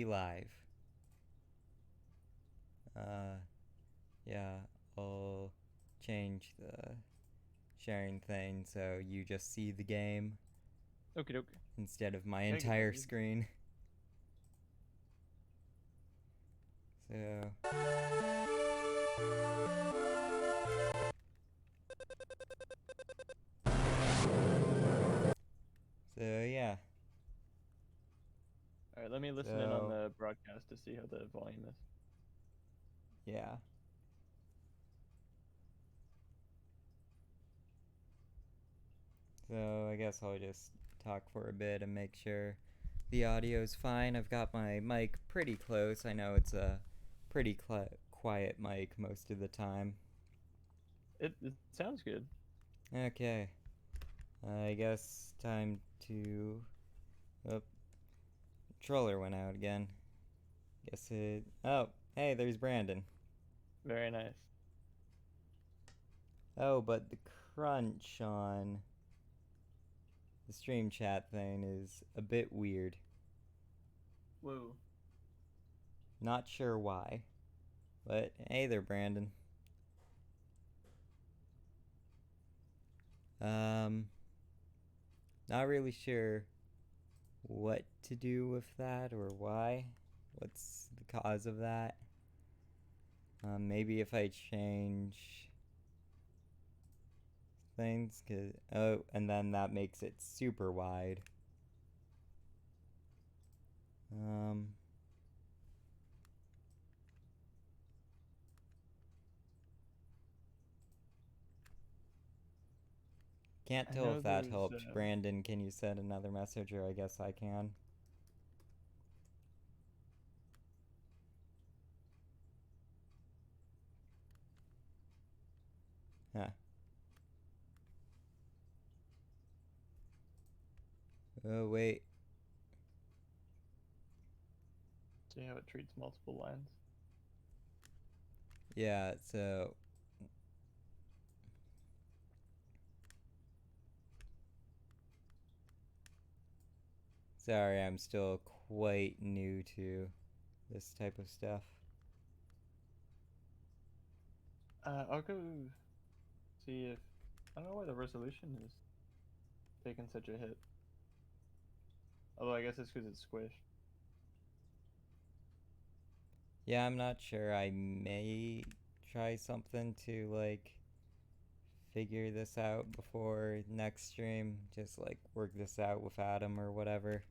live. Yeah, I'll change the sharing thing so you just see the game Okie dokie. instead of my Thank you, entire thank you. screen. So, yeah. Alright, let me listen in on So, the broadcast to see how the volume is. yeah. So, I guess I'll just talk for a bit and make sure the audio's fine. I've got my mic pretty close. I know it's a pretty quiet mic most of the time. It sounds good. Okay. I guess time to... Oh, controller went out again. Guess it... Oh, hey, there's Brandon. Very nice. Oh, but the crunch on the stream chat thing is a bit weird. Whoa. Not sure why. But hey there, Brandon. Um, not really sure what to do with that or why. What's the cause of that? Maybe if I change things, oh, and then that makes it super wide. Um, can't I tell know if that there's helped. Brandon, can you send another message, or I guess I can? Huh. Oh, wait. see how it treats multiple lines. Yeah, so... Sorry, I'm still quite new to this type of stuff. I'll go see if I don't know why the resolution is taking such a hit. Although I guess it's because it's squished. Yeah, I'm not sure. I may try something to, like, figure this out before next stream. Just, like, work this out with Adam or whatever.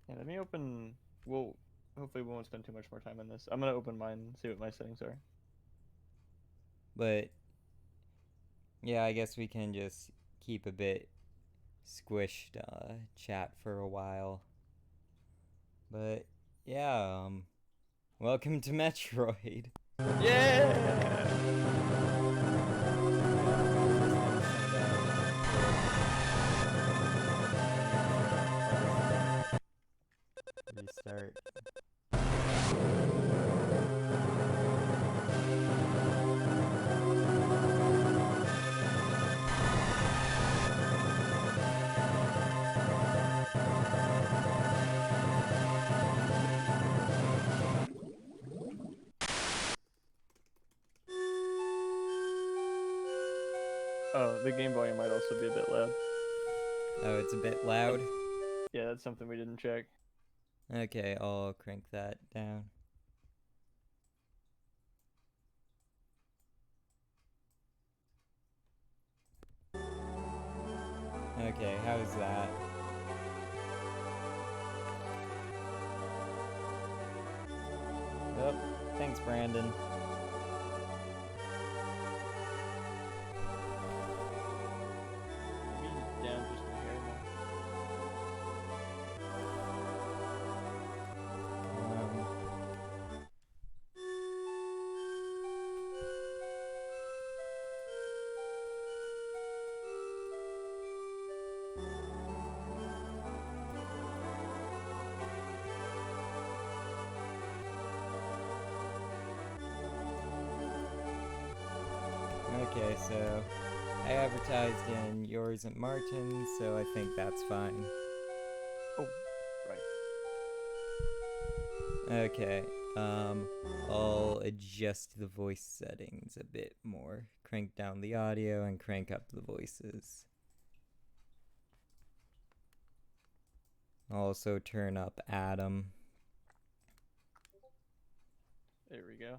Yeah, let me open. Well, hopefully we won't spend too much more time on this. I'm gonna open mine and see what my settings are. But, yeah, I guess we can just keep a bit squished chat for a while. But, yeah, welcome to Metroid. Yeah! Restart. Oh, the game volume might also be a bit loud. Oh, it's a bit loud. Yeah, that's something we didn't check. Okay, I'll crank that down. Okay, how's that? Oh, thanks, Brandon. Maybe down just a hair more. Um, okay, so I advertised in yours and Martin's, so I think that's fine. Oh, right. Okay. Um, I'll adjust the voice settings a bit more. Crank down the audio and crank up the voices. Also turn up Adam. There we go.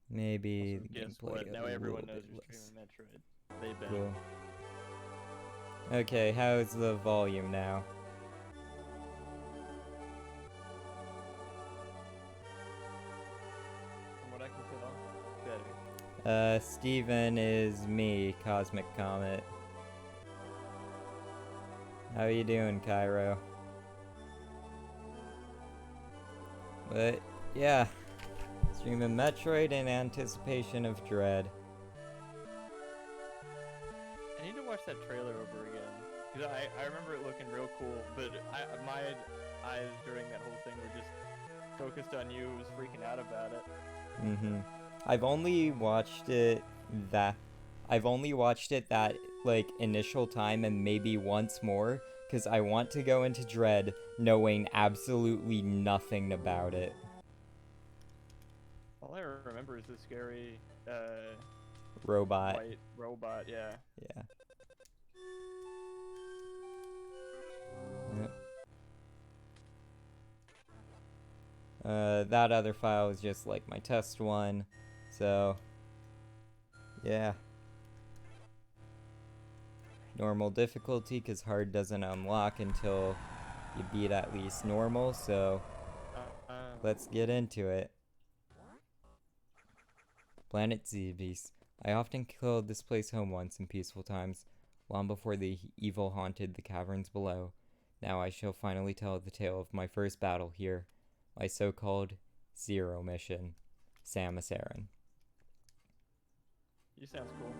Maybe Also, the guess gameplay what? a Now little everyone knows bit we're less. streaming Metroid. They've been. Cool. Okay, how's the volume now? From what I can tell, better. Steven is me, Cosmic Comet. How you doing, Cairo? But, yeah. Streaming Metroid in anticipation of Dread. I need to watch that trailer over again. Because I remember it looking real cool, but my eyes during that whole thing were just focused on you. Was freaking out about it. Mm-hmm. I've only watched it that like initial time and maybe once more because I want to go into Dread knowing absolutely nothing about it. All I remember is the scary Robot. white robot. Yeah. Yeah. Yep. That other file is just like my test one, so yeah. Normal difficulty because hard doesn't unlock until you beat at least normal, so let's get into it. Planet Zebes. I often called this place home once in peaceful times, long before the evil haunted the caverns below. Now I shall finally tell the tale of my first battle here, my so-called Zero mission. Samus Aran. You sounds cool.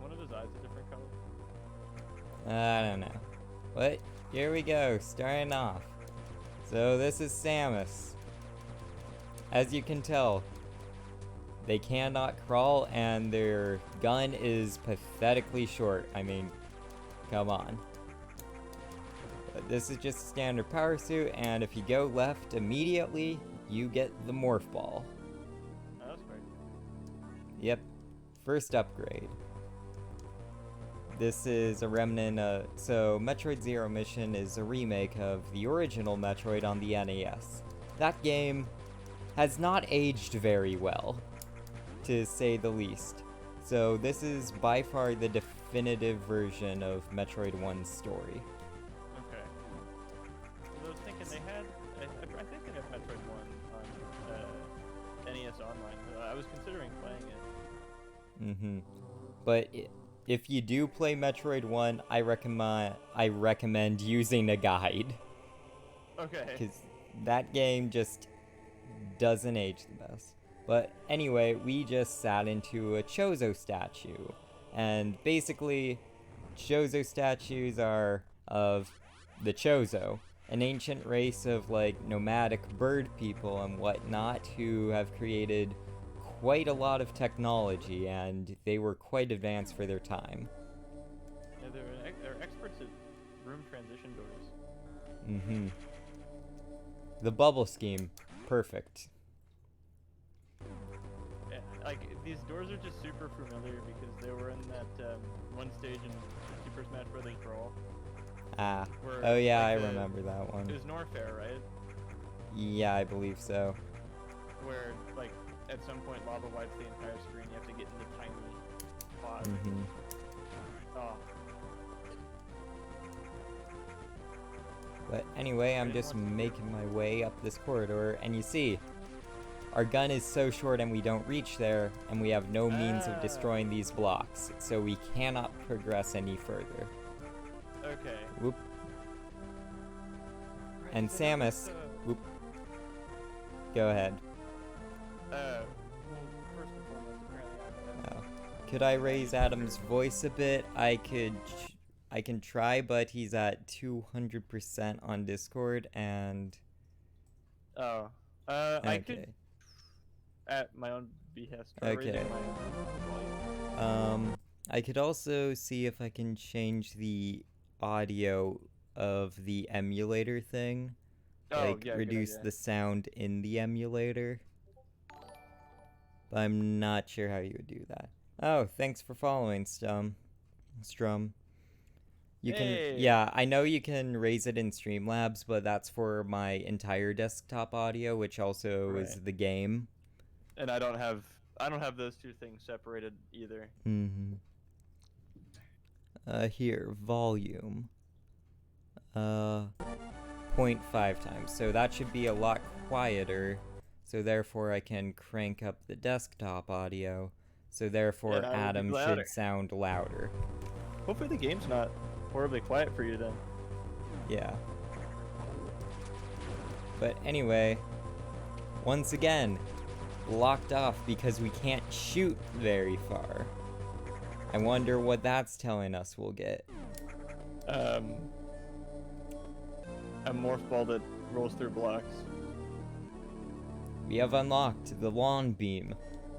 One of his eyes a different color. I don't know. But here we go, starting off. So this is Samus. As you can tell, they cannot crawl and their gun is pathetically short. I mean, come on. But this is just a standard power suit, and if you go left immediately, you get the morph ball. Oh, that's great. Yep, first upgrade. This is a remnant so Metroid Zero Mission is a remake of the original Metroid on the NES. That game has not aged very well, to say the least. So this is by far the definitive version of Metroid 1's story. Okay. I was thinking they had. I think they have Metroid 1 on NES Online. I was considering playing it. Mm-hmm. But if you do play Metroid 1, I recommend using a guide. Okay. Because that game just doesn't age the best. But anyway, we just sat into a Chozo statue. And basically, Chozo statues are of the Chozo, an ancient race of like nomadic bird people and whatnot who have created quite a lot of technology, and they were quite advanced for their time. Yeah, they're experts at room transition doors. Mm-hmm. The bubble scheme, perfect. Yeah, like these doors are just super familiar because they were in that one stage in Super Smash Brothers Brawl. Ah. Where, Oh yeah, like, I remember that one. It was Norfair, right? Yeah, I believe so. Where, like, at some point lava wipes the entire screen. You have to get into tiny spots. Mm-hmm. Oh. But anyway, I'm just making my way up this corridor, and you see, our gun is so short and we don't reach there, and we have no means of destroying these blocks, so we cannot progress any further. Okay. Whoop. And Samus, whoop. Go ahead. Well, first and foremost, apparently Could I raise Adam's voice a bit? I can try, but he's at 200% on Discord, and Oh. I could, at my own behest, try raising my own volume. I could also see if I can change the audio of the emulator thing. Oh, Like, yeah, good reduce idea. the sound in the emulator. But I'm not sure how you would do that. Oh, thanks for following, Strum. You can, Hey! yeah, I know you can raise it in Streamlabs, but that's for my entire desktop audio, which also Right. is the game. And I don't have those two things separated either. Mm-hmm. Here, volume. Uh, 0.5 times. So that should be a lot quieter. So therefore I can crank up the desktop audio. So therefore Yeah, it will be Adam louder. should sound louder. Hopefully the game's not horribly quiet for you then. Yeah. But anyway, once again, blocked off because we can't shoot very far. I wonder what that's telling us we'll get. Um, a morph ball that rolls through blocks. We have unlocked the lawn beam,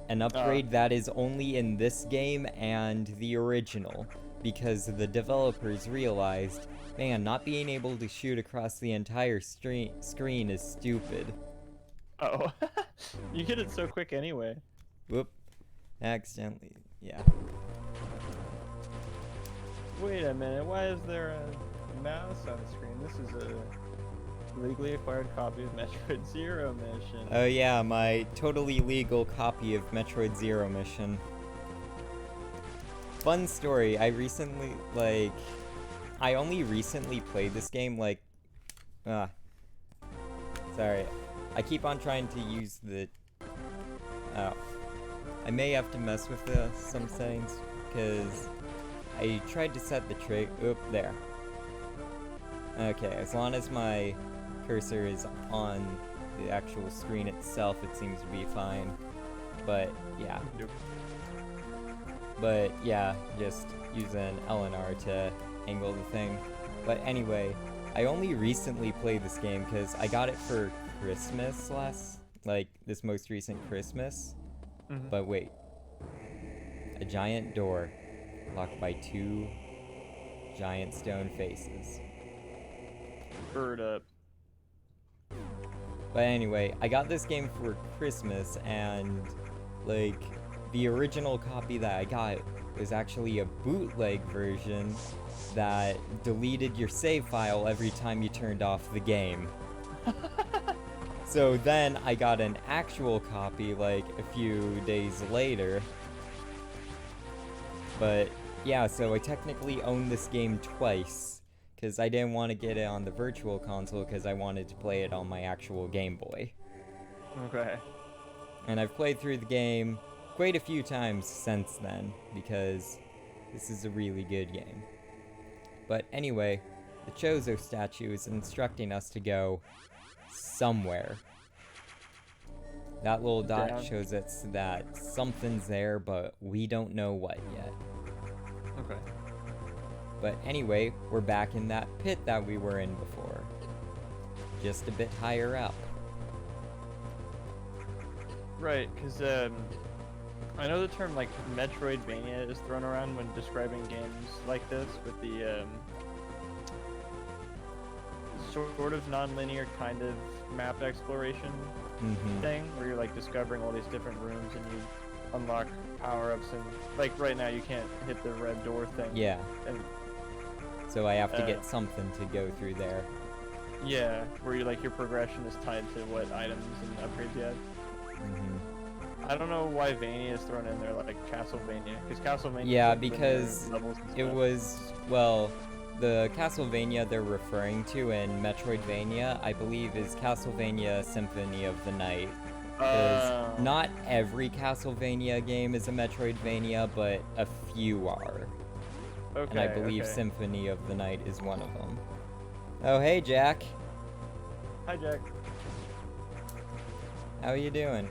an upgrade that is only in this game and the original, because the developers realized, man, not being able to shoot across the entire screen is stupid. Oh, you hit it so quick anyway. Whoop. Accidentally, yeah. Wait a minute, why is there a mouse on the screen? This is a legally acquired copy of Metroid Zero Mission. Oh yeah, my totally legal copy of Metroid Zero Mission. Fun story, I only recently played this game, sorry. I keep on trying to use the, oh. I may have to mess with some settings, because I tried to set the trig, oop, there. Okay, as long as my cursor is on the actual screen itself, it seems to be fine. But, yeah. Nope. But, yeah, just use an LNR to angle the thing. But anyway, I only recently played this game because I got it for Christmas this most recent Christmas. Mm-hmm. But wait. A giant door locked by two giant stone faces. Bird up. But anyway, I got this game for Christmas, and the original copy that I got was actually a bootleg version that deleted your save file every time you turned off the game. So then I got an actual copy a few days later. But yeah, so I technically own this game twice, because I didn't want to get it on the virtual console because I wanted to play it on my actual Game Boy. Okay. And I've played through the game quite a few times since then, because this is a really good game. But anyway, the Chozo statue is instructing us to go somewhere. That little dot Down. shows us that something's there, but we don't know what yet. Okay. But anyway, we're back in that pit that we were in before. Just a bit higher up. Right, because I know the term Metroidvania is thrown around when describing games like this, with the sort of non-linear kind of map exploration thing, where you're discovering all these different rooms and you unlock power-ups, and right now you can't hit the red door thing. Yeah. And So I have to get something to go through there. yeah, where your progression is tied to what items and upgrades you have. I don't know why Vania is thrown in there like Castlevania, because Castlevania. Yeah, because it was, well, the Castlevania they're referring to in Metroidvania, I believe, is Castlevania Symphony of the Night. Because not every Castlevania game is a Metroidvania, but a few are. Okay, And I believe okay. Symphony of the Night is one of them. Oh, hey, Jack. Hi, Jack. How you doing?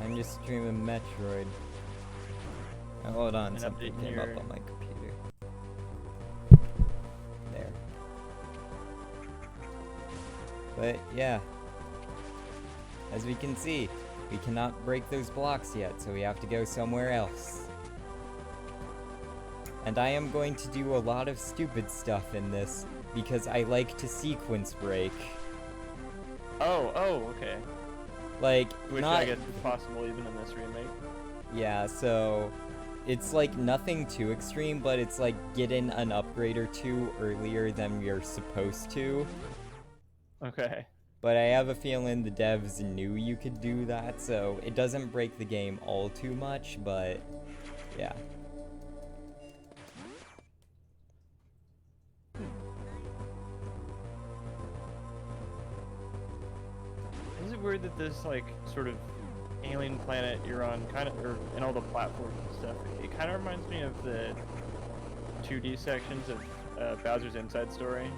I'm just streaming Metroid. Oh, hold on, An something update came up here. on my computer. There. But yeah. as we can see, we cannot break those blocks yet, so we have to go somewhere else. And I am going to do a lot of stupid stuff in this, because I like to sequence break. Oh, okay. Like, Which not... I guess is possible even in this remake. Yeah, so... It's like nothing too extreme, but it's like getting an upgrade or two earlier than you're supposed to. Okay. But I have a feeling the devs knew you could do that, so it doesn't break the game all too much, but yeah. Is it weird that this like sort of alien planet you're on kind of, or in all the platforms and stuff, it kind of reminds me of the 2D sections of Bowser's Inside Story.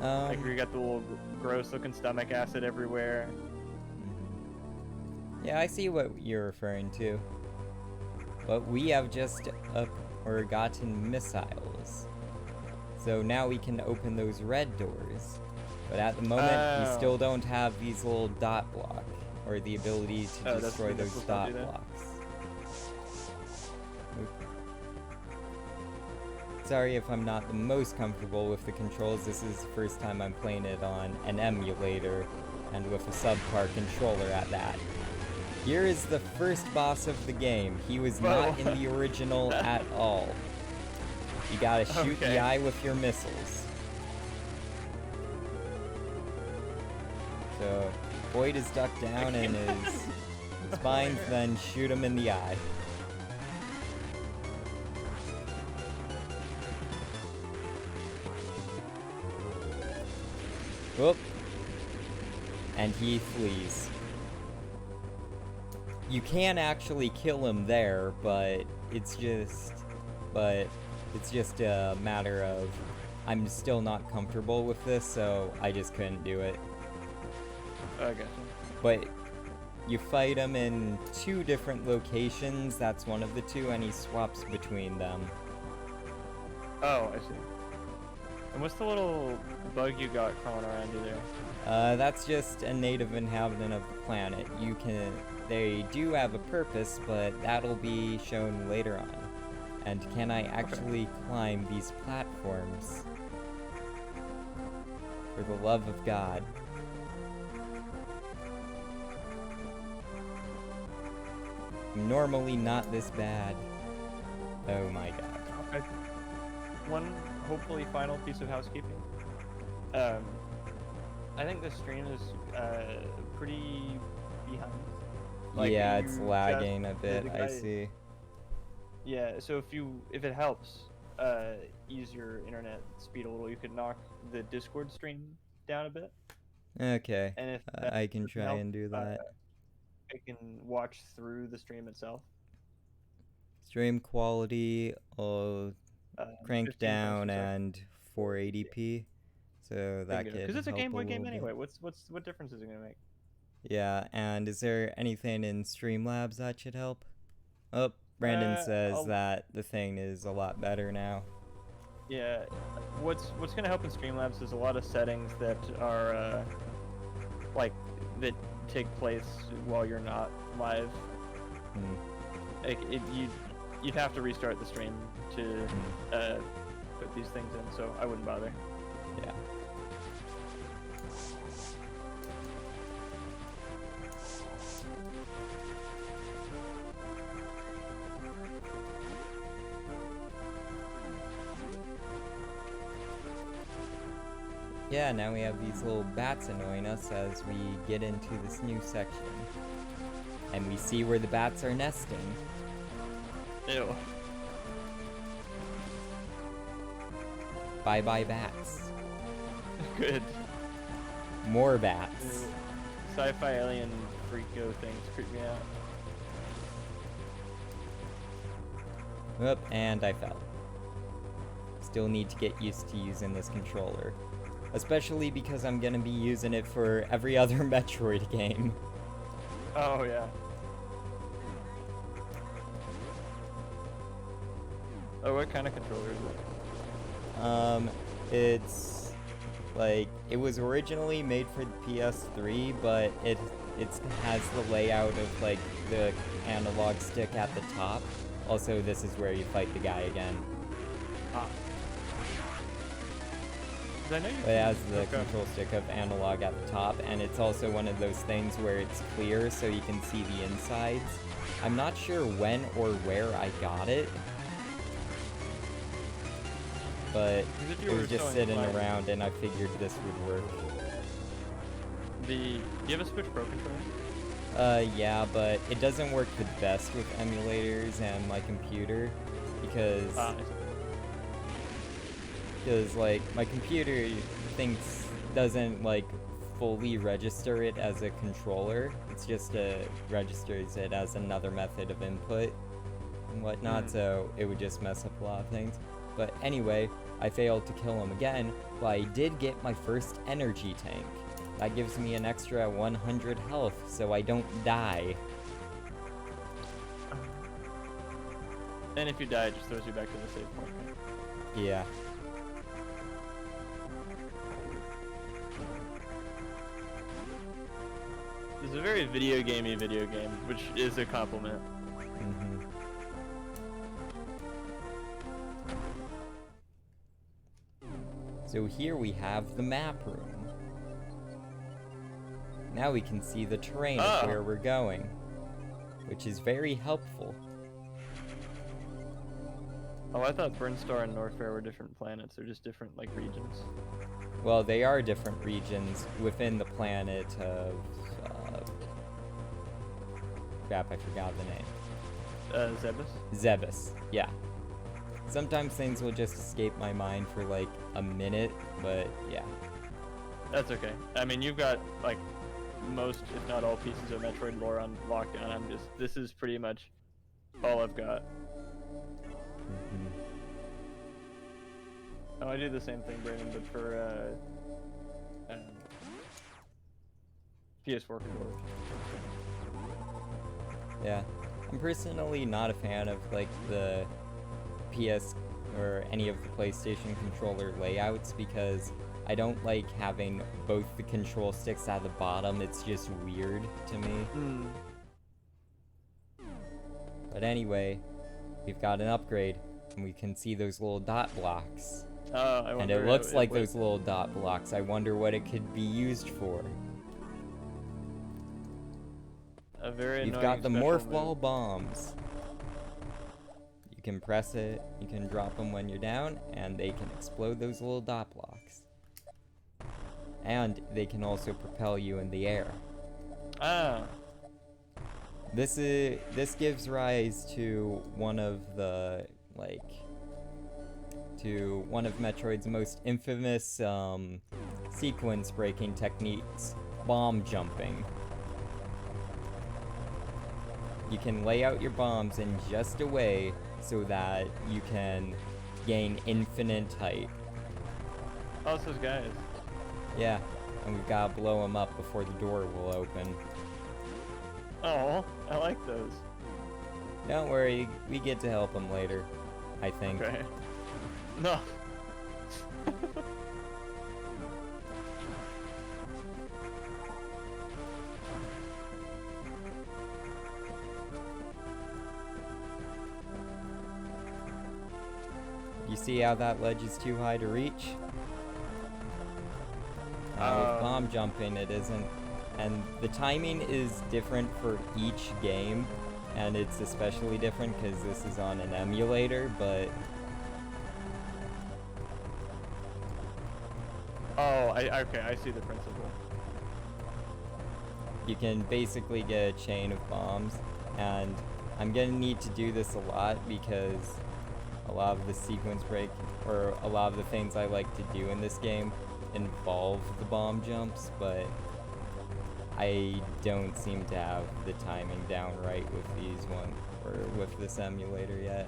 Like where you got the little gross looking stomach acid everywhere. Yeah, I see what you're referring to. But we have just gotten missiles. So now we can open those red doors. But at the moment, we still don't have these little dot blocks, or the ability to destroy those dot blocks. Sorry if I'm not the most comfortable with the controls. This is the first time I'm playing it on an emulator, and with a subpar controller at that. Here is the first boss of the game. He was not in the original at all. You gotta shoot the eye with your missiles. So, Boyd is ducked down and his spines, then shoot him in the eye. Whoop. And he flees. You can actually kill him there, but it's just a matter of I'm still not comfortable with this, so I just couldn't do it. I gotcha. But you fight him in 2 different locations, that's one of the 2, and he swaps between them. Oh, I see. And what's the little bug you got crawling around you there? That's just a native inhabitant of the planet. They do have a purpose, but that'll be shown later on. And can I actually climb these platforms? For the love of God. I'm normally not this bad. Oh my god. Okay. One hopefully final piece of housekeeping. I think the stream is pretty behind. Like, yeah, it's lagging a bit, I see. Yeah, so if it helps ease your internet speed a little, you could knock the Discord stream down a bit. Okay, and if I can try and do that. I can watch through the stream itself. Stream quality, I'll crank down and 480p, so that could because it's a help Game Boy game bit. anyway. What difference is it gonna make? Yeah, and is there anything in Streamlabs that should help? Oh, Brandon says that the thing is a lot better now. Yeah, what's gonna help in Streamlabs is a lot of settings that are like that take place while you're not live. Like you'd have to restart the stream to put these things in, so I wouldn't bother. Yeah. Yeah, now we have these little bats annoying us as we get into this new section. And we see where the bats are nesting. Ew. Bye-bye bats. Good. More bats. Sci-fi alien freako things creep me out. Oop, and I fell. Still need to get used to using this controller. Especially because I'm gonna be using it for every other Metroid game. Oh, yeah. Oh, what kind of controller is it? It's like, it was originally made for the PS3, but it has the layout of, like, the analog stick at the top. Also, this is where you fight the guy again. Ah. I know you It has the control stick of analog at the top, and it's also one of those things where it's clear so you can see the insides. I'm not sure when or where I got it, but it was just sitting around and I figured this would work. Do you have a Switch Pro controller? Yeah, but it doesn't work the best with emulators and my computer because like my computer doesn't like fully register it as a controller. It's just registers it as another method of input and whatnot, so it would just mess up a lot of things. But anyway, I failed to kill him again, but I did get my first energy tank. That gives me an extra 100 health, so I don't die. And if you die, it just throws you back to the save point. Yeah. It's a very video gamey video game, which is a compliment. Mm-hmm. So here we have the map room. Now we can see the terrain of where we're going, which is very helpful. Oh, I thought Burnstar and Norfair were different planets. They're just different, like, regions. Well, they are different regions within the planet of... crap, I forgot the name. Zebus? Zebus, yeah. Sometimes things will just escape my mind for, like, a minute, but yeah. That's okay. I mean, you've got, like, most, if not all, pieces of Metroid lore on lockdown. This is pretty much all I've got. Mm-hmm. Oh, I do the same thing, Brandon, but for PS4 controllers. Yeah, I'm personally not a fan of like the PS or any of the PlayStation controller layouts because I don't like having both the control sticks at the bottom. It's just weird to me. But anyway, we've got an upgrade and we can see those little dot blocks. And it looks like those little dot blocks. I wonder what it could be used for. A very You've got the morph ball bombs. You can press it, you can drop them when you're down, and they can explode those little dot blocks. And they can also propel you in the air. This gives rise to one of Metroid's most infamous sequence breaking techniques, bomb jumping. You can lay out your bombs in just a way so that you can gain infinite height. Oh, it's those guys. Yeah, and we've got to blow them up before the door will open. Oh, I like those. Don't worry, we get to help them later, I think. Okay. No. You see how that ledge is too high to reach? With bomb jumping, it isn't. And the timing is different for each game, and it's especially different because this is on an emulator, but... Oh, okay, I see the principle. You can basically get a chain of bombs, and I'm gonna need to do this a lot because a lot of the sequence break, or a lot of the things I like to do in this game involve the bomb jumps, but I don't seem to have the timing down right with these ones, or with this emulator yet.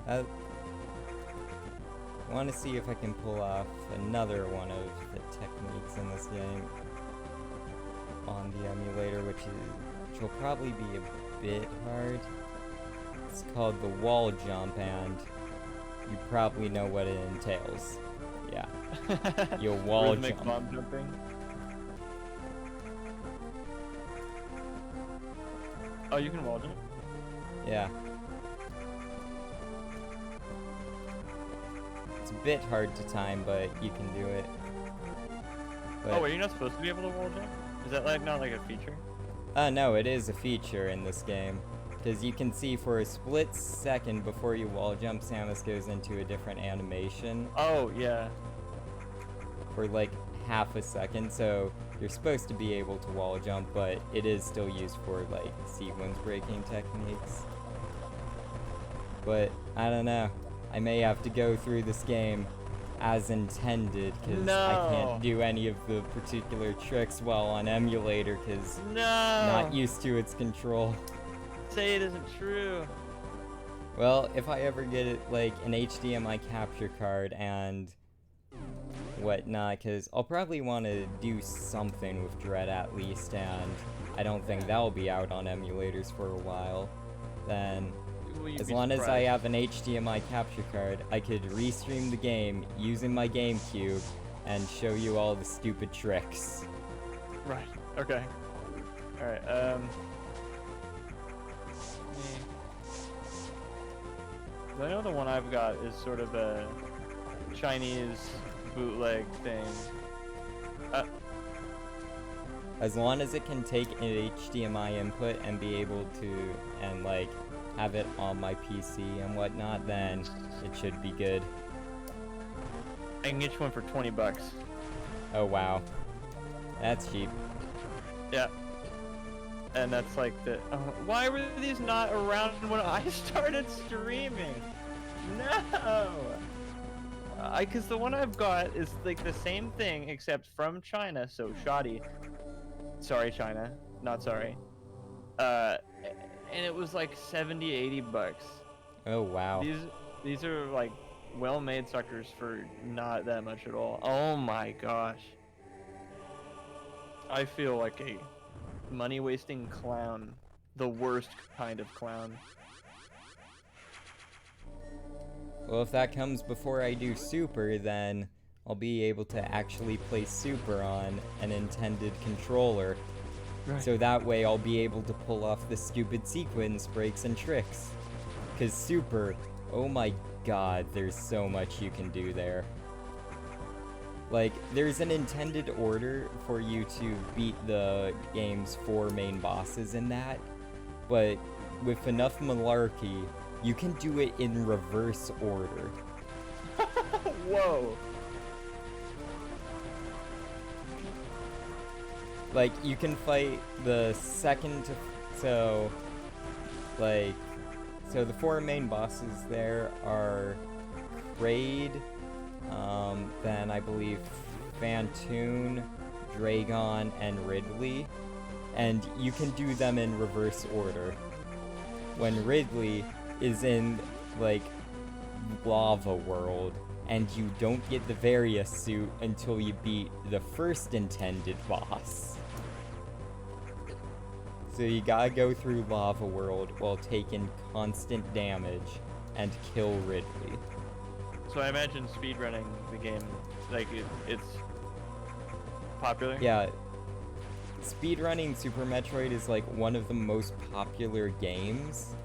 I want to see if I can pull off another one of the techniques in this game on the emulator, which will probably be a bit hard. It's called the wall jump, and you probably know what it entails. Yeah. You'll wall Rhythmic jump. bomb jumping. Oh, you can wall jump? Yeah. It's a bit hard to time, but you can do it. But, Oh, wait, you're not supposed to be able to wall jump? Is that like not like a feature? no, it is a feature in this game. Because you can see for a split second before you wall jump, Samus goes into a different animation. Oh, yeah. For like half a second, so you're supposed to be able to wall jump, but it is still used for like sequence breaking techniques. But I don't know. I may have to go through this game as intended because I can't do any of the particular tricks while on emulator because not used to its control. Say it isn't true. Well, if I ever get it like an HDMI capture card and whatnot, because I'll probably want to do something with Dread at least, and I don't think that'll be out on emulators for a while, then as long as I have an HDMI capture card, I could restream the game using my GameCube and show you all the stupid tricks. Right. Okay. Alright, I know the one I've got is sort of a Chinese bootleg thing. As long as it can take an HDMI input and be able to, and like, have it on my PC and whatnot, then it should be good. I can get you one for 20 bucks. Oh wow. That's cheap. Yeah. And that's like the... why were these not around when I started streaming? No! Because the one I've got is like the same thing except from China, so shoddy. Sorry, China. Not sorry. And it was like 70, 80 bucks. Oh wow. These are like well-made suckers for not that much at all. Oh my gosh. I feel like a money-wasting clown. The worst kind of clown. Well, if that comes before I do Super, then I'll be able to actually play Super on an intended controller. Right. So that way I'll be able to pull off the stupid sequence breaks and tricks. Cause Super, oh my god, there's so much you can do there. Like, there's an intended order for you to beat the game's 4 main bosses in that, but with enough malarkey, you can do it in reverse order. Whoa! Like, you can fight the second to... So the 4 main bosses there are Kraid, then I believe Phantoon, Dragon, and Ridley. And you can do them in reverse order. When Ridley is in, like, Lava World, and you don't get the Various suit until you beat the first intended boss. So you gotta go through Lava World while taking constant damage and kill Ridley. So I imagine speedrunning the game, like, it's popular? Yeah. Speedrunning Super Metroid is, like, one of the most popular games.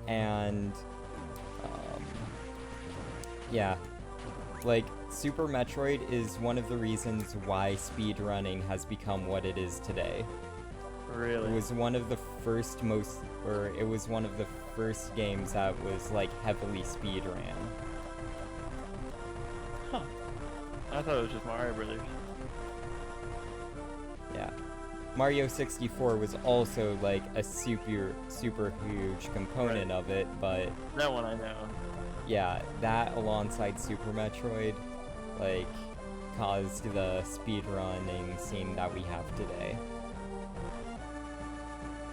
And, yeah. Like, Super Metroid is one of the reasons why speedrunning has become what it is today. Really? It was one of the first it was one of the first games that was, like, heavily speedran. Huh. I thought it was just Mario Brothers. Yeah. Mario 64 was also, like, a super huge component of it, but... That one I know. Yeah, that alongside Super Metroid, like, caused the speedrunning scene that we have today.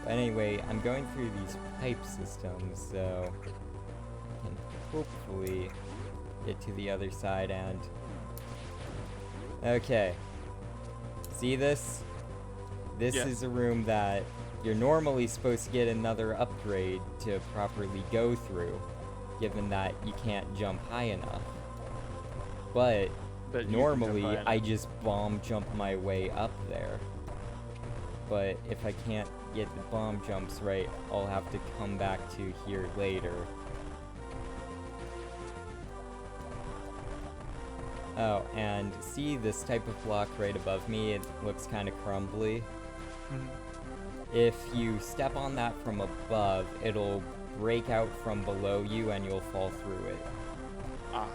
But anyway, I'm going through these pipe systems, so I can hopefully get to the other side and... Okay. See this? This is a room that you're normally supposed to get another upgrade to properly go through. given that you can't jump high enough. But But you can jump normally, high I enough. just bomb jump my way up there. But if I can't get the bomb jumps right, I'll have to come back to here later. Oh, and see this type of block right above me? It looks kind of crumbly. If you step on that from above, it'll break out from below you and you'll fall through it. Ah.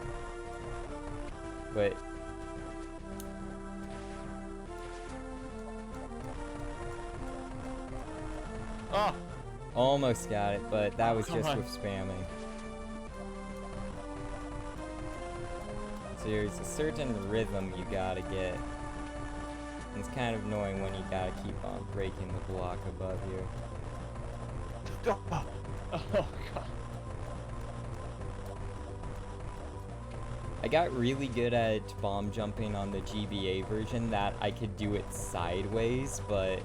But Oh! almost got it, but that was come just on. with spamming. So there's a certain rhythm you gotta get. And it's kind of annoying when you gotta keep on breaking the block above you. Oh, God. I got really good at bomb jumping on the GBA version that I could do it sideways, but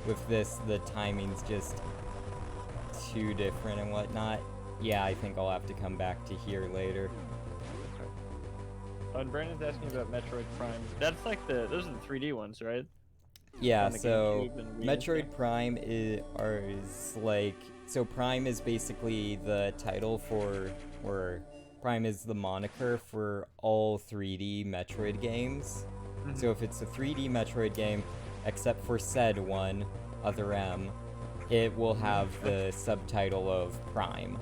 with this, the timing's just too different and whatnot. Yeah, I think I'll have to come back to here later. Oh, and Brandon's asking about Metroid Prime. That's like those are the 3D ones, right? Yeah, On the so GameCube and Wii, Metroid Prime is like, so Prime is basically the title for, or Prime is the moniker for all 3D Metroid games. So if it's a 3D Metroid game, except for said one, Other M, it will have the subtitle of Prime.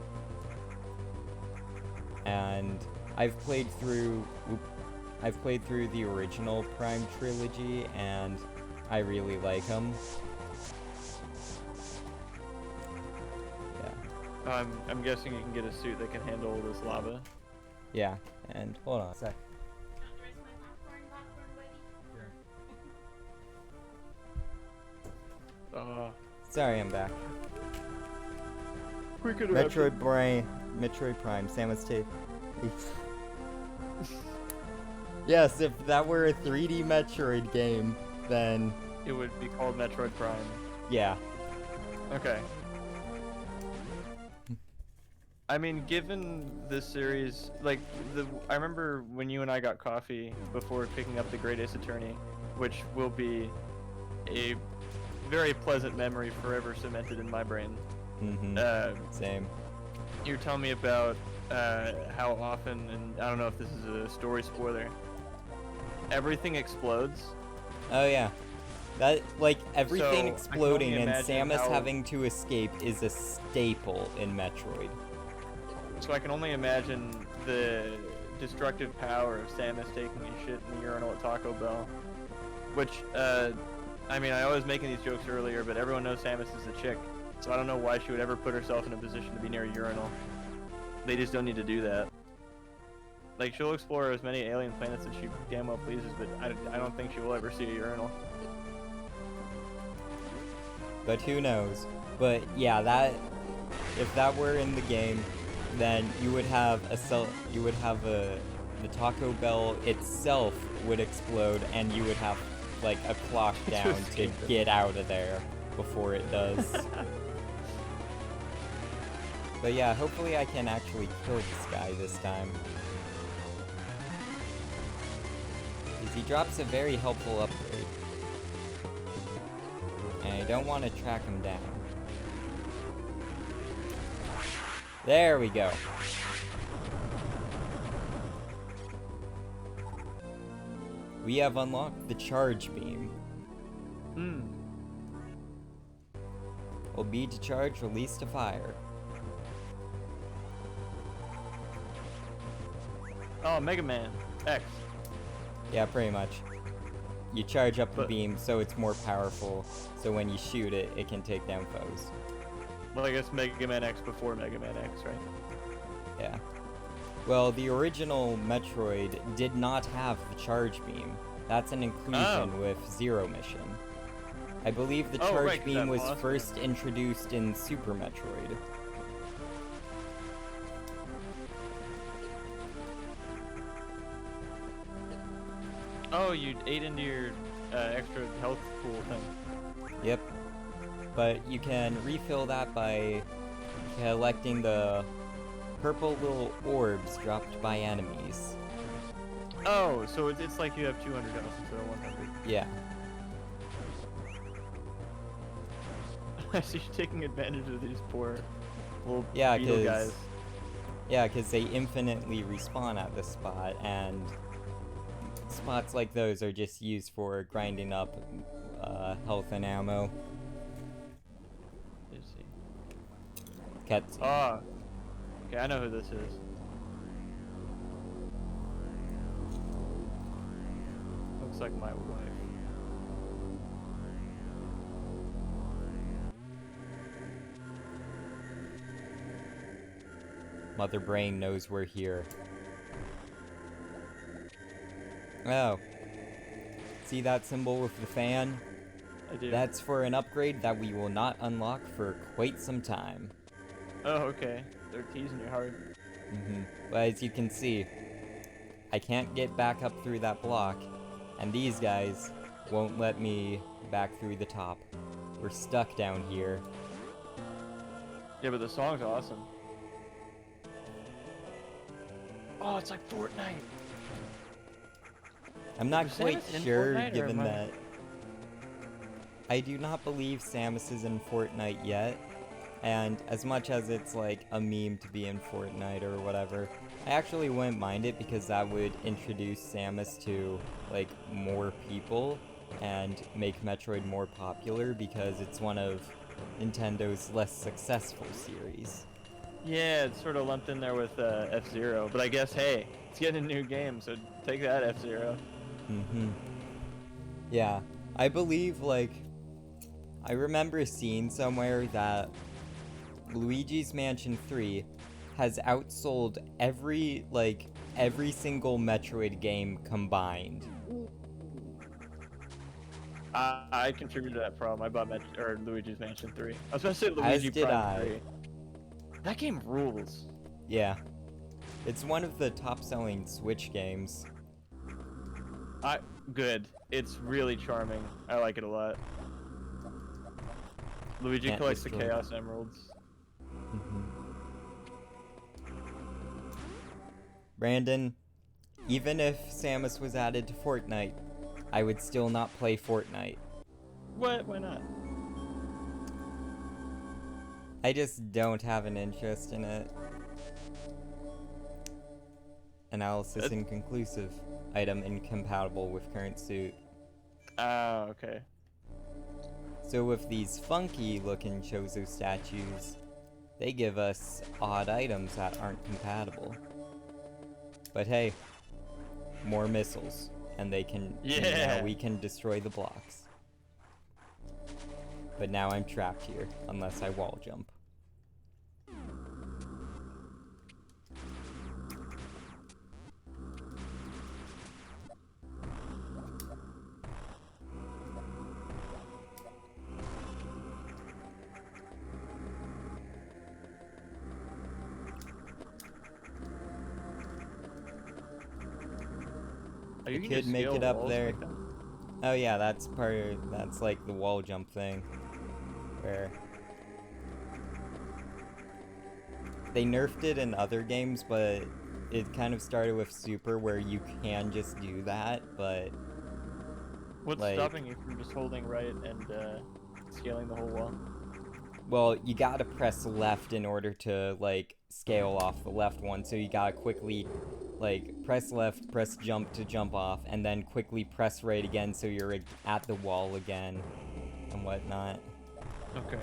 And I've played through the original Prime trilogy, and I really like them. Yeah. I'm guessing you can get a suit that can handle all this lava. Yeah, and hold on a sec. Sorry, I'm back. Metroid Prime, Samus tape. Yes, if that were a 3D Metroid game, then It would be called Metroid Prime. yeah. Okay. I mean, given this series, like, I remember when you and I got coffee before picking up The Great Ace Attorney, which will be a very pleasant memory forever cemented in my brain. Same. You were telling me about how often, and I don't know if this is a story spoiler, everything explodes. Oh yeah. That, like, everything So, I can exploding only and imagine Samus how- having to escape is a staple in Metroid. So I can only imagine the destructive power of Samus taking a shit in the urinal at Taco Bell. Which, I mean, I was making these jokes earlier, but everyone knows Samus is a chick. So I don't know why she would ever put herself in a position to be near a urinal. They just don't need to do that. Like, she'll explore as many alien planets as she damn well pleases, but I don't think she will ever see a urinal. But who knows? But yeah, if that were in the game, then you would have the Taco Bell itself would explode, and you would have like a clock down to get out of there before it does. But yeah, hopefully I can actually kill this guy this time. Because he drops a very helpful upgrade. And I don't want to track him down. There we go. We have unlocked the charge beam. Will be to charge, release to fire. Oh, Mega Man X. Yeah, pretty much. You charge up the But- beam so it's more powerful, so when you shoot it, it can take down foes. Well, I guess Mega Man X before Mega Man X, right? Yeah. Well, the original Metroid did not have the charge beam. That's an inclusion with Zero Mission. I believe the Oh, charge right, 'cause beam that was lost it. first introduced in Super Metroid. Oh, you ate into your extra health pool thing. Yep. But you can refill that by collecting the purple little orbs dropped by enemies. Oh, so it's like you have 200 health instead of 100. Yeah. I see you taking advantage of these poor little Yeah, beetle guys. Yeah, because they infinitely respawn at this spot, and spots like those are just used for grinding up health and ammo. Let's see. Cutscene. Ah. Okay, I know who this is. Looks like my wife. Mother Brain knows we're here. Oh. See that symbol with the fan? I do. That's for an upgrade that we will not unlock for quite some time. Oh, okay. They're teasing you hard. But as you can see, I can't get back up through that block, and these guys won't let me back through the top. We're stuck down here. Yeah, but the song's awesome. Oh, it's like Fortnite. I'm not Was quite Samus in sure, Fortnite, or given am I- that I do not believe Samus is in Fortnite yet. And as much as it's like a meme to be in Fortnite or whatever, I actually wouldn't mind it because that would introduce Samus to like more people and make Metroid more popular because it's one of Nintendo's less successful series. Yeah, it's sort of lumped in there with F-Zero, but I guess, hey, it's getting a new game, so take that, F-Zero. Yeah, I believe like I remember seeing somewhere that Luigi's Mansion 3 has outsold every single Metroid game combined. I contributed to that problem. I bought Luigi's Mansion 3. I was about to say Luigi As did Prime I. 3. That game rules. Yeah. It's one of the top-selling Switch games. Good. It's really charming. I like it a lot. Luigi Can't collects the destroy Chaos Emeralds. Brandon, even if Samus was added to Fortnite, I would still not play Fortnite. What? Why not? I just don't have an interest in it. Analysis inconclusive. Item incompatible with current suit. Ah, okay. So with these funky looking Chozo statues, they give us odd items that aren't compatible. But hey, more missiles, and they can. Yeah. Now we can destroy the blocks. But now I'm trapped here, unless I wall jump. Oh, you I can could just make scale it up walls there. like that? Oh yeah, that's like the wall jump thing. Where they nerfed it in other games, but it kind of started with Super where you can just do that, but What's like, stopping you from just holding right and scaling the whole wall? well, you gotta press left in order to like scale off the left one, so you gotta quickly like press left, press jump to jump off, and then quickly press right again so you're at the wall again and whatnot. Okay.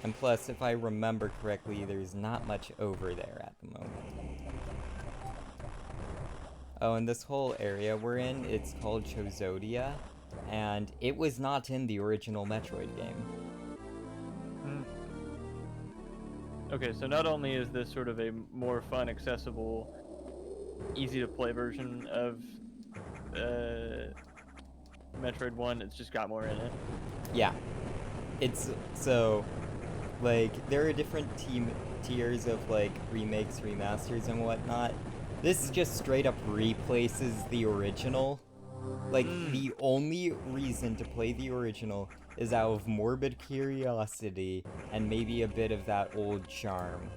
And plus, if I remember correctly, there's not much over there at the moment. Oh, and this whole area we're in, it's called Chozodia, and it was not in the original Metroid game. Okay, so not only is this sort of a more fun, accessible, easy to play version of Metroid 1, it's just got more in it. Yeah. It's, so, like, there are different tiers of, like, remakes, remasters, and whatnot. This just straight up replaces the original. Like, the only reason to play the original is out of morbid curiosity and maybe a bit of that old charm.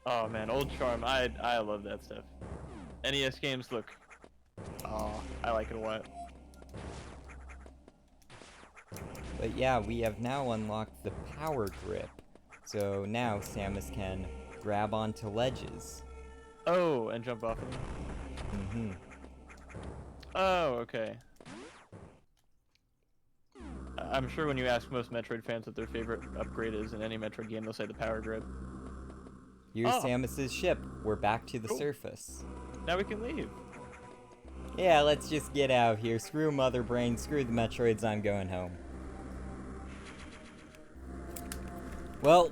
Oh man, old charm. I love that stuff. NES games look. Oh, I like it a lot. But yeah, we have now unlocked the power grip. So now Samus can grab onto ledges. Oh, and jump off of them. Mm-hmm. Oh, okay. I'm sure when you ask most Metroid fans what their favorite upgrade is in any Metroid game, they'll say the power grip. Here's Oh, Samus's ship. We're back to the cool. surface. Now we can leave. Yeah, let's just get out of here. Screw Mother Brain, screw the Metroids, I'm going home. Well,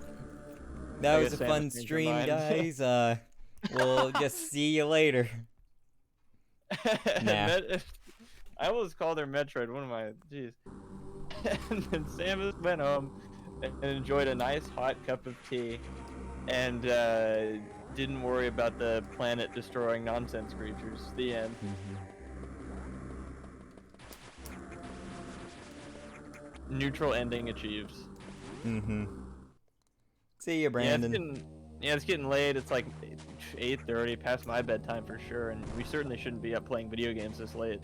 that I was guess a Samus fun changed her stream, mind. guys. We'll just see you later. Nah. I almost called her Metroid. One of my, jeez. And then Samus went home and enjoyed a nice hot cup of tea, and didn't worry about the planet-destroying nonsense creatures. The end. Neutral ending achieved. See you, Brandon. Yeah, it's getting late. It's like 8:30, past my bedtime for sure, and we certainly shouldn't be up playing video games this late.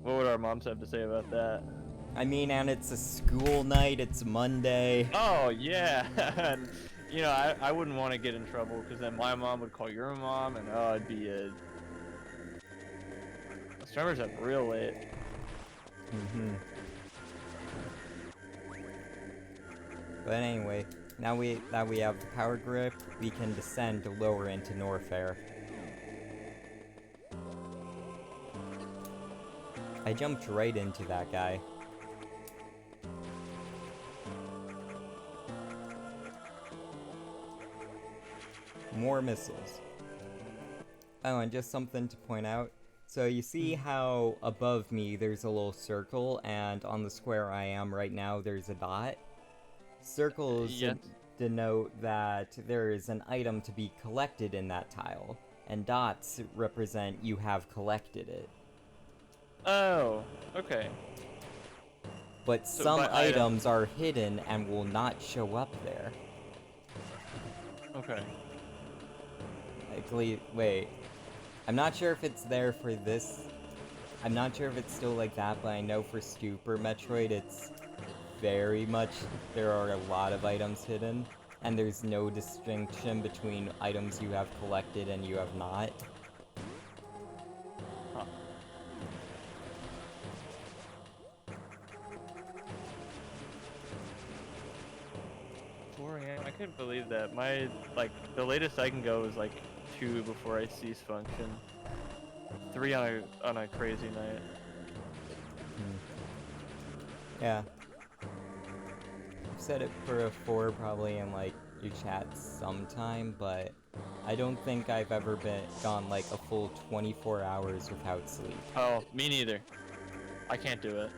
What would our moms have to say about that? I mean, and it's a school night, it's Monday. Oh, yeah. And, you know, I wouldn't want to get in trouble, because then my mom would call your mom, and oh, it'd be a... Streamers up real late. But anyway, now that we have the power grip, we can descend lower into Norfair. I jumped right into that guy. More missiles. Oh, and just something to point out. So you see how above me there's a little circle, and on the square I am right now there's a dot? Circles Yes. denote that there is an item to be collected in that tile, and dots represent you have collected it. Oh, okay. But So some by item- items are hidden and will not show up there. Okay. Like, wait. I'm not sure if it's there for this. I'm not sure if it's still like that, but I know for Super Metroid it's very much, there are a lot of items hidden, and there's no distinction between items you have collected and you have not. Huh. I couldn't believe that. My, like, the latest I can go is like 2 before I cease function. 3 on a crazy night. Yeah. I've said it for a 4 probably in like your chat sometime, but I don't think I've ever gone like a full 24 hours without sleep. Oh, me neither. I can't do it.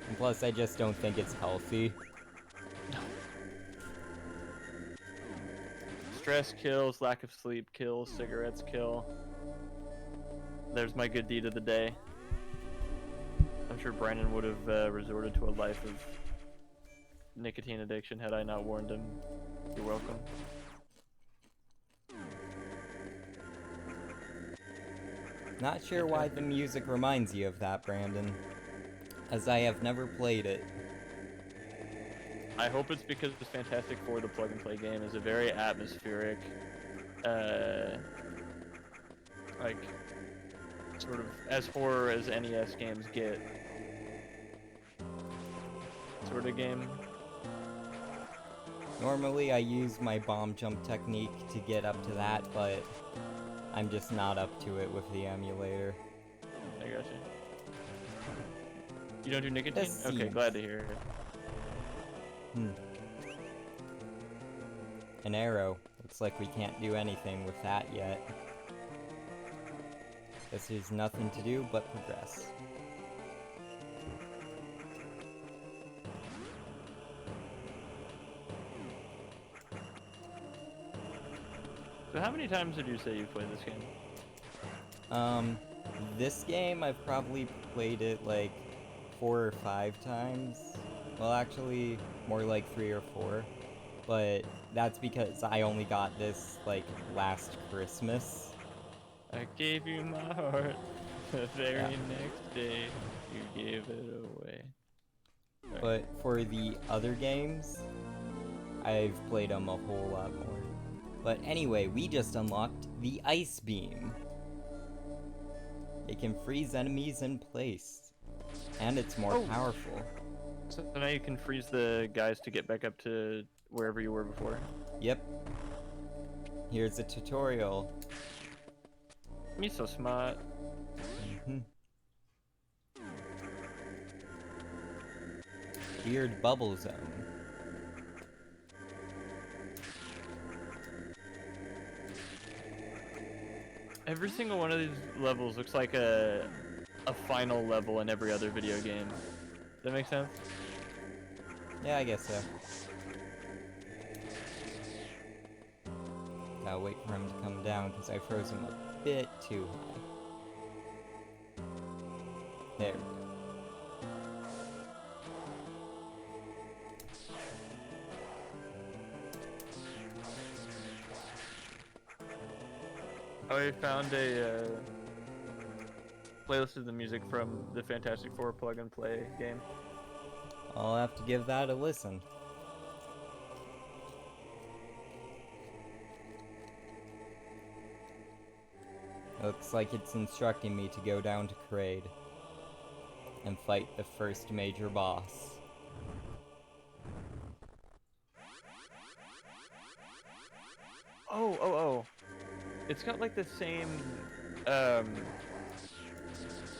And plus, I just don't think it's healthy. Stress kills, lack of sleep kills, cigarettes kill. There's my good deed of the day. I'm sure Brandon would have resorted to a life of nicotine addiction had I not warned him. You're welcome. Not sure why the music reminds you of that, Brandon, as I have never played it. I hope it's because it's Fantastic Four, the plug-and-play game, is a very atmospheric, like, sort of as horror as NES games get sort of game. Normally I use my bomb jump technique to get up to that, but I'm just not up to it with the emulator. I got you. You don't do nicotine? This Okay, seems- glad to hear it. An arrow. Looks like we can't do anything with that yet. Guess there's nothing to do but progress. So how many times did you say you played this game? This game, I've probably played it like 4 or 5 times. Well, actually, more like 3 or 4. But that's because I only got this like last Christmas. I gave you my heart. The Yeah. very next day, you gave it away. Right. But for the other games, I've played them a whole lot more. But anyway, we just unlocked the Ice Beam. It can freeze enemies in place. And it's more powerful. So now you can freeze the guys to get back up to wherever you were before. Yep. Here's a tutorial. Me so smart. Mhm. Weird bubble zone. Every single one of these levels looks like a final level in every other video game. Does that make sense? Yeah, I guess so. Gotta wait for him to come down because I froze him a bit too high. There we go. I found a playlist of the music from the Fantastic Four Plug and Play game. I'll have to give that a listen. Looks like it's instructing me to go down to Kraid and fight the first major boss. Oh. It's got like the same,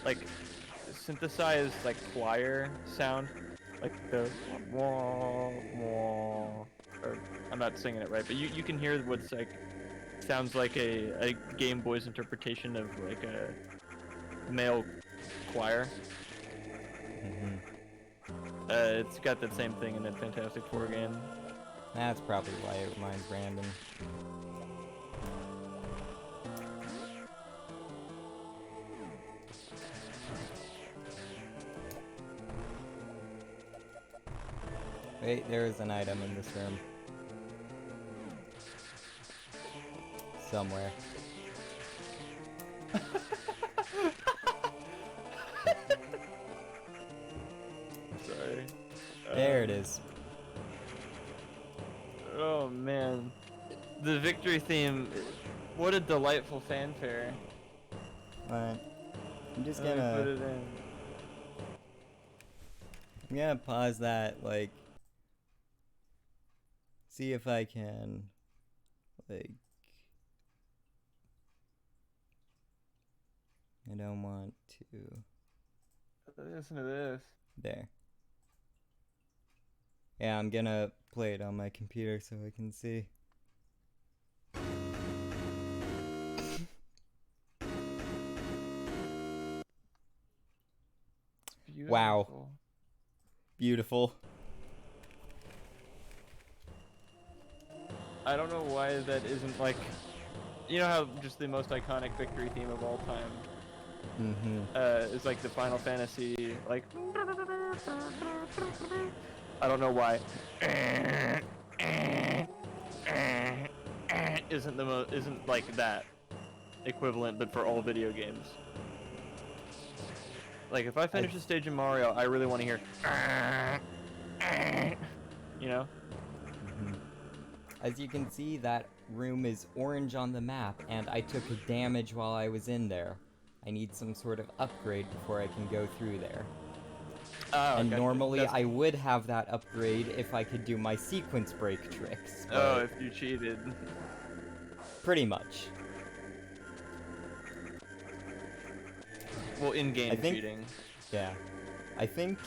like synthesized like choir sound, like the wah wah. Or I'm not singing it right, but you can hear what's like sounds like a Game Boy's interpretation of like a male choir. It's got that same thing in that Fantastic Four game. That's probably why it reminds Brandon. Wait, there is an item in this room. Somewhere. Sorry. There it is. Oh man. The victory theme, what a delightful fanfare. Alright. I'm just Let me put gonna... it in. I'm gonna pause that, like... See if I can... Like... I don't want to... Listen to this. There. Yeah, I'm gonna play it on my computer so I can see. Beautiful. Wow. Beautiful. I don't know why that isn't like, you know how just the most iconic victory theme of all time is like the Final Fantasy, like, I don't know why isn't like that equivalent, but for all video games. Like if I finish a stage in Mario, I really want to hear, you know. As you can see, that room is orange on the map, and I took damage while I was in there. I need some sort of upgrade before I can go through there. And okay. normally I would have that upgrade if I could do my sequence break tricks. Oh, if you cheated. Pretty much. Well, in-game cheating. Yeah. I think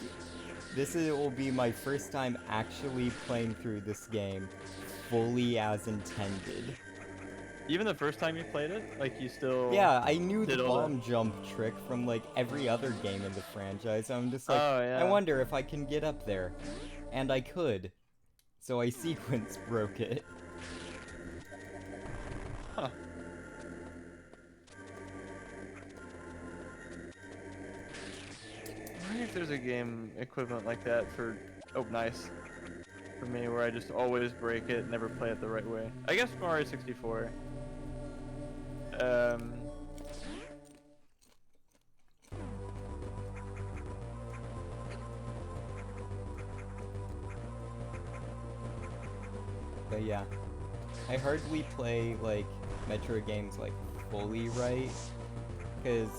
this will be my first time actually playing through this game fully as intended. Even the first time you played it, like you still. Yeah, I knew the bomb jump trick from like every other game in the franchise. I'm just like, I wonder if I can get up there. And I could. So I sequence broke it. Huh. if there's a game equivalent like that for... Oh, nice. For me, where I just always break it, never play it the right way. I guess Mario 64. But yeah, I hardly play like Metroid games like fully right, because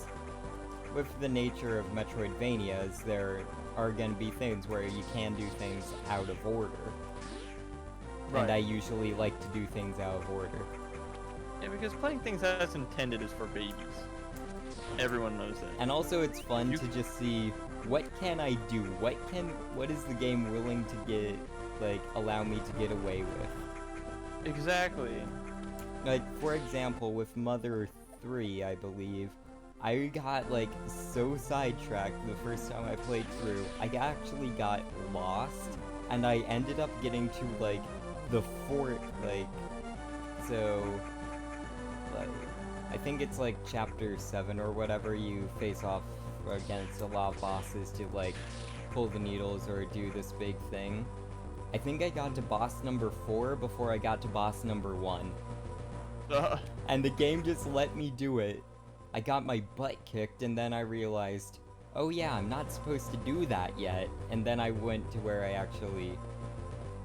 with the nature of Metroidvanias, there are gonna be things where you can do things out of order. Right. And I usually like to do things out of order. Yeah, because playing things as intended is for babies. Everyone knows that. And also it's fun to just see what can I do? What is the game willing to get, like, allow me to get away with? Exactly. Like, for example, with Mother 3, I believe, I got, like, so sidetracked the first time I played through, I actually got lost, and I ended up getting to, like, the fort, like, so, like, I think it's, like, chapter 7 or whatever, you face off against a lot of bosses to, like, pull the needles or do this big thing. I think I got to boss number 4 before I got to boss number 1. And the game just let me do it. I got my butt kicked, and then I realized, oh yeah, I'm not supposed to do that yet. And then I went to where I actually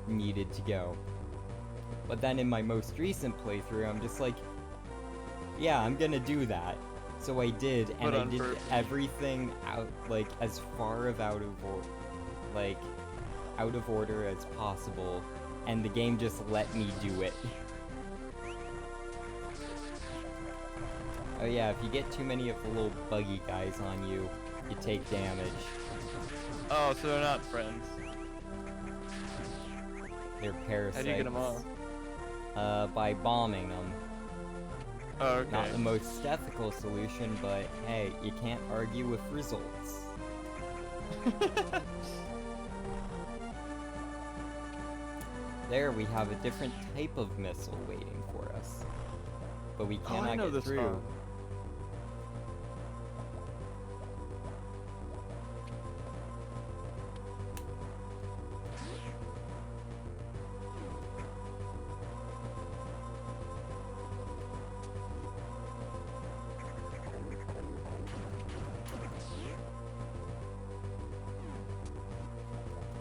needed to go. But then in my most recent playthrough, I'm just like, yeah, I'm gonna do that. So I did, and I did everything out, like, as far of out of order as possible, and the game just let me do it. Oh yeah, if you get too many of the little buggy guys on you, you take damage. Oh, so they're not friends. They're parasites. How do you get them off? By bombing them. Oh, okay. Not the most ethical solution, but hey, you can't argue with results. There we have a different type of missile waiting for us. But we cannot get through. Song.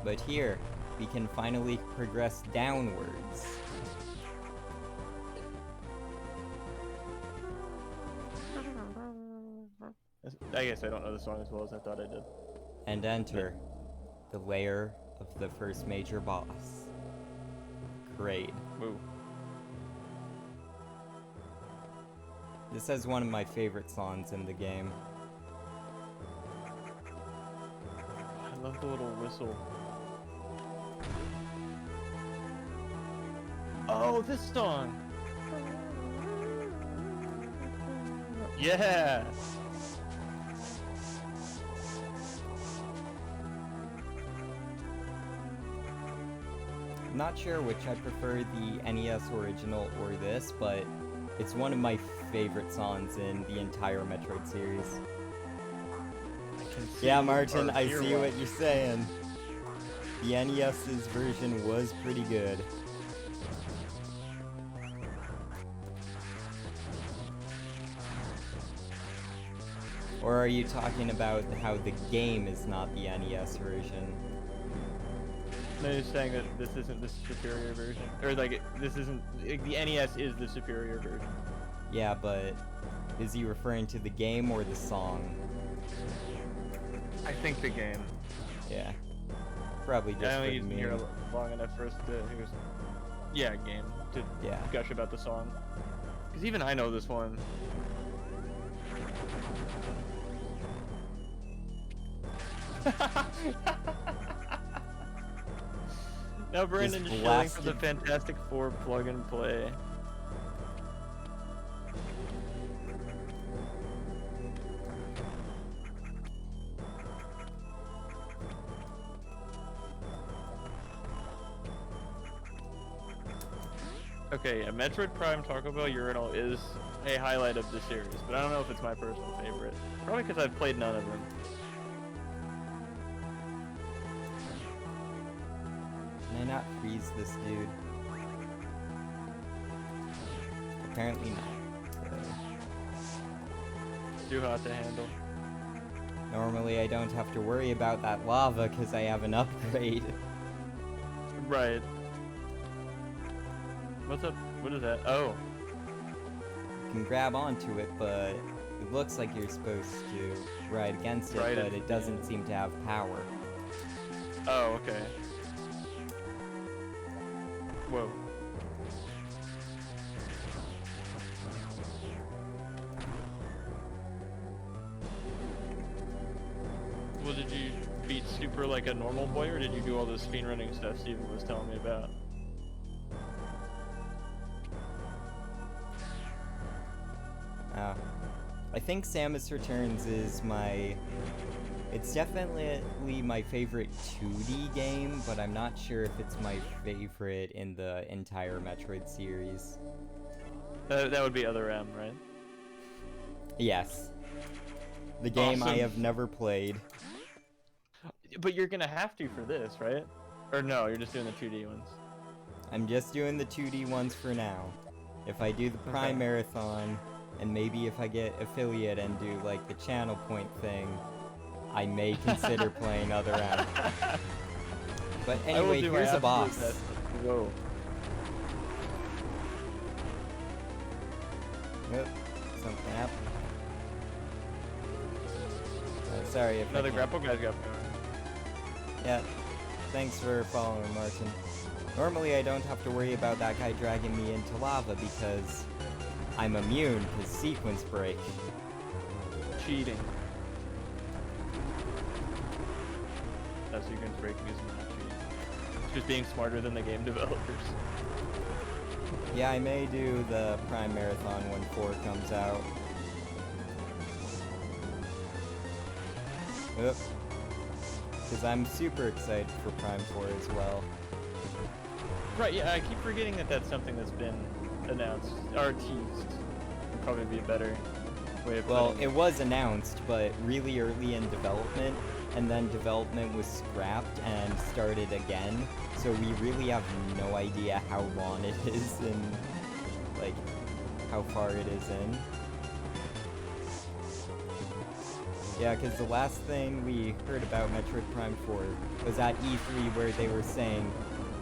But here, we can finally progress downwards. I guess I don't know the song as well as I thought I did. And enter the lair of the first major boss. Kraid. Woo. This has one of my favorite songs in the game. I love the little whistle. Oh, this song! Yeah! I'm not sure which I prefer, the NES original or this, but it's one of my favorite songs in the entire Metroid series. Yeah, Martin, I see what you're saying. The NES's version was pretty good. Or are you talking about how the game is not the NES version? No, you're saying that this isn't the superior version. Or, like, this isn't... Like, the NES is the superior version. Yeah, but is he referring to the game or the song? I think the game. Yeah. Probably just I for only the didn't meme. hear it long enough for us to... He was, yeah, game. To gush about the song. Because even I know this one. Now Brandon is shilling for the Fantastic Four plug and play. Okay, yeah, Metroid Prime Taco Bell Urinal is a highlight of the series, but I don't know if it's my personal favorite. Probably because I've played none of them. Can I not freeze this dude? Apparently not. Too hot to handle. Normally I don't have to worry about that lava because I have an upgrade. Right. What's up? What is that? Oh. You can grab onto it, but it looks like you're supposed to ride against it, Right but at it the doesn't end. seem to have power. Oh, okay. Whoa. Well, did you beat Super like a normal boy, or did you do all this speedrunning stuff Steven was telling me about? I think Samus Returns is it's definitely my favorite 2D game, but I'm not sure if it's my favorite in the entire Metroid series. That would be Other M, right? Yes. The game I Awesome. have never played. But you're gonna have to for this, right? Or no, you're just doing the 2D ones. I'm just doing the 2D ones for now. If I do the Prime Marathon, and maybe if I get affiliate and do like the channel point thing, I may consider playing Other M. But anyway, here's a boss. Whoa. Oop, something happened. Sorry if Another I can't- grapple guy's got power. Yeah, thanks for following, Martin. Normally I don't have to worry about that guy dragging me into lava because I'm immune to sequence break. Cheating. That sequence breaking is not cheating. It's just being smarter than the game developers. Yeah, I may do the Prime Marathon when 4 comes out. Oop. Because I'm super excited for Prime 4 as well. Right, yeah, I keep forgetting that that's something that's been announced, or teased. Would probably be a better way of Well, putting it was announced, but really early in development, and then development was scrapped and started again, so we really have no idea how long it is and, like, how far it is in. Yeah, because the last thing we heard about Metroid Prime 4 was at E3 where they were saying,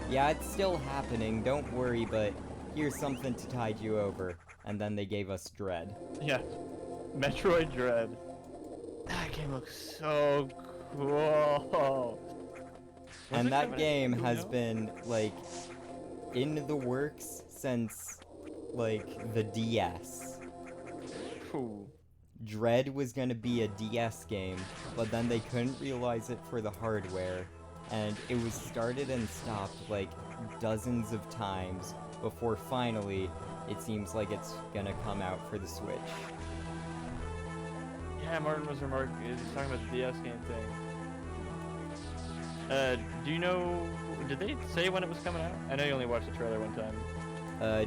yeah, it's still happening, don't worry, but here's something to tide you over. And then they gave us Dread. Yeah. Metroid Dread. That game looks so cool. And that game has been, like, in the works since, like, the DS. Ooh. Dread was gonna be a DS game, but then they couldn't realize it for the hardware, and it was started and stopped, like, dozens of times before finally it seems like it's gonna come out for the Switch. Yeah, Martin was talking about the DS game thing. Do you know, did they say when it was coming out? I know you only watched the trailer one time.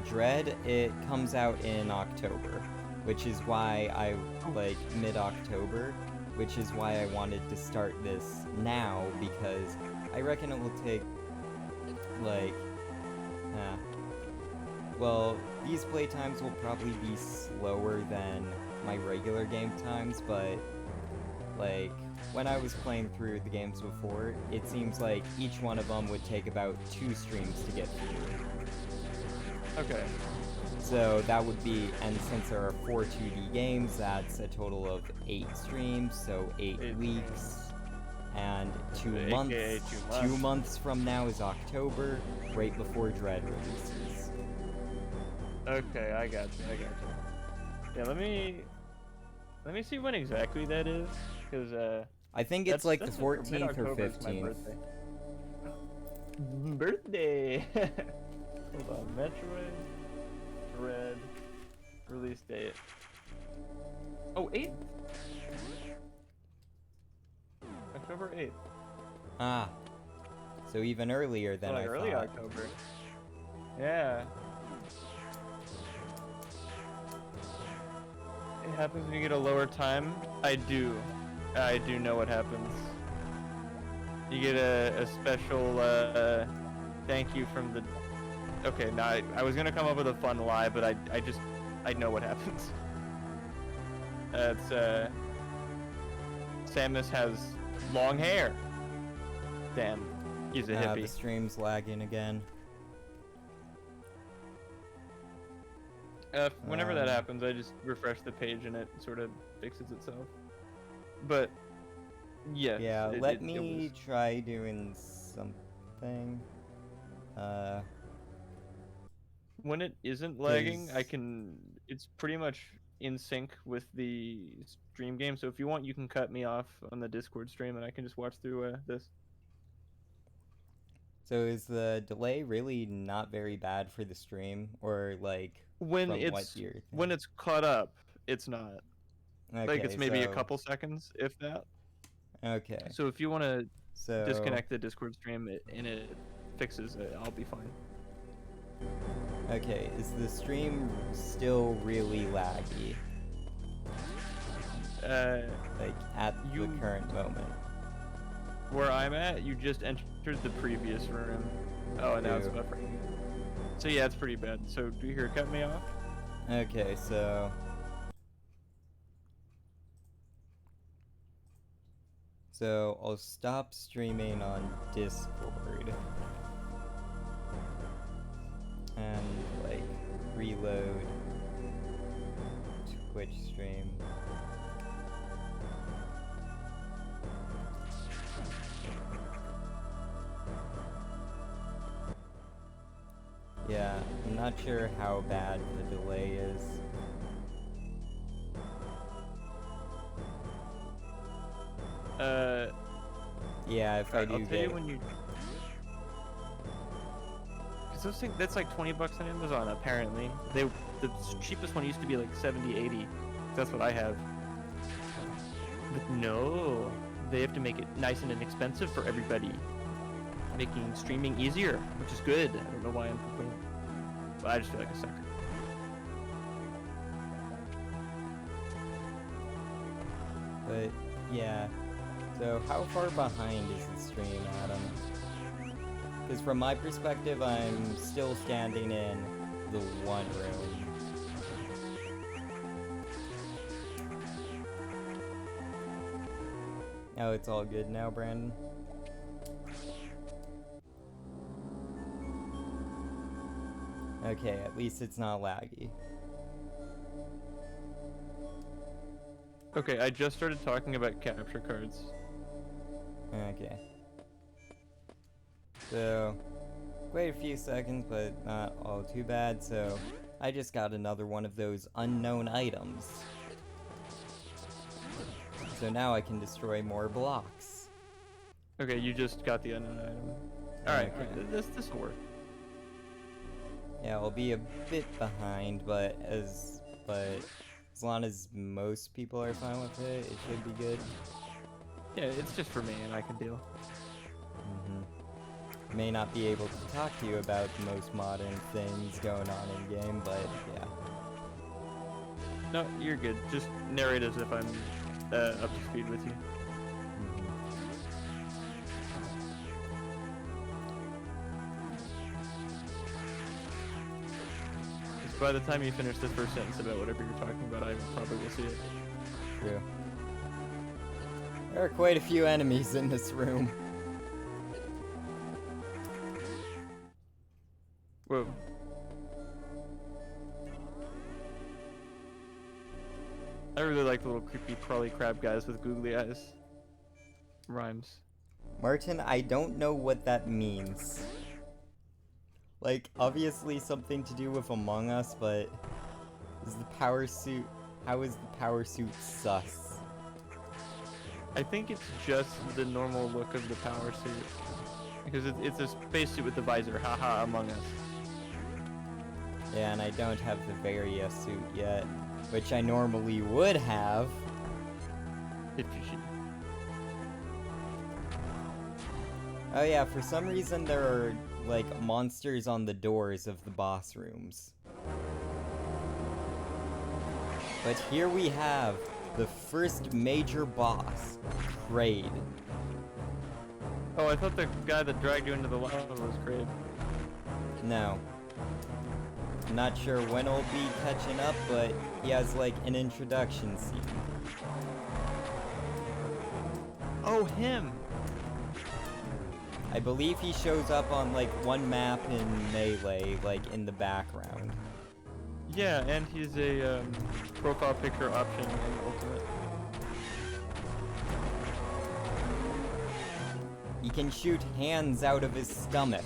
Dread, it comes out in October, which is why mid-October, which is why I wanted to start this now, because I reckon it will take, like, well, these playtimes will probably be slower than my regular game times, but, like, when I was playing through the games before, it seems like each one of them would take about 2 streams to get through. Okay. So that would be, and since there are 4 2D games, that's a total of 8 streams, so 8 weeks. And 2 months. 2 months from now is October, right before Dread releases. Okay, I got you. Yeah, let me see when exactly that is, because I think it's like the 14th or mid-October 15th. My birthday. Hold on, Metroid Dread release date. Oh, 8th? October 8th. Ah. So even earlier than I early thought. October. Yeah. It happens when you get a lower time. I do know what happens. You get a special thank you from the... Okay, now I was gonna come up with a fun lie, but I know what happens. It's, Samus has long hair. Damn, he's a hippie. The stream's lagging again. Whenever that happens, I just refresh the page and it sort of fixes itself. But, yes. Yeah, let me try doing something. When it isn't lagging, it's pretty much in sync with the stream game. So if you want, you can cut me off on the Discord stream and I can just watch through this. So is the delay really not very bad for the stream, or like when it's caught up, it's not. Okay, like it's maybe a couple seconds, if that. Okay. So if you want to disconnect the Discord stream and it fixes it, I'll be fine. Okay, is the stream still really laggy? Like at the current moment. Where I'm at, you just entered the previous room. Oh, and now it's buffering. So yeah, it's pretty bad. So do you hear cut me off? Okay, so I'll stop streaming on Discord and like reload Twitch stream. Yeah, I'm not sure how bad the delay is. Yeah, if I do I'll tell you when you... Cause those things, that's like $20 on Amazon, apparently. The cheapest one used to be like 70, 80. That's what I have. But no, they have to make it nice and inexpensive for everybody. Making streaming easier, which is good. I don't know why I'm complaining. But I just feel like a sucker. But, yeah. So, how far behind is the stream, Adam? Because from my perspective, I'm still standing in the one room. Oh, it's all good now, Brandon? Okay, at least it's not laggy. Okay, I just started talking about capture cards. Okay. So, wait a few seconds, but not all too bad, so I just got another one of those unknown items. So now I can destroy more blocks. Okay, you just got the unknown item. Alright, okay. This will work. Yeah, I'll be a bit behind, but as long as most people are fine with it, it should be good. Yeah, it's just for me and I can deal. May not be able to talk to you about the most modern things going on in game, but yeah. No, you're good. Just narrate as if I'm up to speed with you. By the time you finish the first sentence about whatever you're talking about, I probably will see it. True. There are quite a few enemies in this room. Whoa. I really like the little creepy crawly crab guys with googly eyes. Rhymes. Martin, I don't know what that means. Like, obviously something to do with Among Us, but how is the power suit sus? I think it's just the normal look of the power suit. Because it's a spacesuit with the visor, haha, Among Us. Yeah, and I don't have the Varia suit yet, which I normally would have. If you should. Oh yeah, for some reason there are, like, monsters on the doors of the boss rooms. But here we have the first major boss, Kraid. Oh, I thought the guy that dragged you into the lava was Kraid. No. I'm not sure when he'll be catching up, but he has like an introduction scene. Oh, him! I believe he shows up on like one map in Melee, like in the background. Yeah, and he's a profile picture option in Ultimate. He can shoot hands out of his stomach.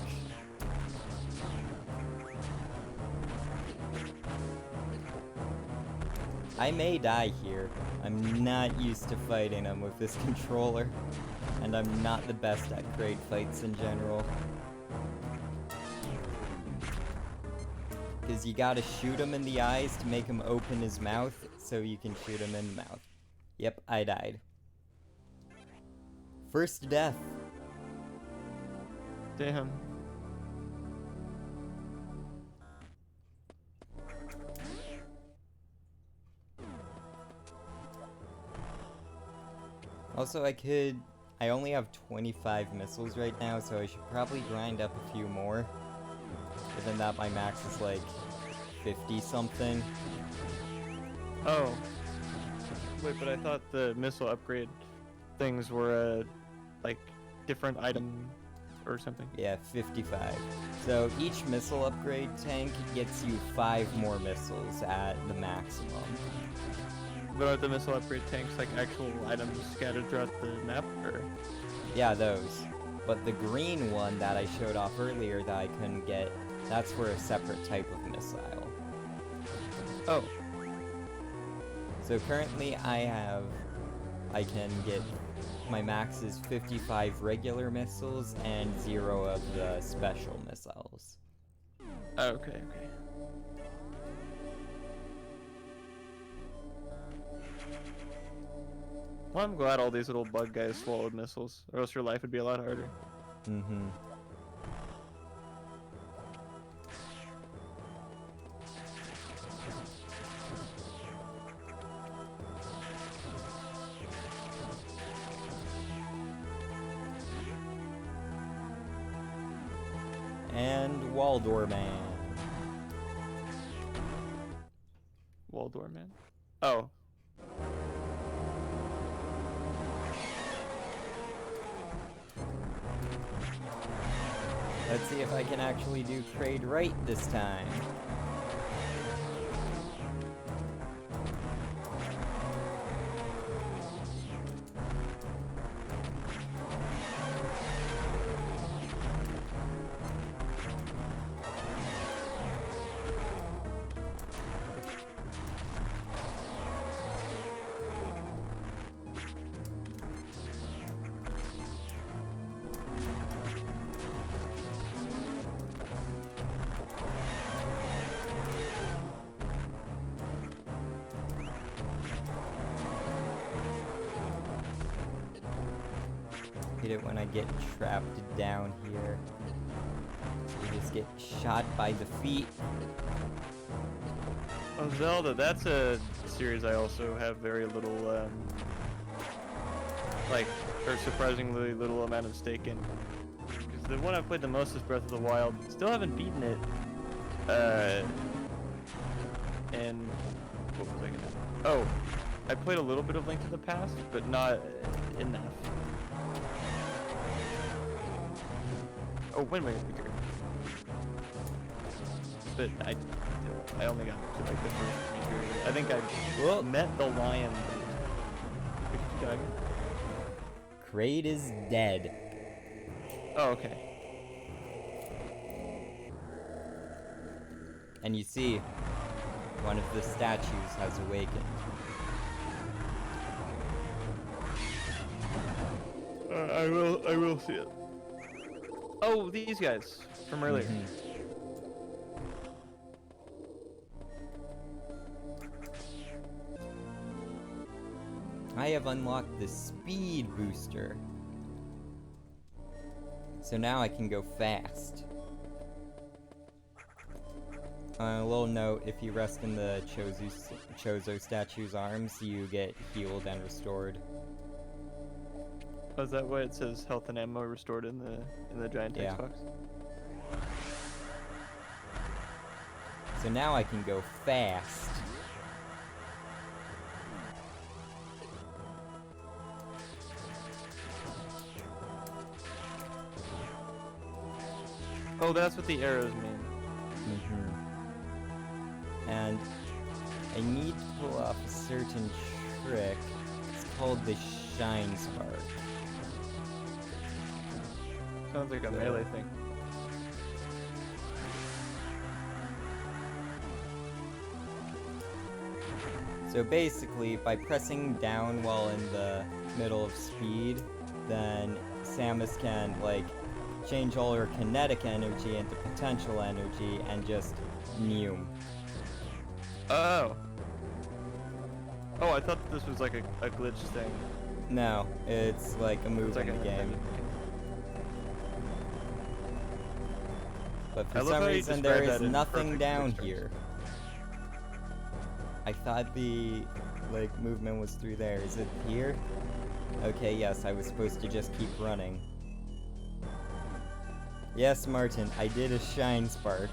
I may die here. I'm not used to fighting him with this controller. And I'm not the best at grade fights in general. Because you gotta shoot him in the eyes to make him open his mouth, so you can shoot him in the mouth. Yep, I died. First death. Damn. Also, I only have 25 missiles right now, so I should probably grind up a few more. Given that my max is like 50 something. Oh. Wait, but I thought the missile upgrade things were like different item or something. Yeah, 55. So each missile upgrade tank gets you 5 more missiles at the maximum. But are the missile upgrade tanks like actual items scattered throughout the map, or? Yeah, those. But the green one that I showed off earlier that I couldn't get, that's for a separate type of missile. Oh. So currently I can get, my max is 55 regular missiles and 0 of the special missiles. Okay. Well, I'm glad all these little bug guys swallowed missiles, or else your life would be a lot harder. Mm-hmm. And Waldor Man. Waldor Man? Oh. Let's see if I can actually do trade right this time. Hit it when I get trapped down here. You just get shot by the feet. Oh, Zelda, that's a series I also have very little, or surprisingly little amount of stake in. Because the one I've played the most is Breath of the Wild. Still haven't beaten it. And what was I gonna? Oh, I played a little bit of Link to the Past, but not enough. Oh, wait a minute. But I only got to like the first meter. I think I met the lion. Kraid is dead. Oh, okay. And you see, one of the statues has awakened. I will see it. Oh, these guys from earlier. Mm-hmm. I have unlocked the speed booster. So now I can go fast. A little note, if you rest in the Chozo statue's arms, you get healed and restored. Oh, is that why it says health and ammo restored in the giant text Yeah. box? So now I can go fast. Oh, that's what the arrows mean. And I need to pull off a certain trick. It's called the Shine Spark. Sounds like a melee thing. So basically, by pressing down while in the middle of speed, then Samus can, like, change all her kinetic energy into potential energy and just mew. Oh. Oh, I thought this was like a glitch thing. No, it's like a move It's like in the game. okay. But I for love some how you reason described there is that in nothing perfect down pictures. here. I thought the, like, movement was through there. Is it here? Okay, yes, I was supposed to just keep running. Yes, Martin, I did a Shine Spark.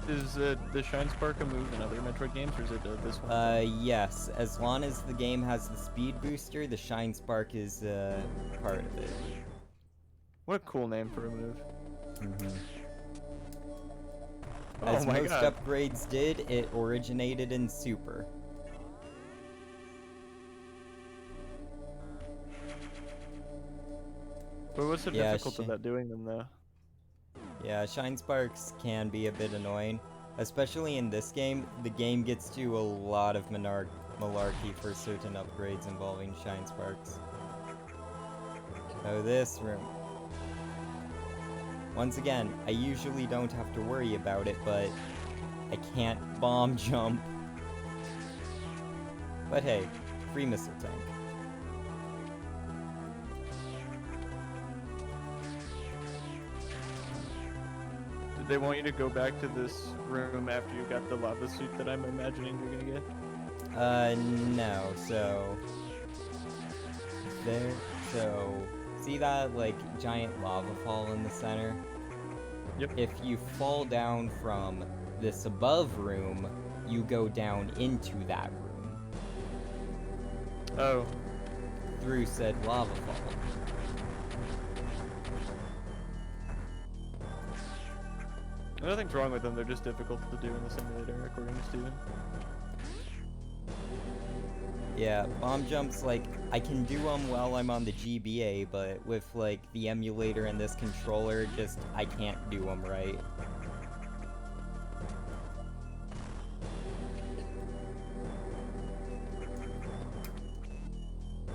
Is the Shine Spark a move in other Metroid games, or is it this one? Yes. As long as the game has the speed booster, the Shine Spark is, part of it. What a cool name for a move. As Oh my most god. upgrades did, it originated in Super. But what's so Yeah, difficult about doing them, though? Yeah, Shine Sparks can be a bit annoying. Especially in this game, the game gets to a lot of malarkey for certain upgrades involving Shine Sparks. Oh, this room. Once again, I usually don't have to worry about it, but I can't bomb jump. But hey, free missile tank. Did they want you to go back to this room after you got the lava suit that I'm imagining you're gonna get? No, so... There, so... See that, like, giant lava fall in the center? Yep. If you fall down from this above room, you go down into that room. Oh. Through said lava fall. Nothing's wrong with them, they're just difficult to do in the simulator, according to Steven. Yeah, bomb jumps, like, I can do them while I'm on the GBA, but with, like, the emulator and this controller, just, I can't do them right.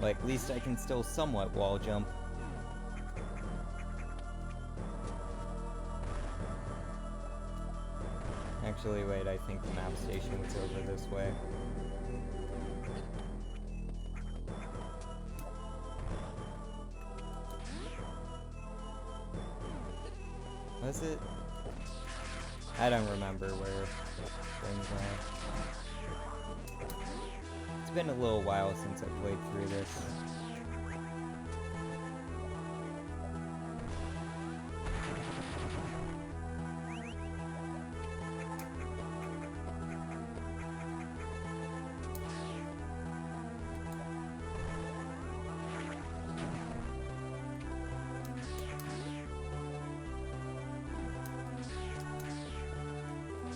Like, at least I can still somewhat wall jump. Actually, wait, I think the map station was over this way. Was it? I don't remember where things are. It's been a little while since I played through this.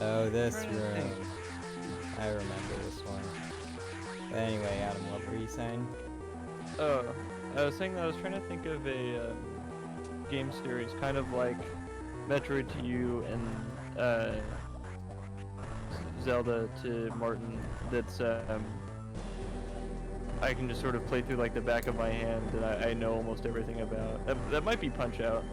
Oh, this room. I remember this one. But anyway, Adam, what were you saying? Oh, I was saying that I was trying to think of a game series, kind of like Metroid to you and Zelda to Martin, that's I can just sort of play through like the back of my hand and I know almost everything about. That might be Punch-Out.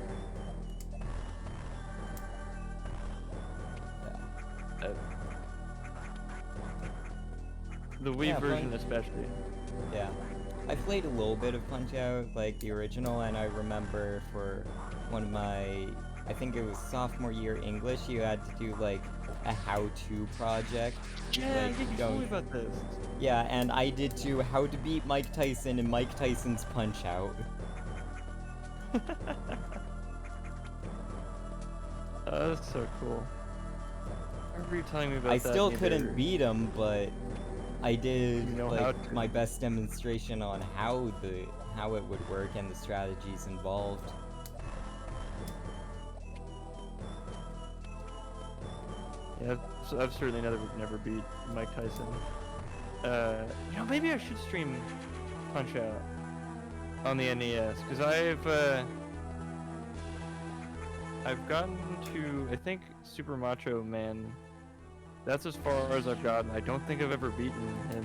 The Wii version especially. Yeah. I played a little bit of Punch-Out, like the original, and I remember for one of my I think it was sophomore year English, you had to do like a how-to project. Yeah, Like you told me about this. Yeah, and I did too. How to beat Mike Tyson and Mike Tyson's Punch Out. Oh, that's so cool. I remember you telling me about I that. still couldn't beat him, but I did You know how like to. my best demonstration on how it would work and the strategies involved. Yeah, I've certainly never beat Mike Tyson. Maybe I should stream Punch Out on the NES because I've gotten to, I think, Super Macho Man. That's as far as I've gotten. I don't think I've ever beaten him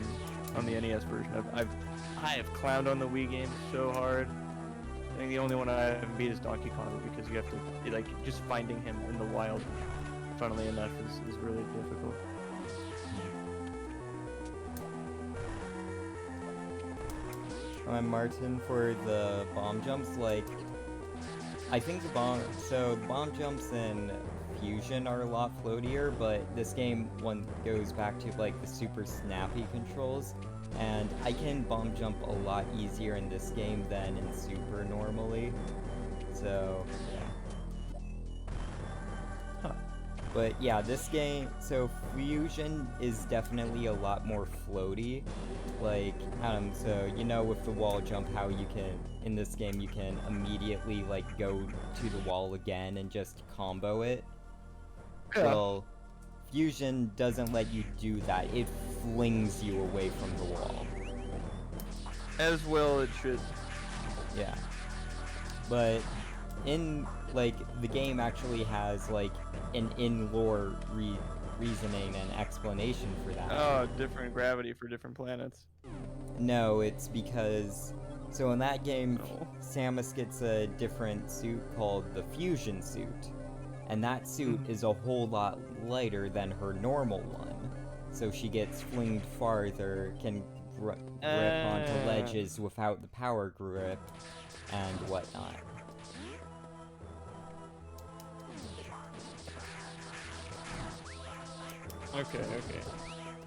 on the NES version. I have clowned on the Wii games so hard. I think the only one I haven't beat is Donkey Kong because you have to, like, just finding him in the wild, funnily enough, is really difficult. Martin, for the bomb jumps, like, I think the bomb jumps in Fusion are a lot floatier, but this game one goes back to like the super snappy controls, and I can bomb jump a lot easier in this game than in Super normally. So yeah. Huh. But yeah, this game, so Fusion is definitely a lot more floaty. Like, so you know with the wall jump how you can, in this game you can immediately like go to the wall again and just combo it? Yeah. Well, Fusion doesn't let you do that. It flings you away from the wall. As well it should. Yeah. But in, like, the game actually has, like, an in-lore reasoning and explanation for that. Oh, different gravity for different planets. No, it's because... So in that game, No. Samus gets a different suit called the Fusion suit. And that suit is a whole lot lighter than her normal one. So she gets flinged farther, can grip onto ledges without the power grip, and whatnot. Okay.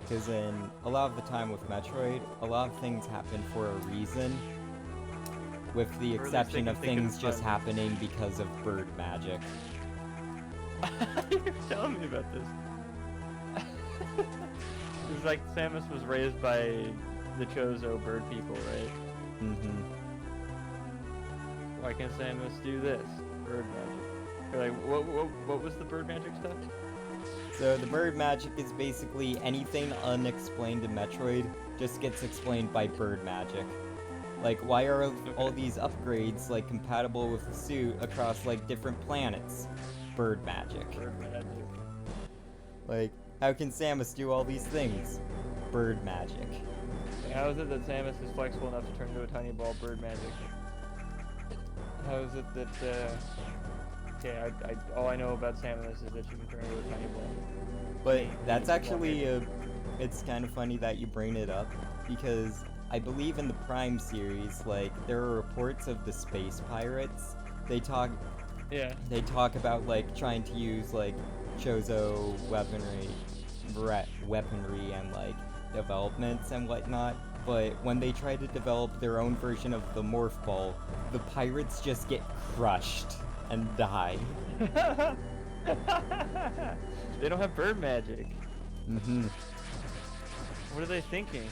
Because in a lot of the time with Metroid, a lot of things happen for a reason, with the exception of things just happening because of bird magic. You're telling me about this. It's like Samus was raised by the Chozo bird people, right? Mm-hmm. Why can't Samus do this? Bird magic. You're like, what was the bird magic stuff? So the bird magic is basically anything unexplained in Metroid just gets explained by bird magic. Like, why are all these upgrades, like, compatible with the suit across, like, different planets? Bird magic. Bird magic. Like, how can Samus do all these things? Bird magic. How is it that Samus is flexible enough to turn into a tiny ball? Bird magic. How is it that, okay, all I know about Samus is that she can turn into a tiny ball. But that's actually, it's kind of funny that you bring it up, because I believe in the Prime series, like, there are reports of the space pirates. They talk about, like, trying to use, like, Chozo weaponry and, like, developments and whatnot, but when they try to develop their own version of the Morph Ball, the pirates just get crushed and die. They don't have bird magic. Mm-hmm. What are they thinking?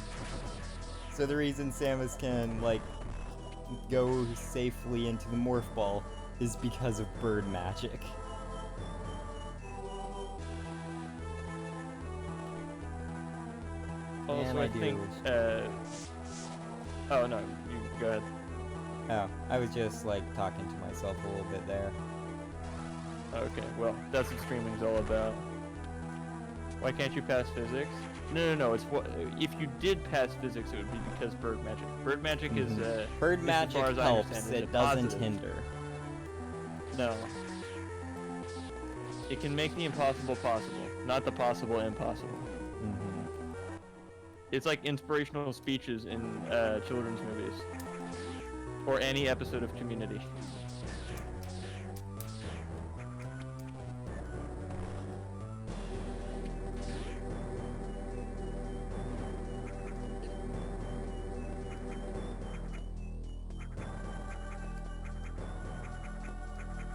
So the reason Samus can, like, go safely into the Morph Ball is because of bird magic. Also, I think, oh no, you go ahead. Oh, I was just, like, talking to myself a little bit there. Okay, well, that's what streaming's all about. Why can't you pass physics? No, it's what, if you did pass physics, it would be because bird magic. Bird magic is, bird as magic far as I helps, understand, is it a doesn't positive. hinder. No. It can make the impossible possible, not the possible impossible. Mm-hmm. It's like inspirational speeches in children's movies. Or any episode of Community.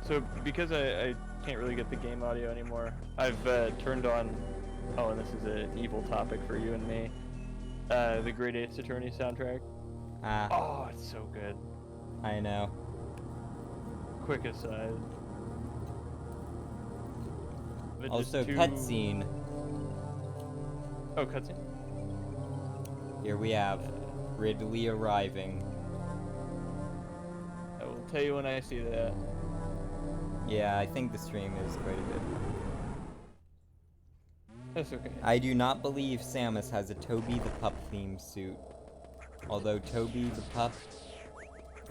So because I can't really get the game audio anymore, I've turned on. Oh, and this is an evil topic for you and me. The Great Ace Attorney soundtrack. Ah, Oh, it's so good. I know. Quick aside. But Also, just too... cutscene. Oh, cutscene. Here we have Ridley arriving. I will tell you when I see that. Yeah, I think the stream is quite a bit. That's okay. I do not believe Samus has a Toby the Pup theme suit. Although Toby the Pup...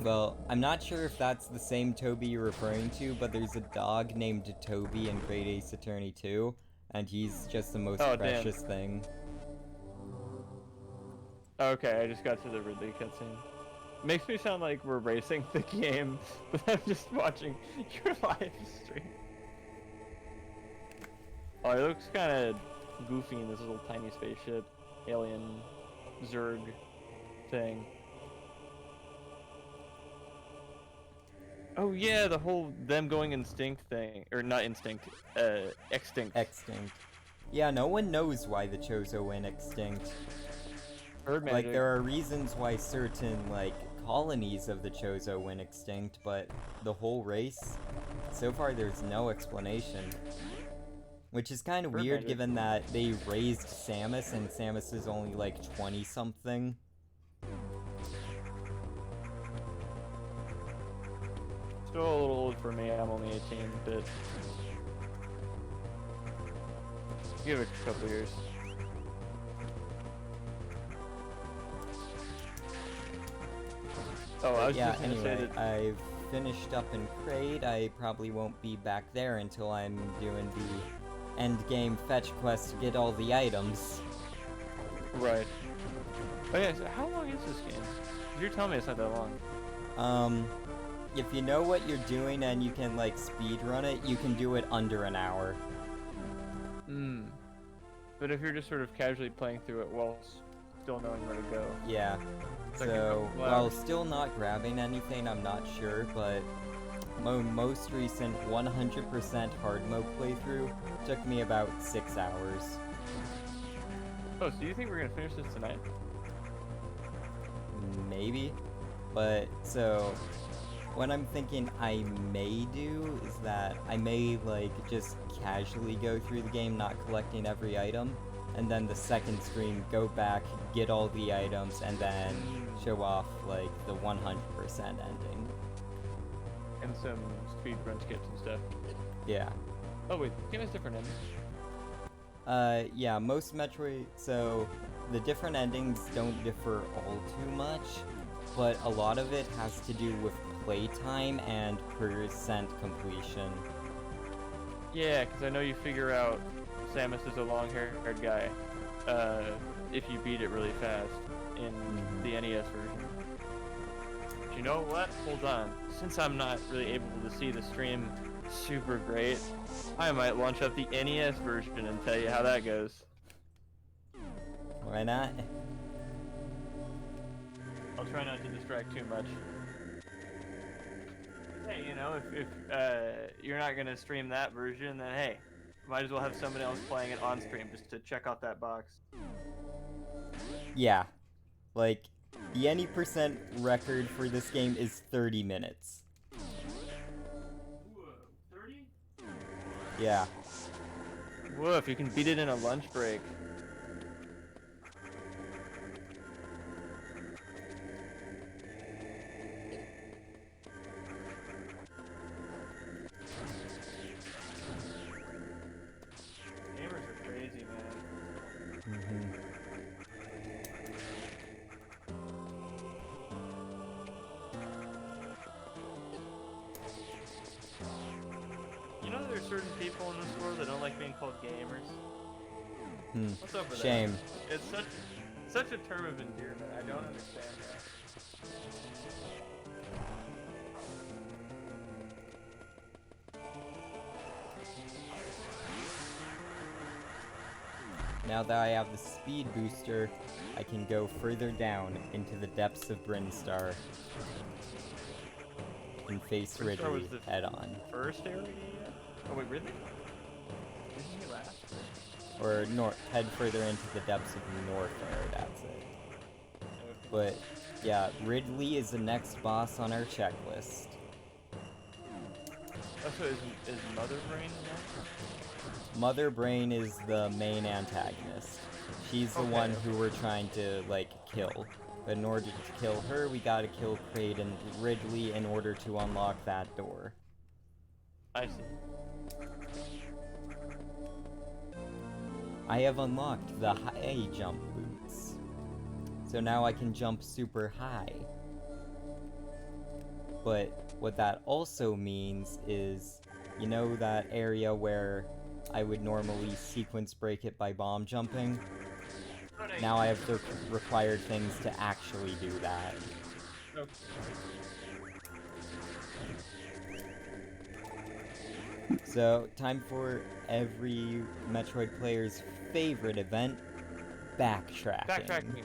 Well, I'm not sure if that's the same Toby you're referring to, but there's a dog named Toby in Great Ace Attorney 2, and he's just the most precious thing. Okay, I just got to the Ridley cutscene. Makes me sound like we're racing the game, but I'm just watching your live stream. Oh, it looks kind of goofy in this little tiny spaceship, alien, Zerg thing. Oh yeah, the whole them going extinct thing, or not extinct. Extinct. Yeah, no one knows why the Chozo went extinct. Bird magic. Like, there are reasons why certain, like, colonies of the Chozo went extinct, but the whole race, so far there's no explanation. Which is kind of weird given that they raised Samus, and Samus is only like 20-something. Still a little old for me, I'm only 18, but... Give it a couple years. Oh, I was yeah, just gonna anyway, say that... I've finished up in Kraid. I probably won't be back there until I'm doing the end game fetch quest to get all the items. Right. Oh yeah, so how long is this game? You're telling me it's not that long. If you know what you're doing and you can, like, speedrun it, you can do it under an hour. Hmm. But if you're just sort of casually playing through it while still knowing where to go. Yeah. So, while still not grabbing anything, I'm not sure, but my most recent 100% hard mode playthrough took me about 6 hours. Oh, so you think we're gonna finish this tonight? Maybe. But, so, what I'm thinking I may do is that I may, like, just casually go through the game, not collecting every item, and then the second stream, go back, get all the items, and then show off, like, the 100% ending. And some speedrun skips and stuff. Yeah. Oh wait, the game has different endings. Yeah, most Metroid, so the different endings don't differ all too much, but a lot of it has to do with playtime and percent completion. Yeah, because I know you figure out Samus is a long-haired guy if you beat it really fast in the NES version. But you know what? Hold on. Since I'm not really able to see the stream super great, I might launch up the NES version and tell you how that goes. Why not? I'll try not to distract too much. Hey, you know, if you're not gonna stream that version, then hey, might as well have somebody else playing it on stream just to check out that box. Yeah. Like, the any percent record for this game is 30 minutes. Whoa, 30? Yeah. Whoa, if you can beat it in a lunch break. Certain people in this world that don't like being called gamers. What's up with Shame. that? It's such a term of endearment. I don't understand that. Now that I have the speed booster, I can go further down into the depths of Brinstar. can face Red Star was Ridley the head on. first area? Oh wait, really? Isn't he last? Or head further into the depths of Norfair, that's it. Okay. But yeah, Ridley is the next boss on our checklist. Also, is Mother Brain next? Mother Brain is the main antagonist. She's the one who we're trying to, like, kill. But in order to kill her, we gotta kill Kraid and Ridley in order to unlock that door. I see. I have unlocked the high jump boots. So now I can jump super high. But what that also means is, you know that area where I would normally sequence break it by bomb jumping? Now I have the required things to actually do that. Okay. So, time for every Metroid player's favorite event, backtracking. Backtracking.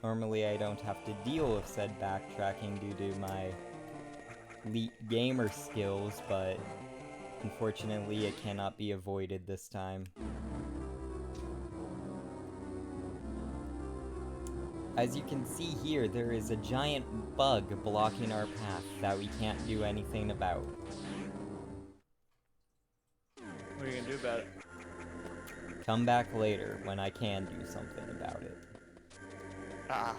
Normally I don't have to deal with said backtracking due to my elite gamer skills, but unfortunately it cannot be avoided this time. As you can see here, there is a giant bug blocking our path that we can't do anything about. What are you gonna do about it? Come back later when I can do something about it. Ah.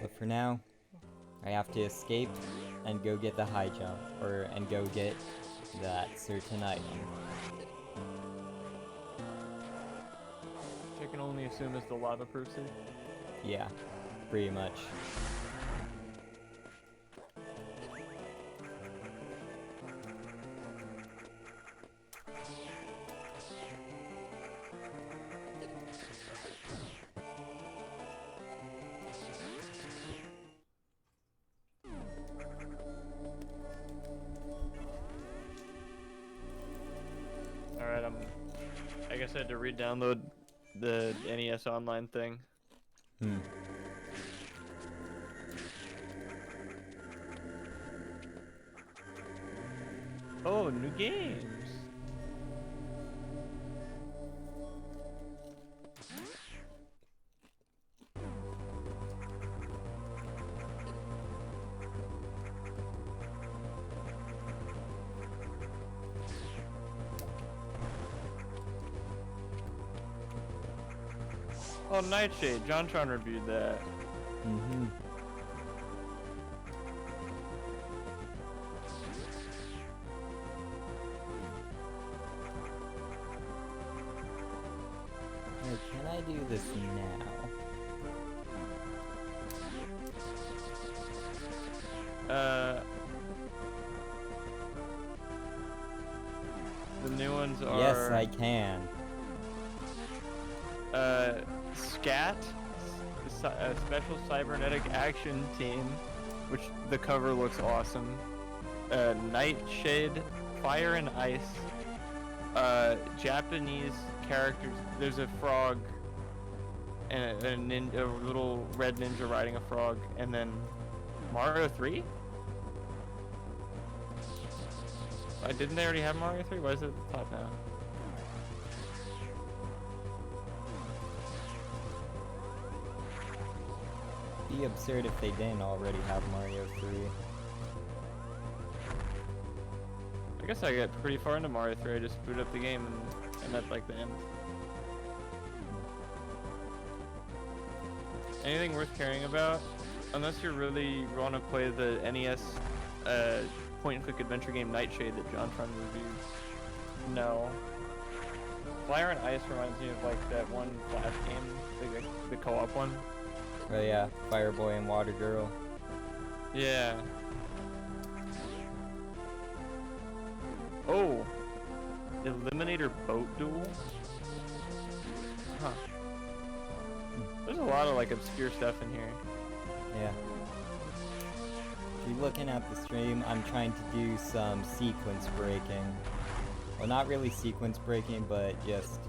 But for now, I have to escape and go get the high jump, and go get that certain item. I can only assume it's the lava-proof suit. Yeah, pretty much. Alright, I guess I had to re-download the NES Online thing. Oh, new games! Oh, Nightshade. JonTron reviewed that. Mm-hmm. Hey, can I do this now? The new ones are... Yes, I can. SCAT, a Special Cybernetic Action Team, which the cover looks awesome. Nightshade, Fire and Ice, Japanese characters. There's a frog and a little red ninja riding a frog, and then Mario 3? Didn't they already have Mario 3? Why is it at the top now? It'd be absurd if they didn't already have Mario 3. I guess I got pretty far into Mario 3. I just booted up the game and at like the end. Anything worth caring about? Unless you really want to play the NES point-and-click adventure game Nightshade that JonTron reviewed. No. Fire and Ice reminds me of like that one Flash game, the co-op one. Oh yeah, Fireboy and Water Girl. Yeah. Oh, Eliminator boat duel. Huh. There's a lot of like obscure stuff in here. Yeah. If you're looking at the stream, I'm trying to do some sequence breaking. Well, not really sequence breaking, but just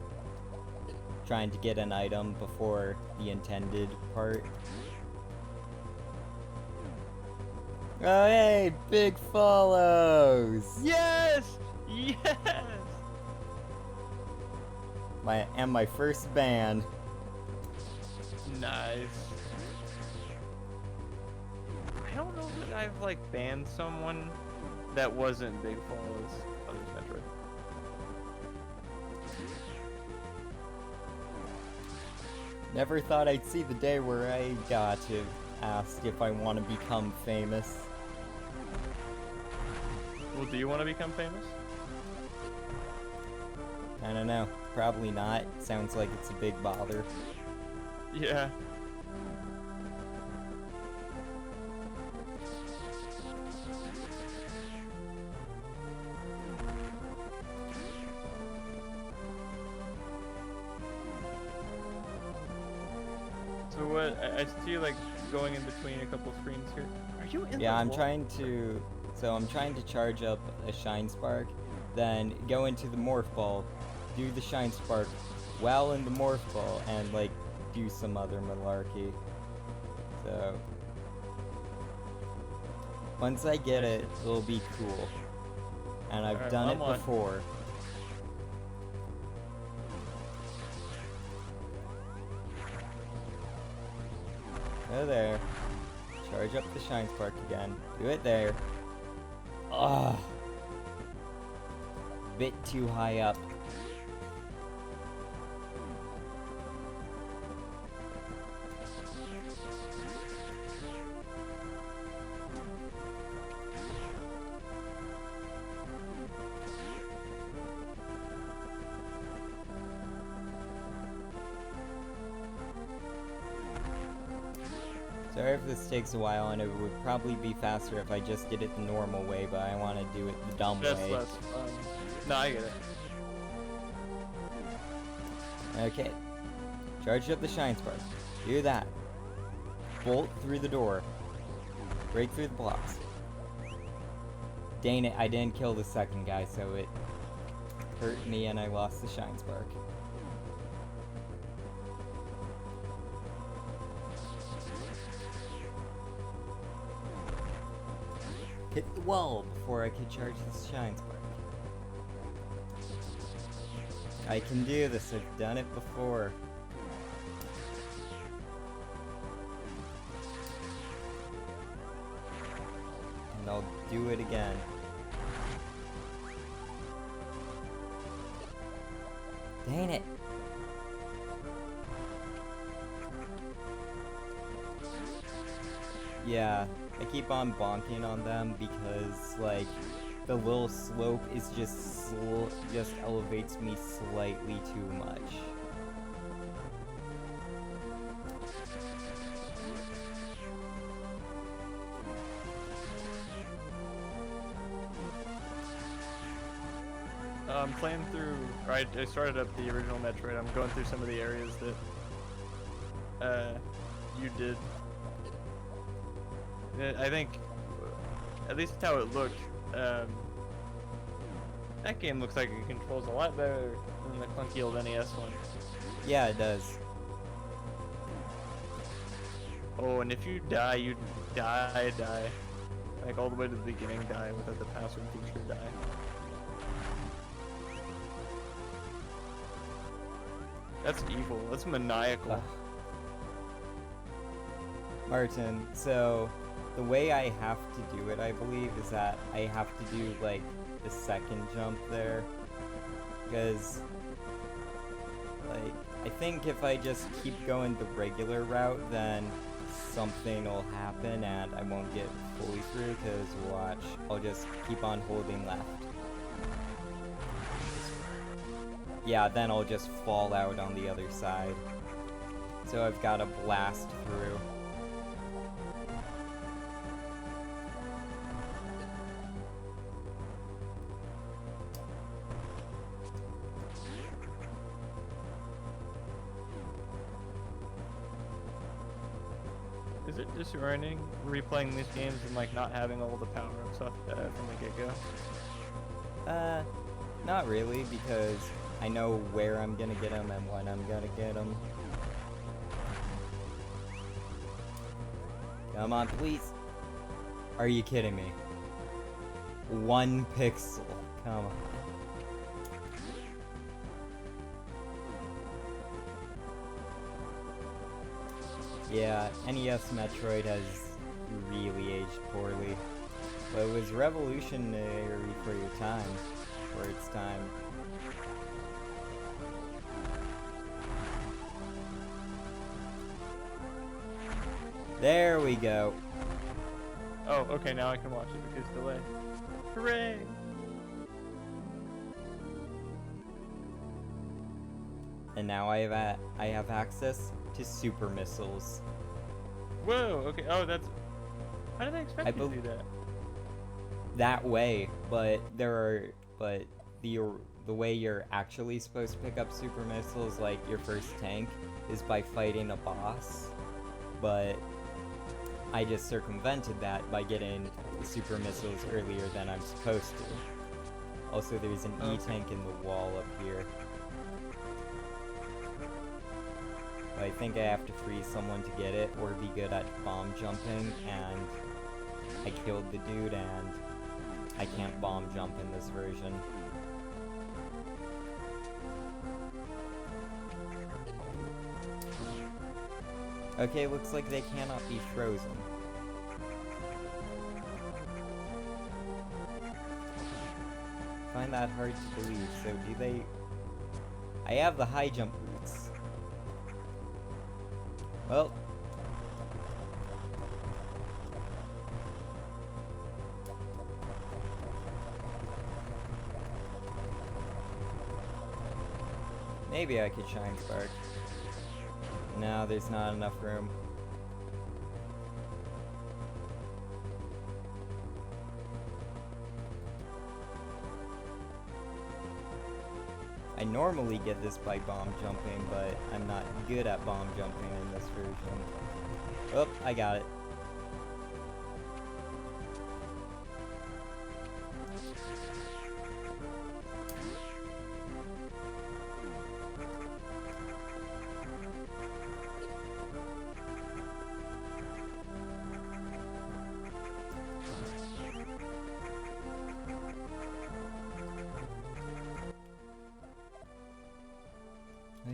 trying to get an item before the intended part. Oh hey, big follows! Yes! Yes! My first ban. Nice. I don't know that I've like banned someone that wasn't Big Falls other than Metroid. Never thought I'd see the day where I got to ask if I want to become famous. Well, do you want to become famous? I don't know. Probably not. Sounds like it's a big bother. Yeah. So what? I see you like going in between a couple screens here. Are you in? Yeah, the I'm wall? trying to. So I'm trying to charge up a Shine Spark, then go into the Morph Ball, do the Shine Spark while in the Morph Ball, and like do some other malarkey. So once I get it, it'll be cool. And I've Alright, done I'm it on. before. Go there. Charge up the Shine Spark again. Do it there. Ugh. Bit too high up. Sorry if this takes a while, and it would probably be faster if I just did it the normal way, but I want to do it the dumb That's way. less fun. No, I get it. Okay. Charge up the Shine Spark. Do that. Bolt through the door. Break through the blocks. Dang it, I didn't kill the second guy, so it hurt me and I lost the Shine Spark. Hit the wall before I could charge this Shine Spark. I can do this, I've done it before. And I'll do it again. Dang it! Yeah, I keep on bonking on them because, like, the little slope is just elevates me slightly too much. I'm playing through. Right, I started up the original Metroid. I'm going through some of the areas that you did. I think, at least how it looked, that game looks like it controls a lot better than the clunky old NES one. Yeah, it does. Oh, and if you die, you die. Like all the way to the beginning, die without the password feature, die. That's evil. That's maniacal. Martin, so the way I have to do it, I believe, is that I have to do, like, the second jump there. Because, like, I think if I just keep going the regular route, then something will happen and I won't get fully through, because watch, I'll just keep on holding left. yeah, then I'll just fall out on the other side. So I've got to blast through. Is it disorienting replaying these games and like not having all the power-up stuff from the get-go? Not really, because I know where I'm gonna get them and when I'm gonna get them. Come on, please. Are you kidding me? 1 pixel. Come on. Yeah, NES Metroid has really aged poorly. But it was revolutionary for your time. For its time. There we go. Oh, okay, now I can watch it because delay. Hooray! And now I have access to super missiles. Whoa, okay, oh, that's... How did they expect you to do that? That way, but the way you're actually supposed to pick up super missiles, like your first tank, is by fighting a boss. But I just circumvented that by getting the super missiles earlier than I'm supposed to. Also, there's an E-tank in the wall up here. But I think I have to freeze someone to get it, or be good at bomb jumping, and I killed the dude, and I can't bomb jump in this version. Okay, looks like they cannot be frozen. Find that hard to believe, so do they... I have the high jump boots. Well... maybe I could Shine Spark. No, there's not enough room. I normally get this by bomb jumping, but I'm not good at bomb jumping in this version. Oh, I got it.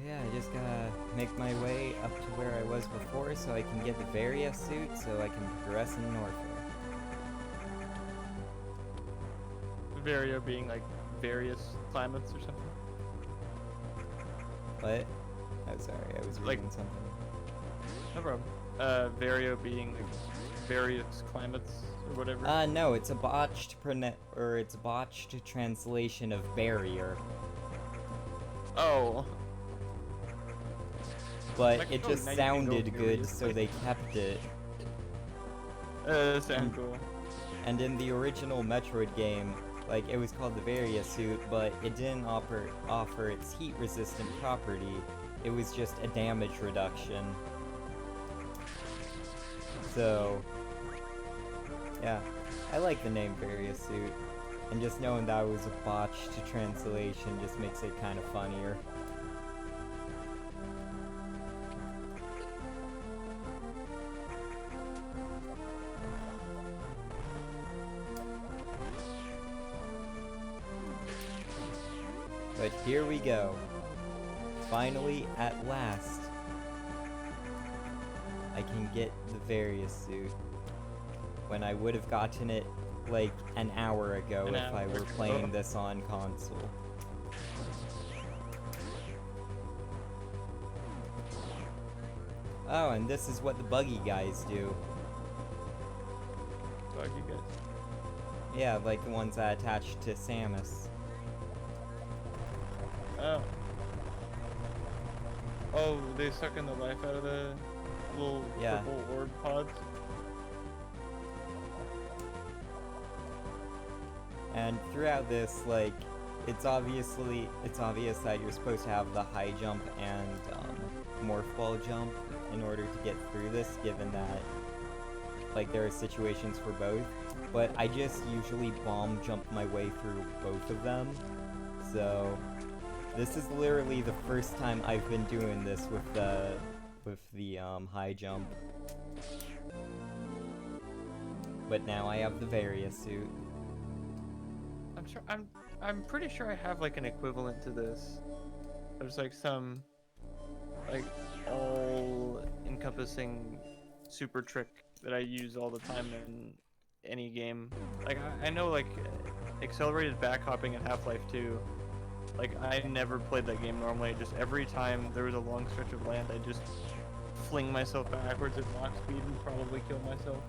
Yeah, I just gotta make my way up to where I was before so I can get the Varia suit so I can progress in Norfair. Vario being like various climates or something? What? Oh, sorry, I was reading something. No problem. Vario being like various climates or whatever? No, it's a botched translation of barrier. Oh. But it just sounded good, so they kept it. Sound cool. And in the original Metroid game, like, it was called the Varia suit, but it didn't offer its heat-resistant property. It was just a damage reduction. So, yeah, I like the name Varia suit. And just knowing that was a botched translation just makes it kind of funnier. But here we go. Finally, at last, I can get the Various suit. When I would have gotten it like an hour ago if I were playing this on console. Oh, and this is what the buggy guys do. Buggy guys? Yeah, like the ones that attach to Samus. Oh. Oh, they sucking the life out of the little Yeah. purple orb pods. And throughout this, like, it's obvious that you're supposed to have the high jump and morph ball jump in order to get through this, given that, like, there are situations for both. But I just usually bomb jump my way through both of them. So this is literally the first time I've been doing this with the high jump. But now I have the Varia suit. I'm pretty sure I have like an equivalent to this. There's like some like all encompassing super trick that I use all the time in any game. Like I know like accelerated back hopping in Half-Life 2. Like I never played that game normally. Just every time there was a long stretch of land, I just fling myself backwards at Mach speed and probably kill myself.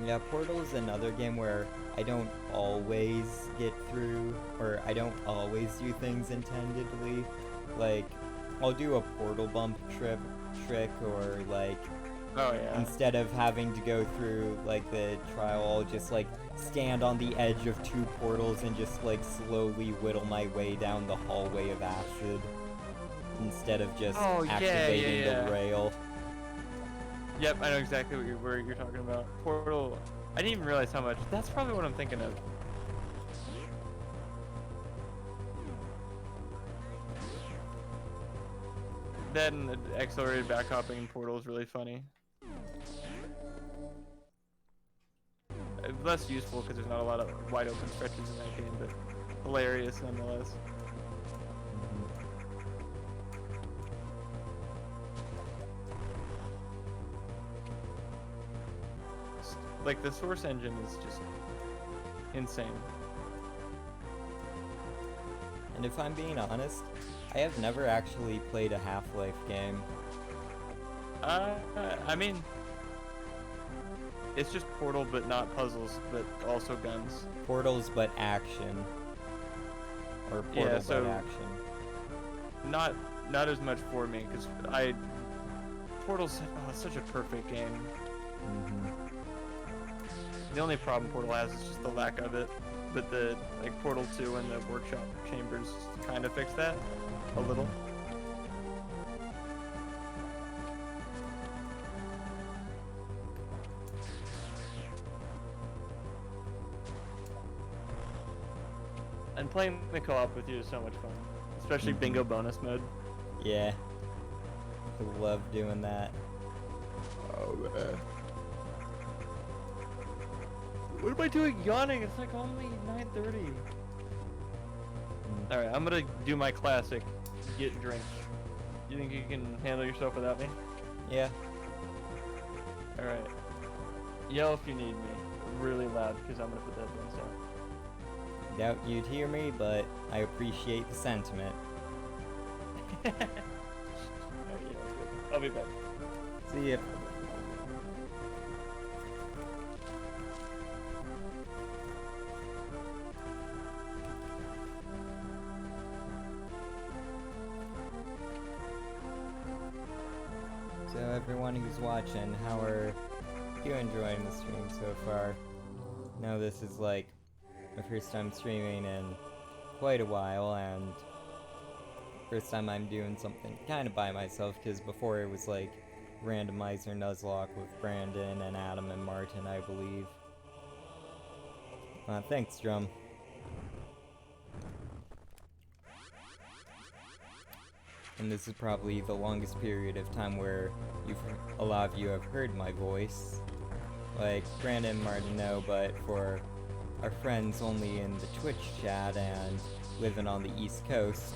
Yeah, Portal is another game where I don't always get through, or I don't always do things intendedly. Like, I'll do a portal bump trick, or like, Oh yeah. instead of having to go through like the trial, I'll just like stand on the edge of two portals and just like slowly whittle my way down the hallway of acid, instead of just activating the rail. Yep, I know exactly where you're talking about. Portal. I didn't even realize how much. That's probably what I'm thinking of. That and the accelerated back hopping in Portal is really funny. Less useful because there's not a lot of wide open stretches in that game, but hilarious nonetheless. Like the Source engine is just insane. And if I'm being honest, I have never actually played a Half-Life game. I mean, it's just Portal, but not puzzles, but also guns. Portals, but action. Or Portal, Yeah, so but action. Not as much for me, because Portal's such a perfect game. The only problem Portal has is just the lack of it, but the like Portal 2 and the workshop chambers kind of fix that a little. And playing the co-op with you is so much fun, especially bingo bonus mode. Yeah, I love doing that. Oh man. What am I doing yawning? It's like only 9:30. Alright, I'm gonna do my classic get drenched. You think you can handle yourself without me? Yeah. Alright. Yell if you need me. Really loud, because I'm gonna put that headphones down. Doubt you'd hear me, but I appreciate the sentiment. Alright, I'll be back. See ya. So everyone who's watching, how are you enjoying the stream so far? Now this is like my first time streaming in quite a while, and first time I'm doing something kind of by myself, because before it was like Randomizer Nuzlocke with Brandon and Adam and Martin, I believe. Thanks, Drum. And this is probably the longest period of time where a lot of you have heard my voice. Like, Brandon and Martin know, but for our friends only in the Twitch chat and living on the East Coast.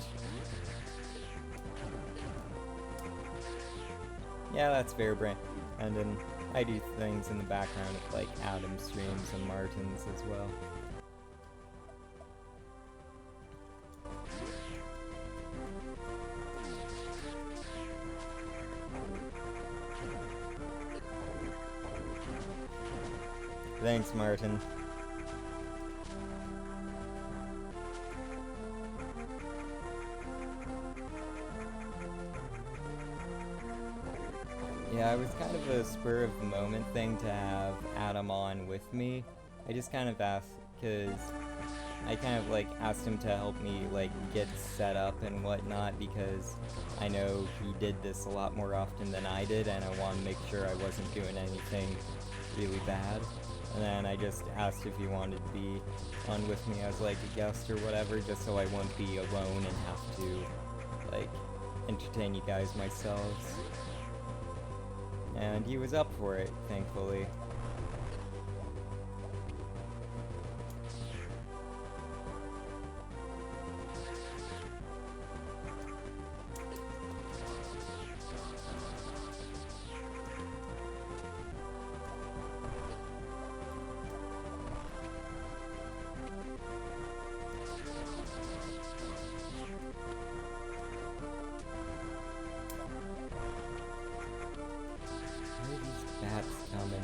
Yeah, that's fair, Brandon. I do things in the background of, like, Adam's streams and Martin's as well. Thanks, Martin. Yeah, it was kind of a spur of the moment thing to have Adam on with me. I just kind of asked, because I kind of like asked him to help me like get set up and whatnot, because I know he did this a lot more often than I did, and I wanted to make sure I wasn't doing anything really bad. And then I just asked if he wanted to be on with me as like a guest or whatever, just so I wouldn't be alone and have to like entertain you guys myself. And he was up for it, thankfully. Bats coming.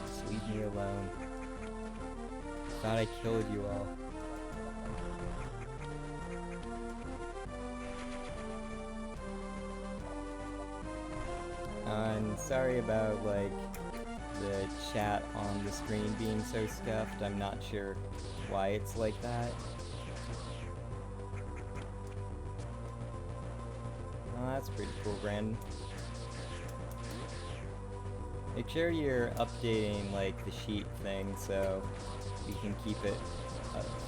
Just leave me alone. Thought I killed you all. And sorry about like the chat on the screen being so scuffed. I'm not sure why it's like that. Oh, that's pretty cool, Brandon. Make sure you're updating like the sheet thing so we can keep it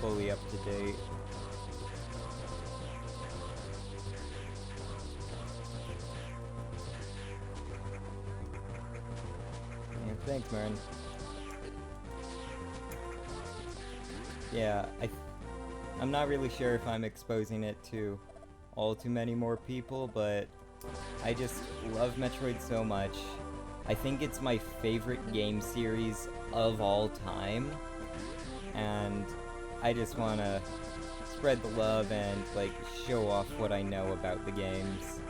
fully up to date. Yeah, thanks, Marin. Yeah, I'm not really sure if I'm exposing it to all too many more people, but I just love Metroid so much. I think it's my favorite game series of all time, and I just want to spread the love and like show off what I know about the games,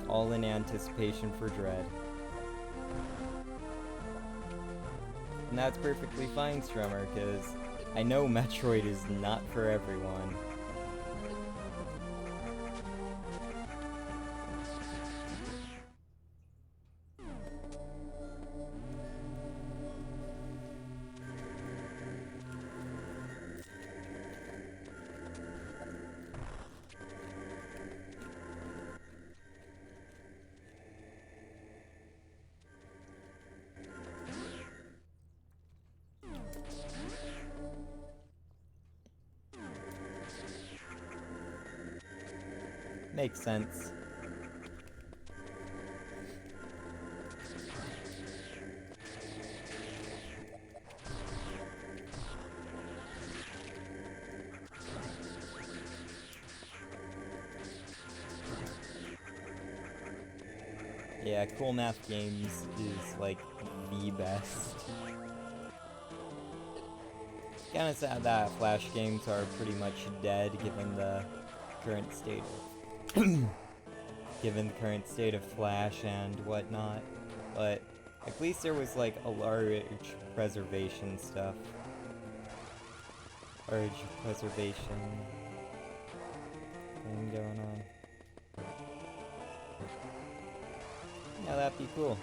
all in anticipation for Dread. And that's perfectly fine, Strummer, because I know Metroid is not for everyone. Makes sense. Yeah, Cool Math Games is like the best. Kinda sad that Flash games are pretty much dead given the current state given the current state of Flash and whatnot, but at least there was like a large preservation stuff. Large preservation thing going on. Yeah, that'd be cool.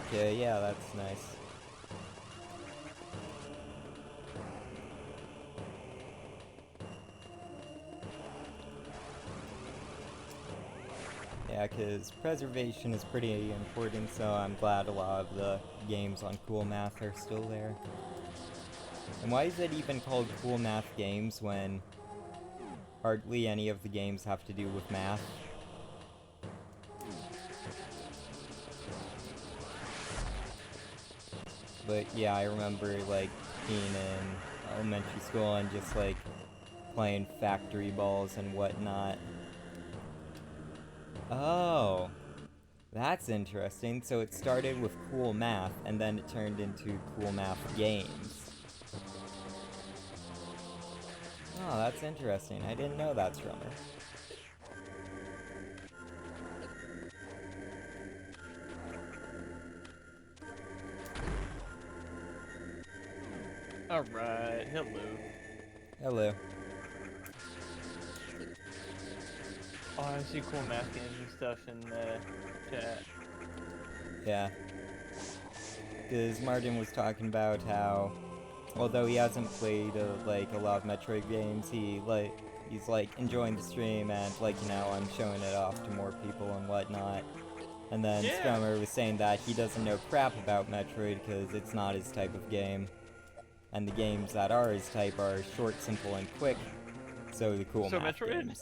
Okay, yeah, that's nice. Yeah, because preservation is pretty important, so I'm glad a lot of the games on Cool Math are still there. And why is it even called Cool Math Games when hardly any of the games have to do with math? But yeah, I remember like being in elementary school and just like playing factory balls and whatnot. Oh, that's interesting. So it started with Cool Math and then it turned into Cool Math Games. Oh, that's interesting. I didn't know that, Strummer. Alright, hello. Hello. Oh, I see cool napkins and stuff in the chat. Yeah. Because Martin was talking about how, although he hasn't played like a lot of Metroid games, he's like enjoying the stream and like I'm showing it off to more people and whatnot. And then Yeah. Strummer was saying that he doesn't know crap about Metroid because it's not his type of game. And the games that are his type are short, simple, and quick. So the cool So math Metroid? games.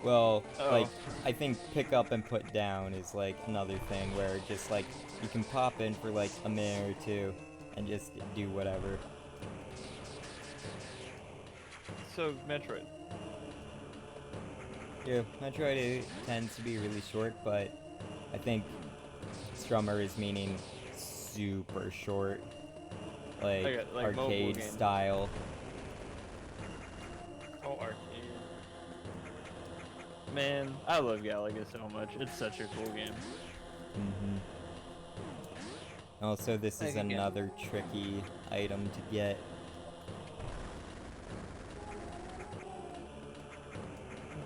Well, like, Oh. I think pick up and put down is like another thing where just like you can pop in for like a minute or two and just do whatever. So Metroid. Yeah, Metroid tends to be really short, but I think Strummer is meaning super short. Like Like mobile arcade games. style. Oh, arcade. Man, I love Galaga so much. It's such a cool game. Mm-hmm. Also, this is another tricky item to get.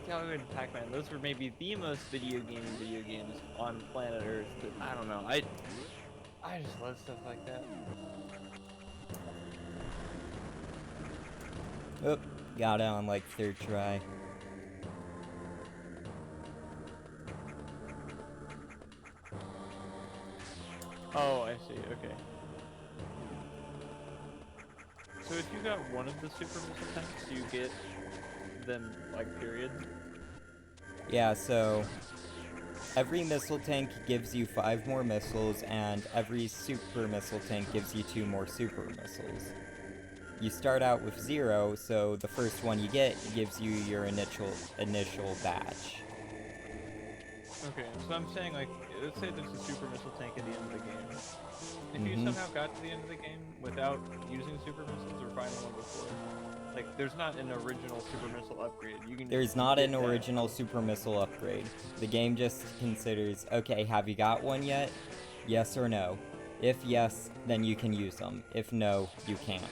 Galaga and Pac-Man, those were maybe the most video games on planet Earth, but I don't know. I just love stuff like that. Oop, got it on like third try. Oh, I see. Okay. So if you got one of the super missile tanks, do you get them like period? Yeah, so every missile tank gives you 5 more missiles, and every super missile tank gives you 2 more super missiles. You start out with 0, so the first one you get gives you your initial batch. Okay, so I'm saying like, let's say there's a super missile tank at the end of the game. If you somehow got to the end of the game without using super missiles or finding one before, like there's not an original super missile upgrade. There's not an original super missile upgrade. The game just considers, okay, have you got one yet? Yes or no. If yes, then you can use them. If no, you can't.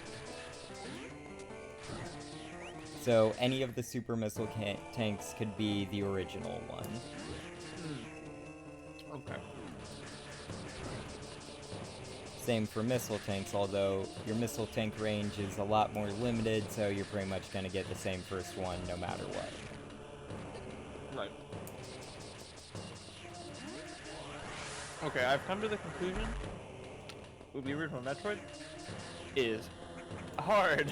So any of the super missile tanks could be the original one. Okay. Same for missile tanks, although your missile tank range is a lot more limited, so you're pretty much going to get the same first one no matter what. Right. Okay, I've come to the conclusion the original Metroid is hard.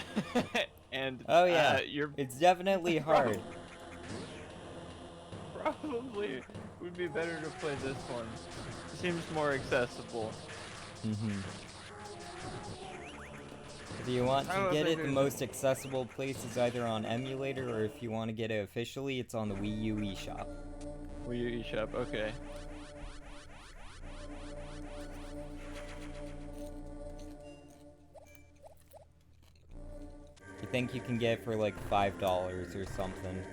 And oh yeah, it's definitely hard. Probably would be better to play this one. It seems more accessible. If you want to get it, the most accessible place is either on emulator, or if you want to get it officially, it's on the Wii U eShop. Wii U eShop, okay. I think you can get it for like $5 or something.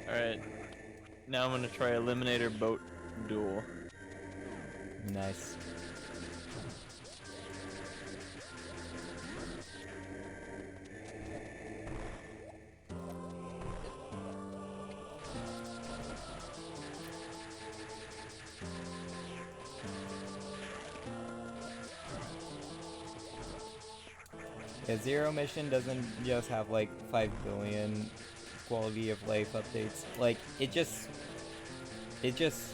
Alright. Now I'm gonna try Eliminator Boat Duel. Nice. Yeah, Zero Mission doesn't just have like 5 billion quality of life updates. Like, it just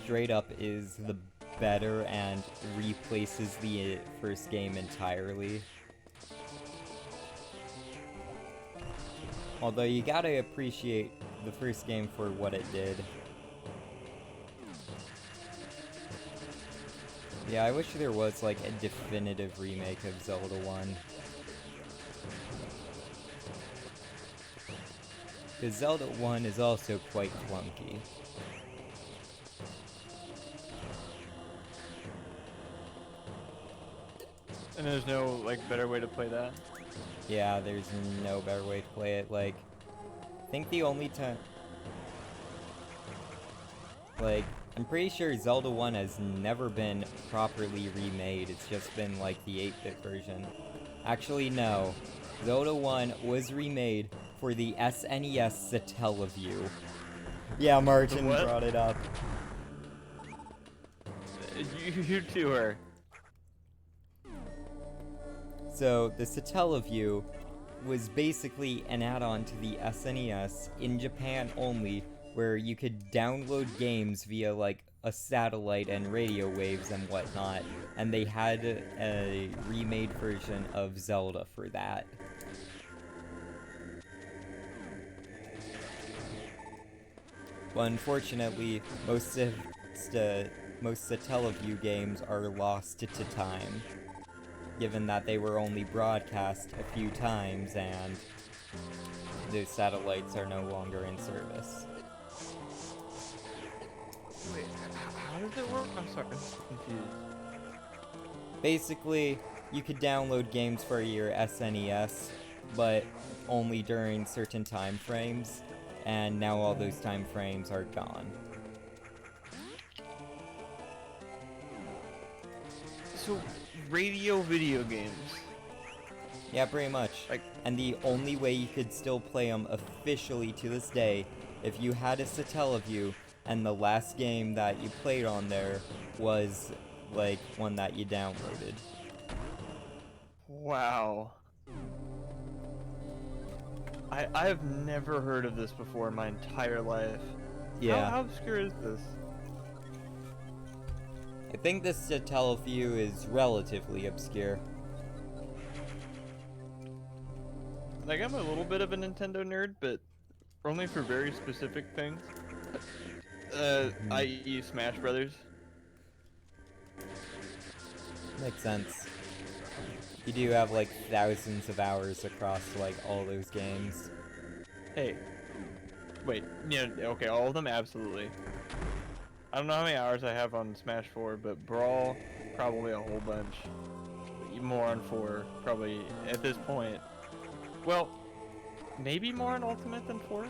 straight up is the better and replaces the first game entirely. Although you gotta appreciate the first game for what it did. Yeah, I wish there was like a definitive remake of Zelda 1. Because Zelda 1 is also quite clunky. And there's no, like, better way to play that? Yeah, there's no better way to play it. Like, I think the only time... Like, I'm pretty sure Zelda 1 has never been properly remade. It's just been like the 8-bit version. Actually, no. Zelda 1 was remade for the SNES Satellaview. Yeah, The Martin what? brought it up. You two are. So, the Satellaview was basically an add-on to the SNES in Japan only, where you could download games via like a satellite and radio waves and whatnot, and they had a remade version of Zelda for that. But unfortunately, most Satellaview games are lost to time, given that they were only broadcast a few times and the satellites are no longer in service. Wait, how does it work? I'm sorry, I'm so confused. Basically, you could download games for your SNES, but only during certain time frames, and now all those time frames are gone. So, radio video games. Yeah, pretty much. Like, And the only way you could still play them officially to this day, if you had a Satellaview, and the last game that you played on there was, like, one that you downloaded. wow. I've never heard of this before in my entire life. Yeah. How obscure is this? I think this Satellaview is relatively obscure. Like, I'm a little bit of a Nintendo nerd, but only for very specific things. I.e. Smash Brothers. Makes sense. You do have like thousands of hours across like all those games. Hey. Wait, yeah, okay, all of them? Absolutely. I don't know how many hours I have on Smash 4, but Brawl, probably a whole bunch. More on 4, probably, at this point. Well, maybe more on Ultimate than 4?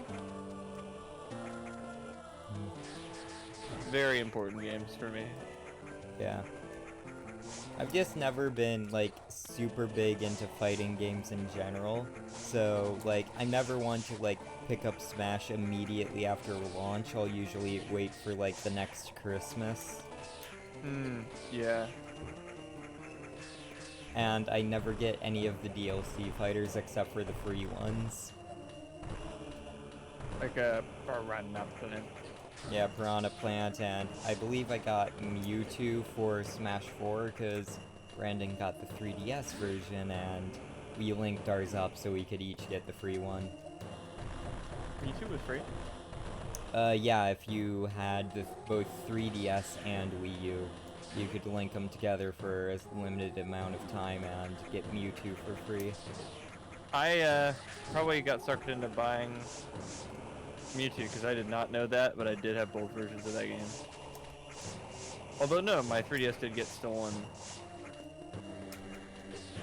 Very important games for me. Yeah. I've just never been like super big into fighting games in general. So like I never want to like pick up Smash immediately after launch. I'll usually wait for like the next Christmas. Yeah. And I never get any of the DLC fighters except for the free ones. Like a run up to it. Yeah, Piranha Plant, and I believe I got Mewtwo for Smash 4 because Brandon got the 3DS version and we linked ours up so we could each get the free one. YouTube was free? Yeah, if you had both 3DS and Wii U, you could link them together for a limited amount of time and get Mewtwo for free. I probably got sucked into buying Mewtwo because I did not know that, but I did have both versions of that game. Although no, my 3DS did get stolen.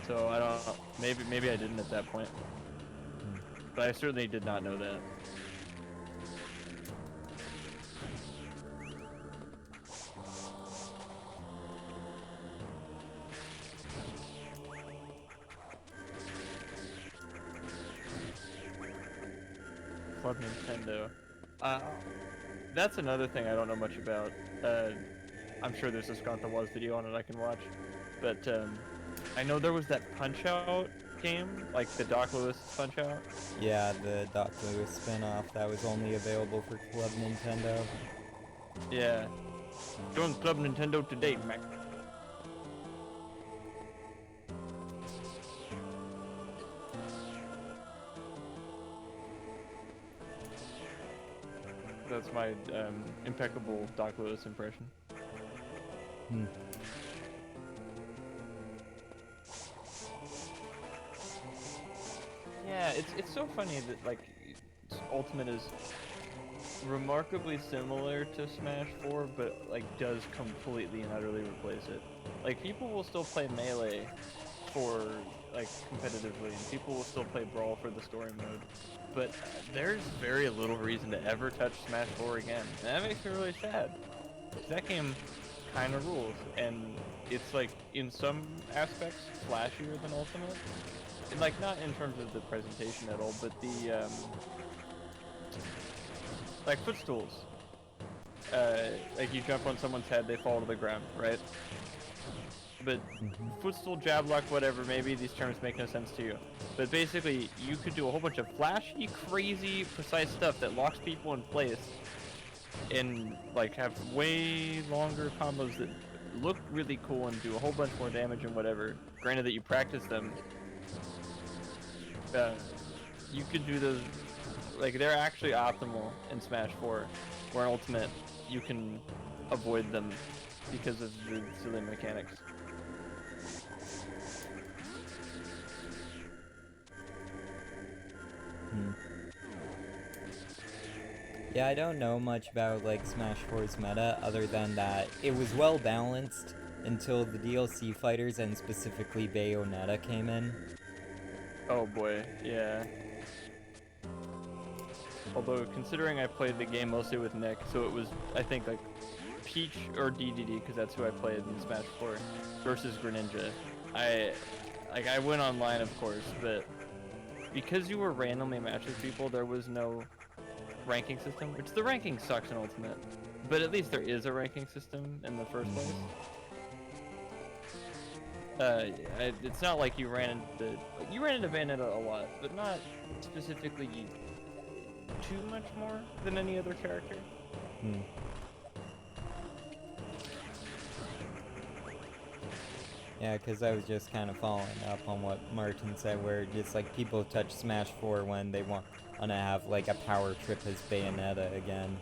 So I don't know. Maybe I didn't at that point. But I certainly did not know that. Club Nintendo. That's another thing I don't know much about. I'm sure there's a Scott the Was video on it I can watch. But I know there was that Punch-Out game, like the Doc Lewis Punch-Out. Yeah, the Doc Lewis spin-off that was only available for Club Nintendo. Yeah. Join Club Nintendo today, Mac. That's my impeccable Doc Lewis impression. Yeah, it's so funny that like Ultimate is remarkably similar to Smash 4, but like does completely and utterly replace it. Like people will still play Melee for like competitively, and people will still play Brawl for the story mode. but there's very little reason to ever touch Smash 4 again. And that makes me really sad. 'Cause that game kind of rules, and it's like in some aspects flashier than Ultimate. And, like, not in terms of the presentation at all, but the like footstools. Like you jump on someone's head, they fall to the ground, right? But footstool, jab lock, whatever, maybe these terms make no sense to you. But basically, you could do a whole bunch of flashy, crazy, precise stuff that locks people in place and, like, have way longer combos that look really cool and do a whole bunch more damage and whatever. Granted that you practice them, you could do those, like, they're actually optimal in Smash 4, where in Ultimate, you can avoid them because of the silly mechanics. Yeah, I don't know much about like Smash 4's meta other than that it was well balanced until the DLC fighters and specifically Bayonetta came in. Oh boy, yeah. Although considering I played the game mostly with Nick, so it was, I think, like Peach or DDD, because that's who I played in Smash 4, versus Greninja. I went online, of course, but because you were randomly matched with people, there was no ranking system, which the ranking sucks in Ultimate, but at least there is a ranking system in the first place. It's not like you ran into Bayonetta a lot, but not specifically too much more than any other character. Yeah, because I was just kind of following up on what Martin said, where just like people touch Smash 4 when they want to have like a power trip as Bayonetta again.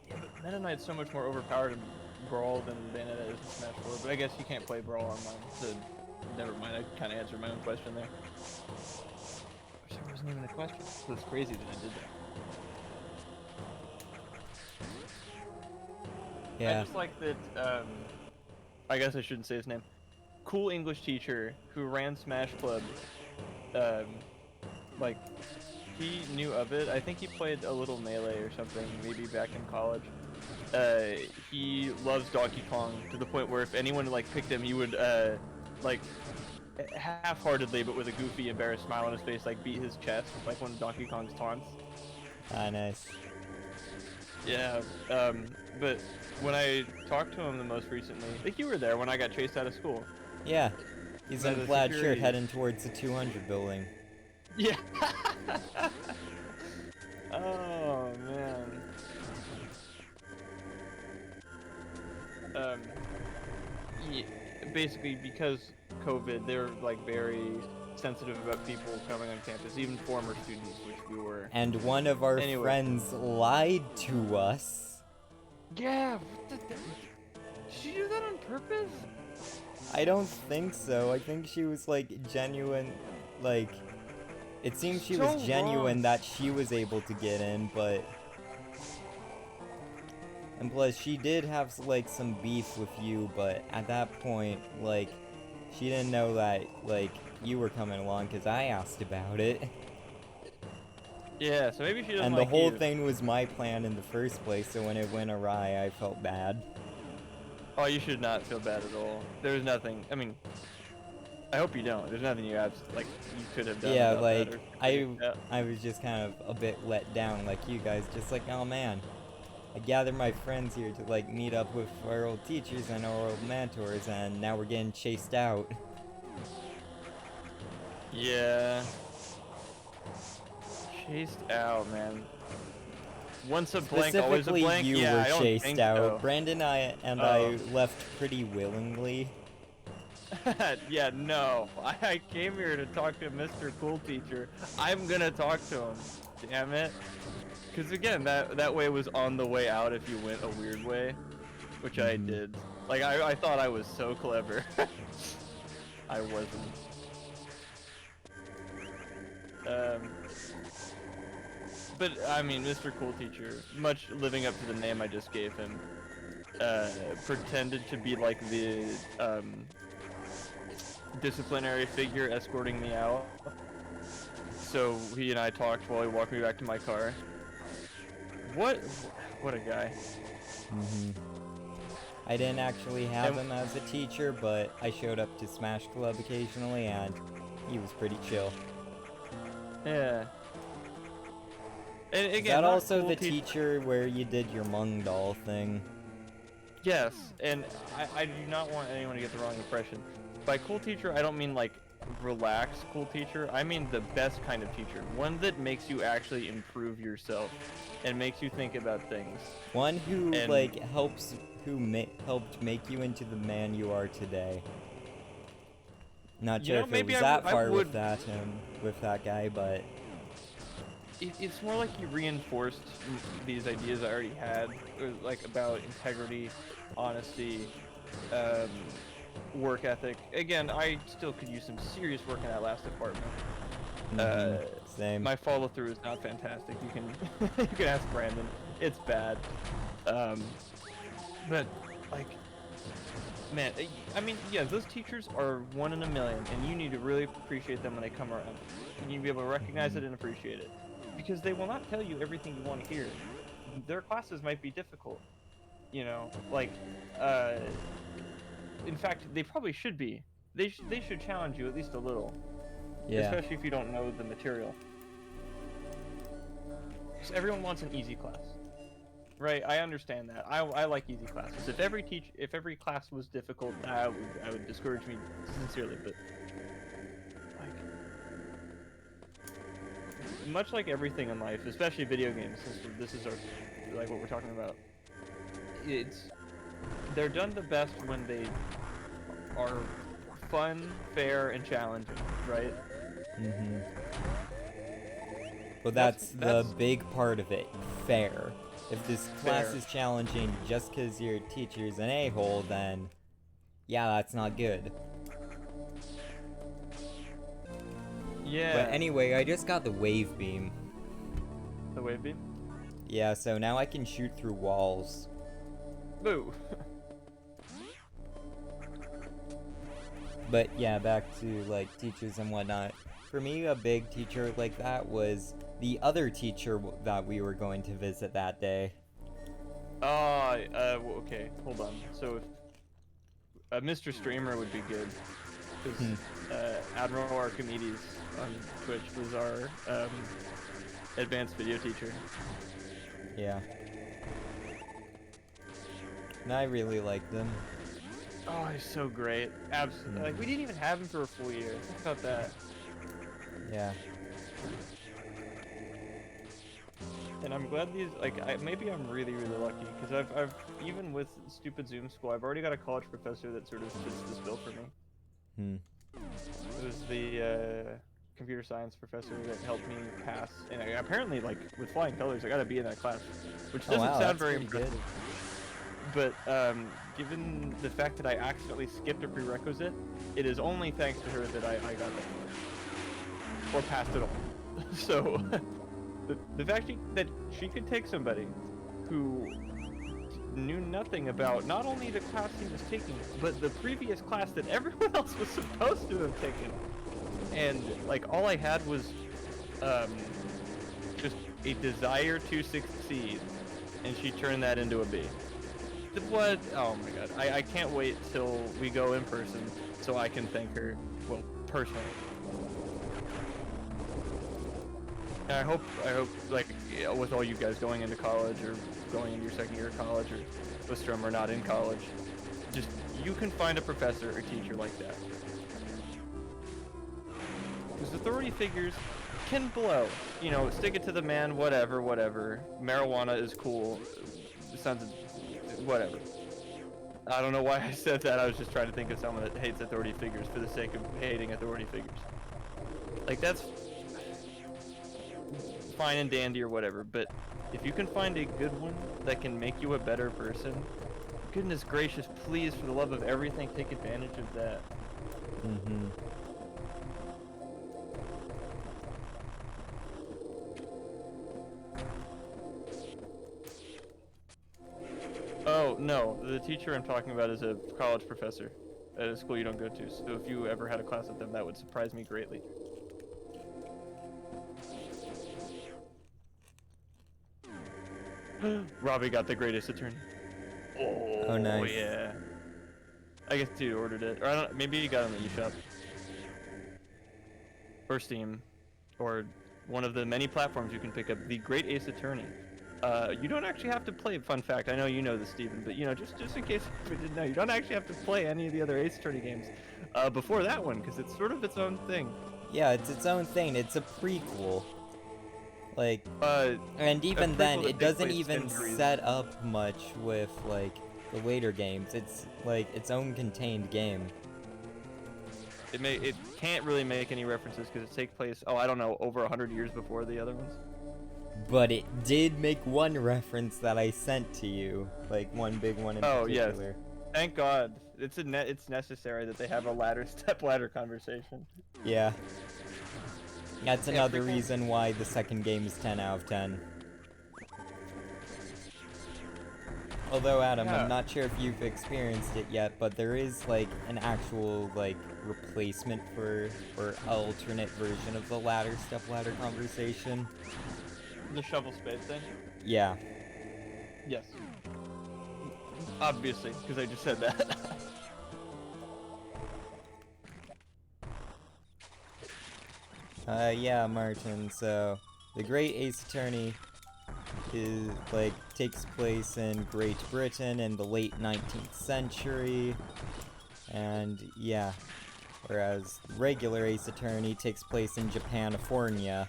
Yeah, but Meta Knight's so much more overpowered in Brawl than Bayonetta is in Smash 4, but I guess you can't play Brawl online, so never mind, I kind of answered my own question there. Which there wasn't even a question, so it's crazy that I did that. Yeah. I just like that, I guess I shouldn't say his name. Cool English teacher who ran Smash Club, like, he knew of it. I think he played a little Melee or something, maybe back in college. He loves Donkey Kong to the point where if anyone, like, picked him, he would, like, half-heartedly, but with a goofy, embarrassed smile on his face, like, beat his chest, like one of Donkey Kong's taunts. Ah, nice. Yeah, but when I talked to him the most recently, I think you were there when I got chased out of school. Yeah, he's in a plaid shirt heading towards the 200 building. Yeah. Oh man. Yeah, basically because COVID, they're like very sensitive about people coming on campus, even former students, which we were. And one of our friends lied to us. Yeah. Did she do that on purpose? I don't think so. I think she was like genuine, like, it seems she was genuine that she was able to get in, but, and plus she did have like some beef with you, but at that point, like, she didn't know that, like, you were coming along because I asked about it. Yeah, so maybe she doesn't and like the whole you. thing was my plan in the first place, so when it went awry, I felt bad. Oh, you should not feel bad at all. There's nothing, I mean, I hope you don't. There's nothing you like you could have done. Yeah, like, I was just kind of a bit let down, like you guys, just like, oh man, I gathered my friends here to like meet up with our old teachers and our old mentors, and now we're getting chased out. Yeah. Chased out, man. Once a blank, always a blank. You yeah, were chased out. So. Brandon and I left pretty willingly. Yeah, no. I came here to talk to Mr. Cool Teacher. I'm gonna talk to him. Damn it. Because again, that way was on the way out if you went a weird way, which I did. Like, I thought I was so clever. I wasn't. But, I mean, Mr. Cool Teacher, much living up to the name I just gave him, pretended to be like the, disciplinary figure escorting me out. so he and I talked while he walked me back to my car. What a guy. I didn't actually have And him as a teacher, but I showed up to Smash Club occasionally, and he was pretty chill. yeah. And Is again, that not also cool the teacher where you did your Mung Doll thing? Yes, and I do not want anyone to get the wrong impression. By cool teacher, I don't mean like relaxed cool teacher. I mean the best kind of teacher. One that makes you actually improve yourself and makes you think about things. One who And, like helped make you into the man you are today. Not you sure know, if it maybe was I that far would. with that guy, but It's more like he reinforced these ideas I already had, like about integrity, honesty, work ethic. Again, I still could use some serious work in that last department. Same. My follow through is not fantastic. You can you can ask Brandon. It's bad. But like, man, I mean, yeah, those teachers are one in a million, and you need to really appreciate them when they come around. You need to be able to recognize it and appreciate it, because they will not tell you everything you want to hear. Their classes might be difficult, you know, like, in fact, they probably should be. They should challenge you at least a little, Yeah. especially if you don't know the material. Because everyone wants an easy class, right? I understand that. I like easy classes. If every class was difficult, I would discourage me sincerely. But like, much like everything in life, especially video games, since this is like what we're talking about, they're done the best when they are fun, fair, and challenging, right? Well, that's the big part of it. Fair. If this class is challenging just because your teacher's an a-hole, then yeah, that's not good. Yeah. But anyway, I just got the wave beam. The wave beam? Yeah, so now I can shoot through walls. Boo. But yeah, back to like teachers and whatnot. For me, a big teacher like that was the other teacher that we were going to visit that day. Okay, hold on. So if Mr. Streamer would be good, because Admiral Archimedes on Twitch was our advanced video teacher. Yeah. And I really liked him. Oh, he's so great. Absolutely. Like, we didn't even have him for a full year. Think about that. Yeah. And I'm glad these, like, maybe I'm really, really lucky, because I've, even with stupid Zoom school, I've already got a college professor that sort of fits this bill for me. It was the computer science professor that helped me pass, and apparently, like, with flying colors, I got to be in that class, which doesn't sound very impressive. But given the fact that I accidentally skipped a prerequisite, it is only thanks to her that I got that, or passed it all. So. The fact that she could take somebody who knew nothing about not only the class he was taking, but the previous class that everyone else was supposed to have taken, and like all I had was just a desire to succeed, and she turned that into a B. What? Oh my god! I can't wait till we go in person so I can thank her, well, personally. I hope, like, with all you guys going into college, or going into your second year of college, or with Strum or not in college, just, you can find a professor or teacher like that. Because authority figures can blow. You know, stick it to the man, whatever. Marijuana is cool. Sounds, whatever. I don't know why I said that. I was just trying to think of someone that hates authority figures for the sake of hating authority figures. Like, that's fine and dandy or whatever, but if you can find a good one that can make you a better person, goodness gracious, please, for the love of everything, take advantage of that. Oh, no, the teacher I'm talking about is a college professor at a school you don't go to, so if you ever had a class with them, that would surprise me greatly. Robbie got the greatest attorney. Oh, Oh nice. yeah. I guess dude ordered it, or I don't. Maybe he got it on the eShop or Steam, or one of the many platforms you can pick up the Great Ace Attorney. You don't actually have to play. Fun fact: I know you know this, Steven, but just in case you didn't know, you don't actually have to play any of the other Ace Attorney games before that one, because it's sort of its own thing. Yeah, it's its own thing. It's a prequel. Like, A and even then, prequel that it takes doesn't place even centuries. set up much with, like, the later games. It's, like, its own contained game. It can't really make any references because it takes place. Oh, I don't know, over 100 years before the other ones. But it did make one reference that I sent to you. Like, one big one in Oh yes, particular. thank God. It's necessary that they have a step ladder conversation. Yeah. That's Yeah, another prequel. reason why the second game is 10 out of 10. Although, Adam, I'm Yeah. not sure if you've experienced it yet, but there is, like, an actual, like, replacement for, or alternate version of the step-ladder conversation. The shovel spade thing. Yeah. Yes. Obviously, because I just said that. Yeah, Martin, so the Great Ace Attorney is, like, takes place in Great Britain in the late 19th century, and yeah, whereas regular Ace Attorney takes place in Japanifornia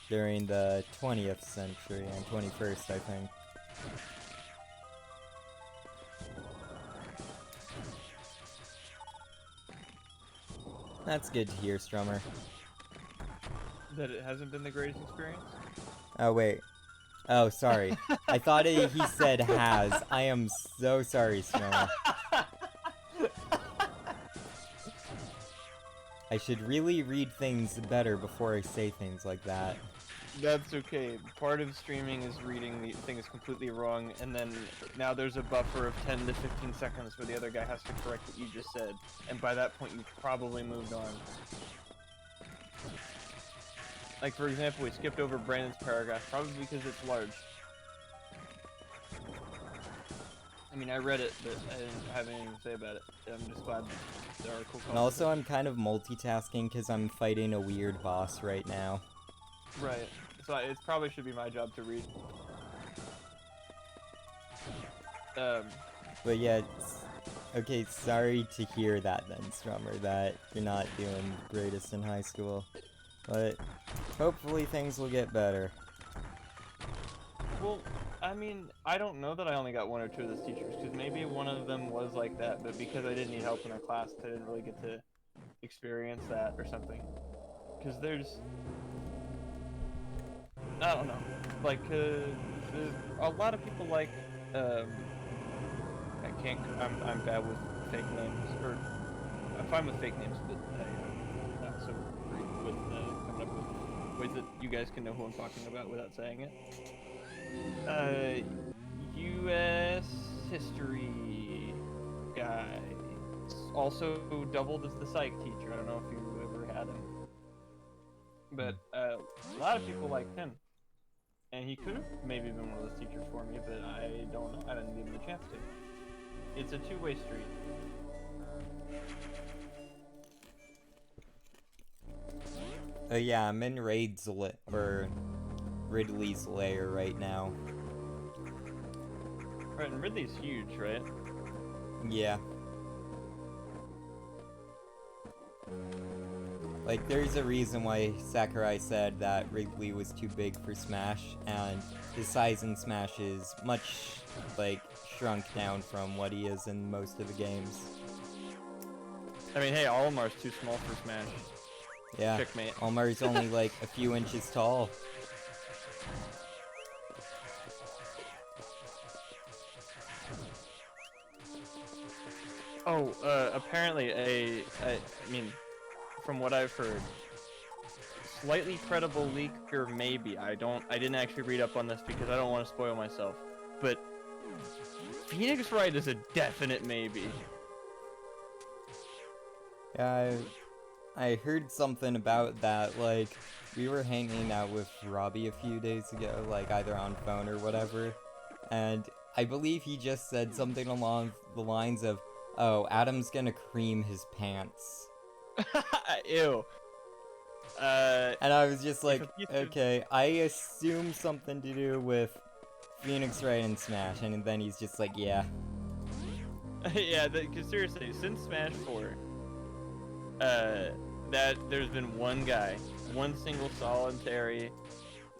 during the 20th century and 21st, I think. That's good to hear, Strummer. That it hasn't been the greatest experience. Oh, wait. Oh, sorry. I thought he said has. I am so sorry, Strummer. I should really read things better before I say things like that. That's okay. Part of streaming is reading the thing is completely wrong, and then now there's a buffer of 10 to 15 seconds where the other guy has to correct what you just said, and by that point you've probably moved on. Like, for example, we skipped over Brandon's paragraph, probably because it's large. I mean, I read it, but I didn't have anything to say about it. I'm just glad the article And also, I'm kind of multitasking because I'm fighting a weird boss right now. Right. So it probably should be my job to read. But yeah, okay, sorry to hear that then, Strummer, that you're not doing the greatest in high school. But hopefully things will get better. Well, I mean, I don't know that I only got one or two of those teachers, because maybe one of them was like that, but because I didn't need help in a class, I didn't really get to experience that or something. Because there's... I don't know. Like, a lot of people like, I can't... I'm bad with fake names, or... I'm fine with fake names, but not so great with coming up with ways that you guys can know who I'm talking about without saying it. U.S. history guy. Also doubled as the psych teacher. I don't know if you ever had him. But a lot of people liked him. And he could have maybe been one of those teachers for me, but I don't know. I didn't give him a chance to. It's a two-way street. Yeah, I'm in Ridley's lair right now. Right, and Ridley's huge, right? Yeah. Like, there's a reason why Sakurai said that Ridley was too big for Smash, and his size in Smash is much, like, shrunk down from what he is in most of the games. I mean, hey, Olimar's too small for Smash. Yeah, Checkmate. Omar's only, like, a few inches tall. Oh, apparently I mean, from what I've heard, slightly credible leaker maybe. I didn't actually read up on this because I don't want to spoil myself. But Phoenix Wright is a definite maybe. Yeah, I heard something about that, like, we were hanging out with Robbie a few days ago, like either on phone or whatever, and I believe he just said something along the lines of, "Oh, Adam's gonna cream his pants." Ew. And I was just If like, a piece of okay, I assume something to do with Phoenix Wright and Smash, and then he's just like, yeah. yeah, because seriously, since Smash 4, that there's been one guy, one single solitary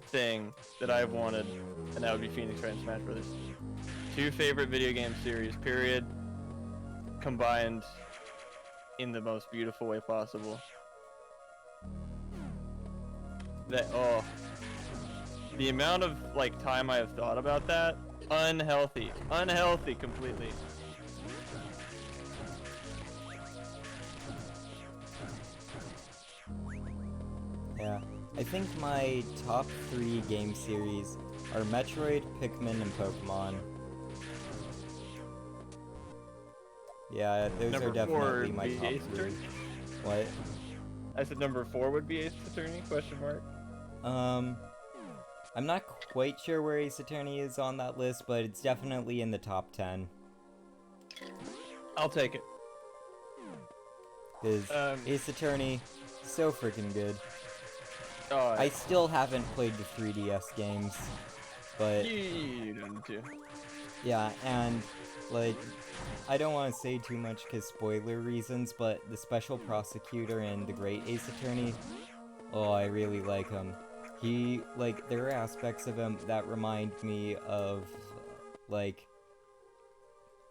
thing that I've wanted, and that would be Phoenix Wright and Smash Brothers. Two favorite video game series, period, combined in the most beautiful way possible. That, oh, the amount of like time I have thought about that, unhealthy completely. Yeah. I think my top 3 game series are Metroid, Pikmin, and Pokemon. Yeah, those Number are definitely 4 my would top be Ace 3. Attorney. What? I said number 4 would be Ace Attorney? Question mark. I'm not quite sure where Ace Attorney is on that list, but it's definitely in the top 10. I'll take it. Because Ace Attorney, so freaking good. Oh, I still haven't played the 3DS games, but you don't need to. yeah, and like, I don't want to say too much because spoiler reasons, but the Special Prosecutor and the Great Ace Attorney, oh, I really like him. He, like, there are aspects of him that remind me of, like,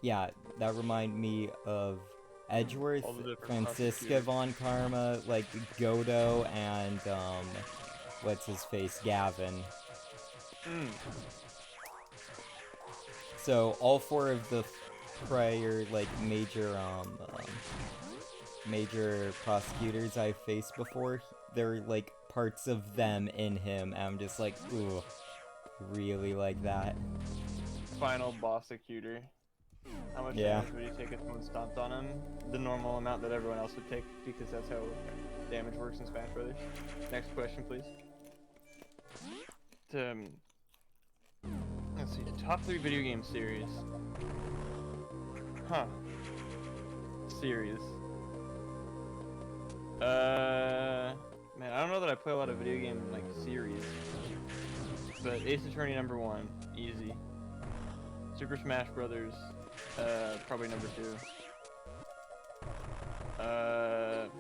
yeah, that remind me of Edgeworth, Francisca von Karma, like, Godo, and, what's-his-face, Gavin. So, all 4 of the prior, like, major prosecutors I've faced before, they're, like, parts of them in him, and I'm just like, ooh, really like that. Final Bossecutor. How much damage would you take if someone stomped on him? The normal amount that everyone else would take, because that's how damage works in Smash Brothers. Next question, please. Let's see, top 3 video game series. Huh. Series. Man, I don't know that I play a lot of video game, like, series. But Ace Attorney number 1, easy. Super Smash Brothers, probably number 2. Mario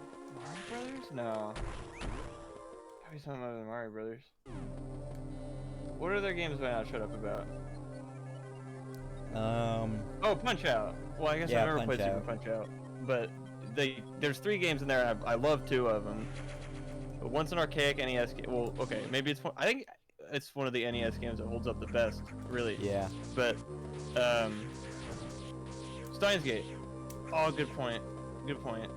Brothers? No. Gotta be something other than Mario Brothers. What are their games I not shut up about? Oh, Punch Out! Well, I guess yeah, I've never played Super Punch Out. But there's 3 games in there, and I love 2 of them. But one's an archaic NES game. Well, okay, maybe it's one. I think it's one of the NES games that holds up the best, really. Yeah. But, Steins Gate. Oh, good point. Good point.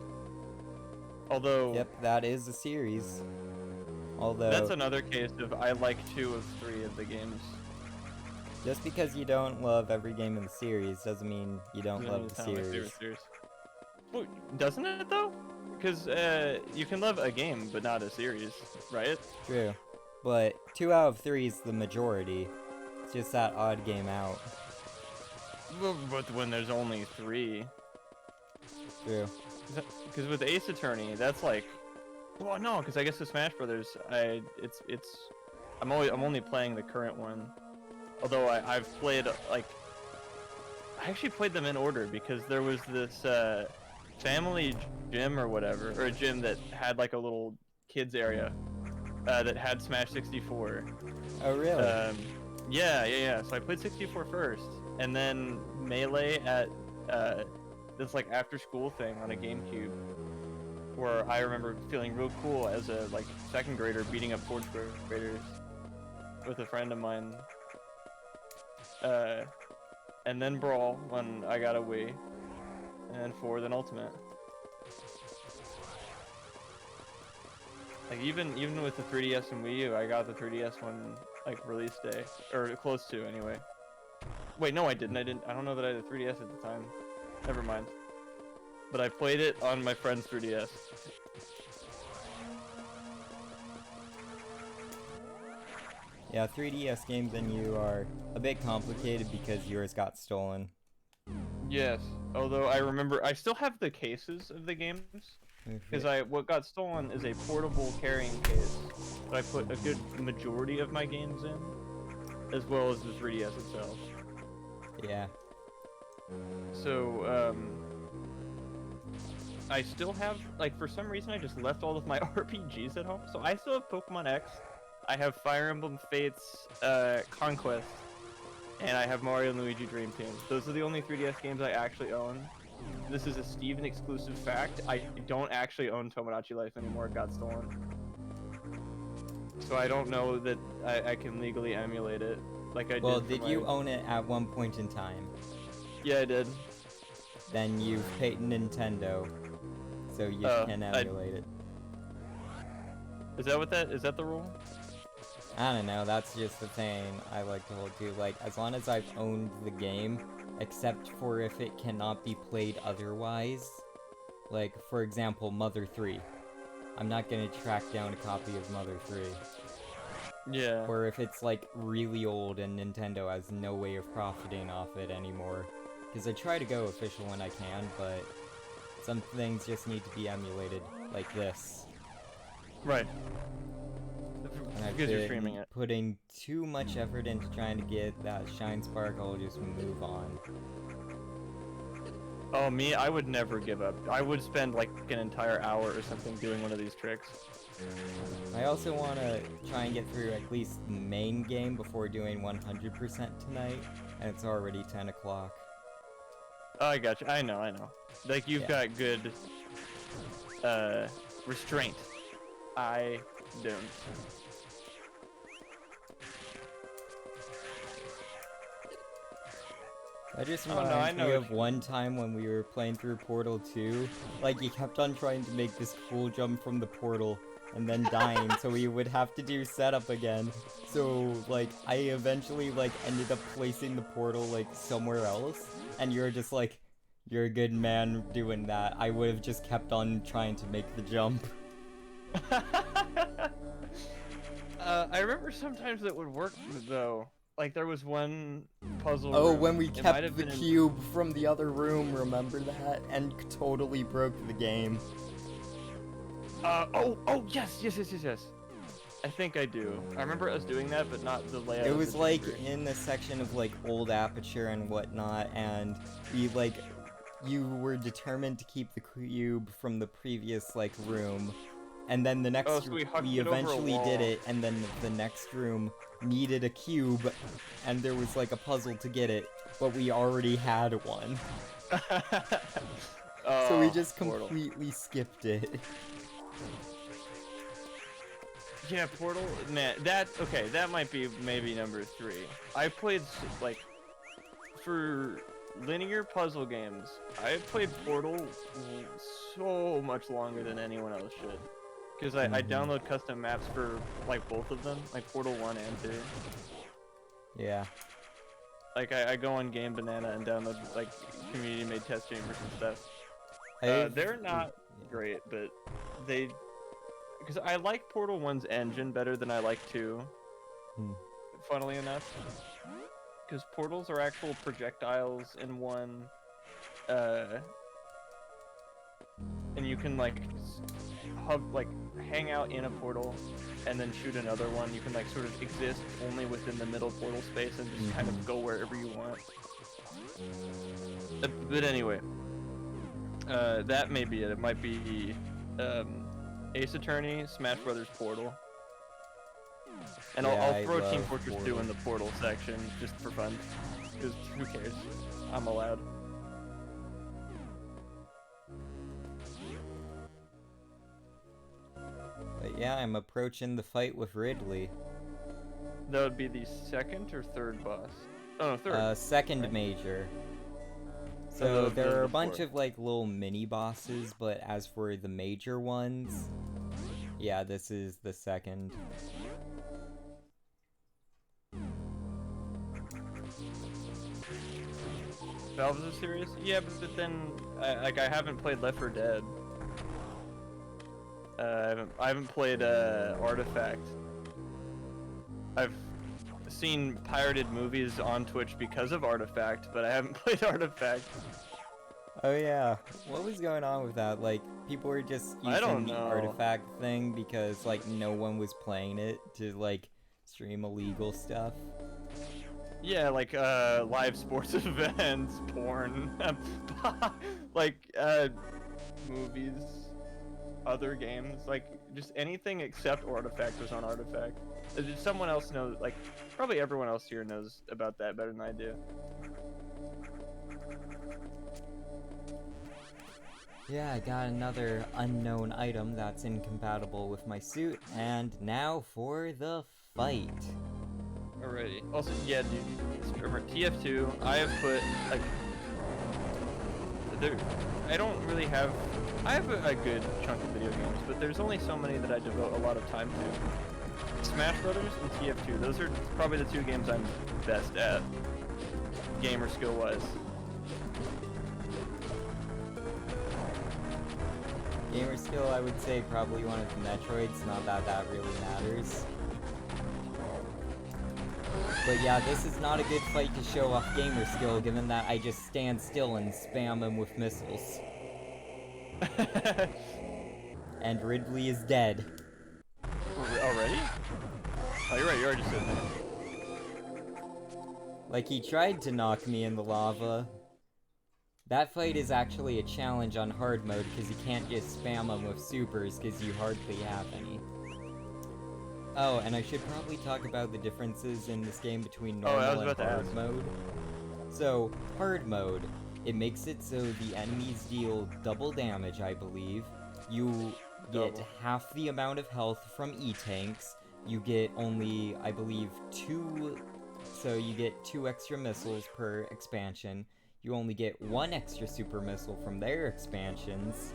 Although... Yep, that is a series. Although... That's another case of I like 2 of 3 of the games. Just because you don't love every game in the series doesn't mean you don't love the series. Well, doesn't it, though? Because, you can love a game, but not a series, right? True. But 2 out of 3 is the majority. It's just that odd game out. But when there's only 3... True. Because with Ace Attorney, that's like... Well, no, because I guess with Smash Brothers, I'm only playing the current one. Although I've played, like... I actually played them in order, because there was this, family gym or whatever, or a gym that had, like, a little kids area, that had Smash 64. Oh, really? Yeah. So I played 64 first, and then Melee at, this, like, after-school thing on a GameCube, where I remember feeling real cool as a, like, 2nd grader beating up 4th graders with a friend of mine. And then Brawl when I got a Wii, and then 4, then Ultimate. Like even with the 3DS and Wii U, I got the 3DS one like release day, or close to anyway. Wait, no, I didn't. I don't know that I had a 3DS at the time. Never mind. But I played it on my friend's 3DS. Yeah, 3DS games and you are a bit complicated because yours got stolen. Yes, although I remember I still have the cases of the games, because what got stolen is a portable carrying case that I put a good majority of my games in, as well as the 3DS itself. Yeah. So I still have, like, for some reason I just left all of my RPGs at home. So I still have Pokemon X, I have Fire Emblem Fates Conquest, and I have Mario and Luigi Dream Team. Those are the only 3DS games I actually own. This is a Steven exclusive fact. I don't actually own Tomodachi Life anymore. It got stolen. So I don't know that I can legally emulate it like I did. Well, did you own it at one point in time? Yeah, I did. Then you've paid Nintendo, so you can emulate it. Is that what is that the rule? I don't know, that's just the thing I like to hold to. Like, as long as I've owned the game, except for if it cannot be played otherwise. Like, for example, Mother 3. I'm not gonna track down a copy of Mother 3. Yeah. Or if it's, like, really old and Nintendo has no way of profiting off it anymore. Because I try to go official when I can, but some things just need to be emulated, like this. Right. Because you're streaming it. Putting too much effort into trying to get that Shine Spark, I'll just move on. Oh, me? I would never give up. I would spend like an entire hour or something doing one of these tricks. I also want to try and get through at least the main game before doing 100% tonight, and it's already 10 o'clock. Oh, I gotcha. I know. Like, you've got good restraint. I don't. That just reminds me of one time when we were playing through Portal 2. Like, you kept on trying to make this cool jump from the portal and then dying, so we would have to do setup again. So, like, I eventually, like, ended up placing the portal, like, somewhere else. And you're just like, you're a good man doing that. I would have just kept on trying to make the jump. I remember sometimes that would work, though. Like, there was one puzzle room. When we kept the cube from the other room, remember that? And totally broke the game. Yes. I think I do. I remember us doing that, but not the layout. It was, like, in the section of, like, old Aperture and whatnot, and we, like, you were determined to keep the cube from the previous, like, room. And then the next so we eventually did it, and then the next room needed a cube, and there was like a puzzle to get it, but we already had one. So we just completely skipped it. Yeah, Portal, man, that might be maybe number 3. I played, like, for linear puzzle games, I played Portal so much longer than anyone else should. Because I download custom maps for, like, both of them, like Portal 1 and 2. Yeah. Like, I go on Game Banana and download, like, community-made test chambers and stuff. They're not great, but they... Because I like Portal 1's engine better than I like 2, funnily enough. Because portals are actual projectiles in 1, and you can, like, hang out in a portal and then shoot another one. You can, like, sort of exist only within the middle portal space and just kind of go wherever you want. But anyway, that may be it. It might be Ace Attorney, Smash Brothers Portal. And I'll throw Team Fortress 2 in the Portal section just for fun. Because who cares? I'm allowed. But yeah, I'm approaching the fight with Ridley. That would be the second or third boss? Oh, no, third. Second major. So there are a bunch of, like, little mini bosses, but as for the major ones, yeah, this is the second. Valve's a serious? Yeah, but then, I haven't played Left 4 Dead. I haven't played Artifact. seen pirated movies on Twitch because of Artifact, but I haven't played Artifact. Oh yeah, what was going on with that? Like, people were just I don't using the know. artifact thing because, like, no one was playing it to, like, stream illegal stuff. Yeah, like live sports events, porn, like movies, other games, like just anything except Artifact was on Artifact. Did someone else know? Like, probably everyone else here knows about that better than I do. Yeah, I got another unknown item that's incompatible with my suit, and now for the fight. Alrighty. Also, yeah, dude. Remember TF2? I have put like, I don't really have. I have a good chunk of video games, but there's only so many that I devote a lot of time to. Smash Brothers and TF2. Those are probably the two games I'm best at, gamer skill wise. Gamer skill, I would say probably one of the Metroids, not that that really matters. But yeah, this is not a good fight to show off gamer skill, given that I just stand still and spam him with missiles. And Ridley is dead. Already? Oh, you're right, you already said that. Like, he tried to knock me in the lava. That fight is actually a challenge on hard mode, because you can't just spam them with supers, because you hardly have any. Oh, and I should probably talk about the differences in this game between normal and hard mode. So, hard mode, it makes it so the enemies deal double damage, I believe. You get half the amount of health from E-tanks. You get only, I believe, so you get 2 extra missiles per expansion. You only get 1 extra super missile from their expansions.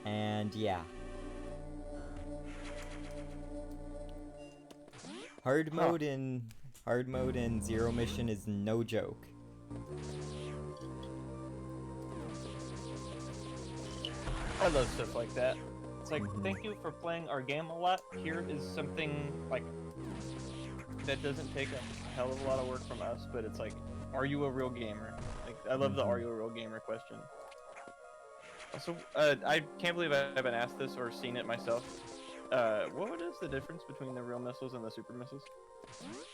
And yeah. Hard mode in Zero Mission is no joke. I love stuff like that. It's like, thank you for playing our game a lot. Here is something like that doesn't take a hell of a lot of work from us, but it's like, are you a real gamer? Like, I love the "Are you a real gamer?" question. Also, I can't believe I haven't asked this or seen it myself. What is the difference between the real missiles and the super missiles?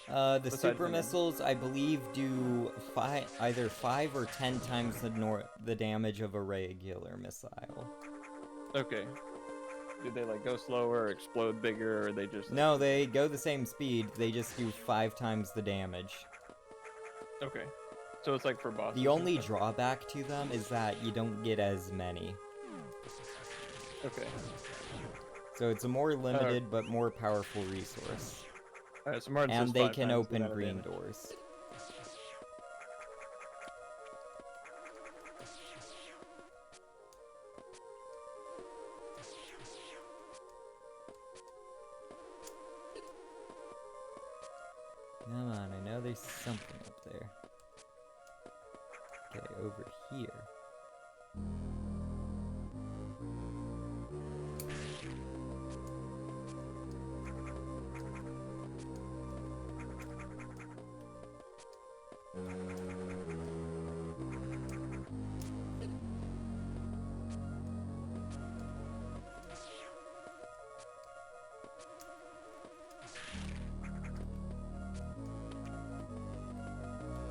The super missiles, I believe, do either 5 or 10 times the damage of a regular missile. Okay. Do they like go slower, or explode bigger, or they just? Like... No, they go the same speed. They just do 5 times the damage. Okay. So it's like for bosses. The only drawback to them is that you don't get as many. Okay. So it's a more limited but more powerful resource. So Martin and says they 5 can times open green doors. Come on, I know there's something up there. Okay, over here.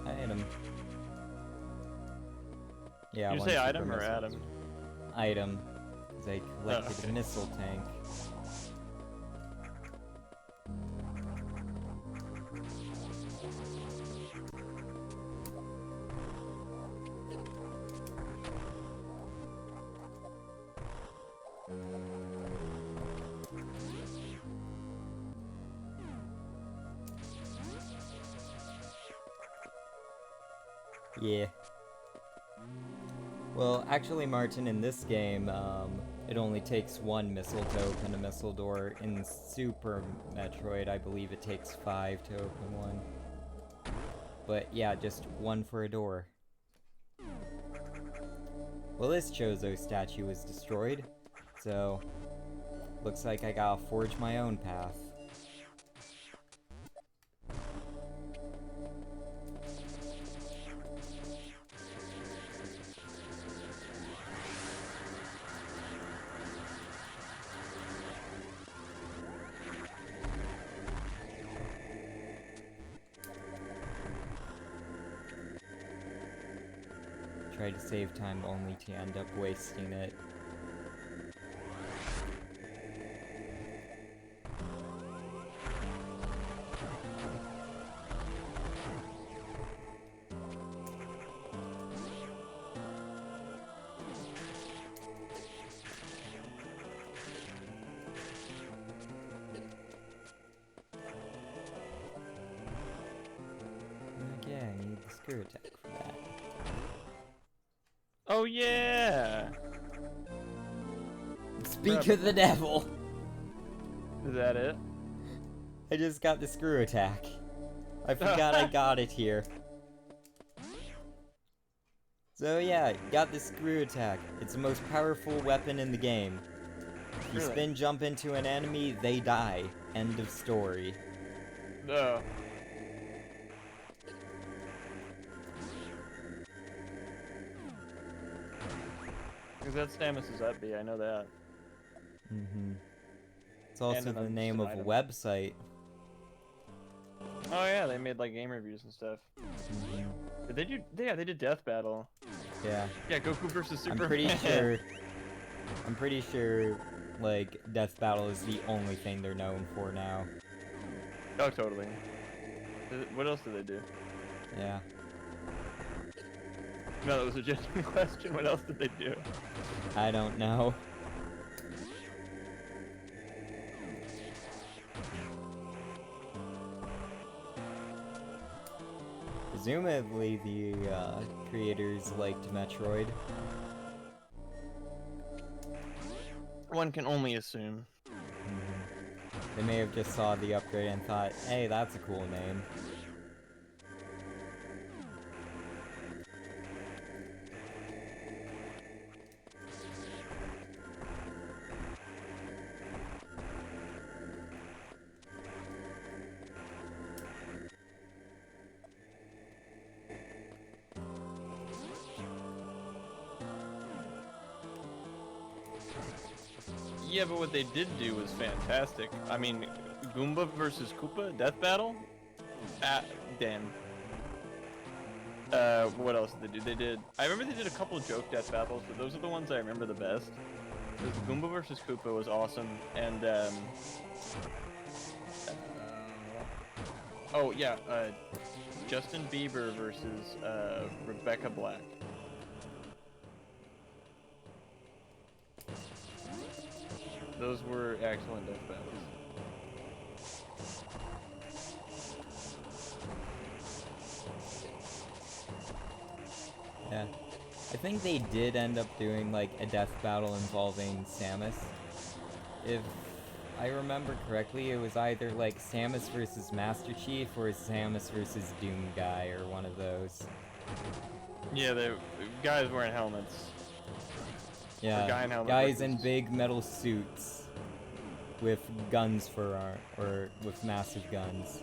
Item. Yeah, did you say item or Adam? Item. Because I collected a missile tank. Yeah. Well, actually, Martin, in this game, it only takes 1 missile to open a missile door. In Super Metroid, I believe it takes 5 to open one. But yeah, just 1 for a door. Well, this Chozo statue was destroyed, so looks like I gotta forge my own path. try to save time only to end up wasting it. Yeah, I need the screw attack for that. Oh yeah! Speak of the devil! Is that it? I just got the screw attack. I forgot I got it here. So yeah, got the screw attack. It's the most powerful weapon in the game. If you Really? spin jump into an enemy, they die. End of story. No. Because that's Samus's up B, I know that. Mm-hmm. It's also an the name of a item. website. Oh yeah, they made like game reviews and stuff. Mm-hmm. Did they do? Yeah, they did Death Battle. Yeah. Yeah, Goku versus Superman. I'm pretty sure, like, Death Battle is the only thing they're known for now. Oh, totally. What else did they do? Yeah. No, that was a genuine question. What else did they do? I don't know. Presumably the creators liked Metroid. One can only assume. Mm-hmm. They may have just saw the upgrade and thought, hey, that's a cool name. Yeah, but what they did do was fantastic. I mean, Goomba versus Koopa, Death Battle? Ah, damn. What else did they do? They did... I remember they did a couple of joke Death Battles, but those are the ones I remember the best. Because Goomba versus Koopa was awesome, and, oh, yeah, Justin Bieber versus, Rebecca Black. Those were excellent death battles. Yeah. I think they did end up doing, like, a death battle involving Samus. If I remember correctly, it was either, like, Samus versus Master Chief or Samus versus Doom Guy, or one of those. Yeah, the guys wearing helmets. Yeah, guys in big metal suits with guns for or with massive guns.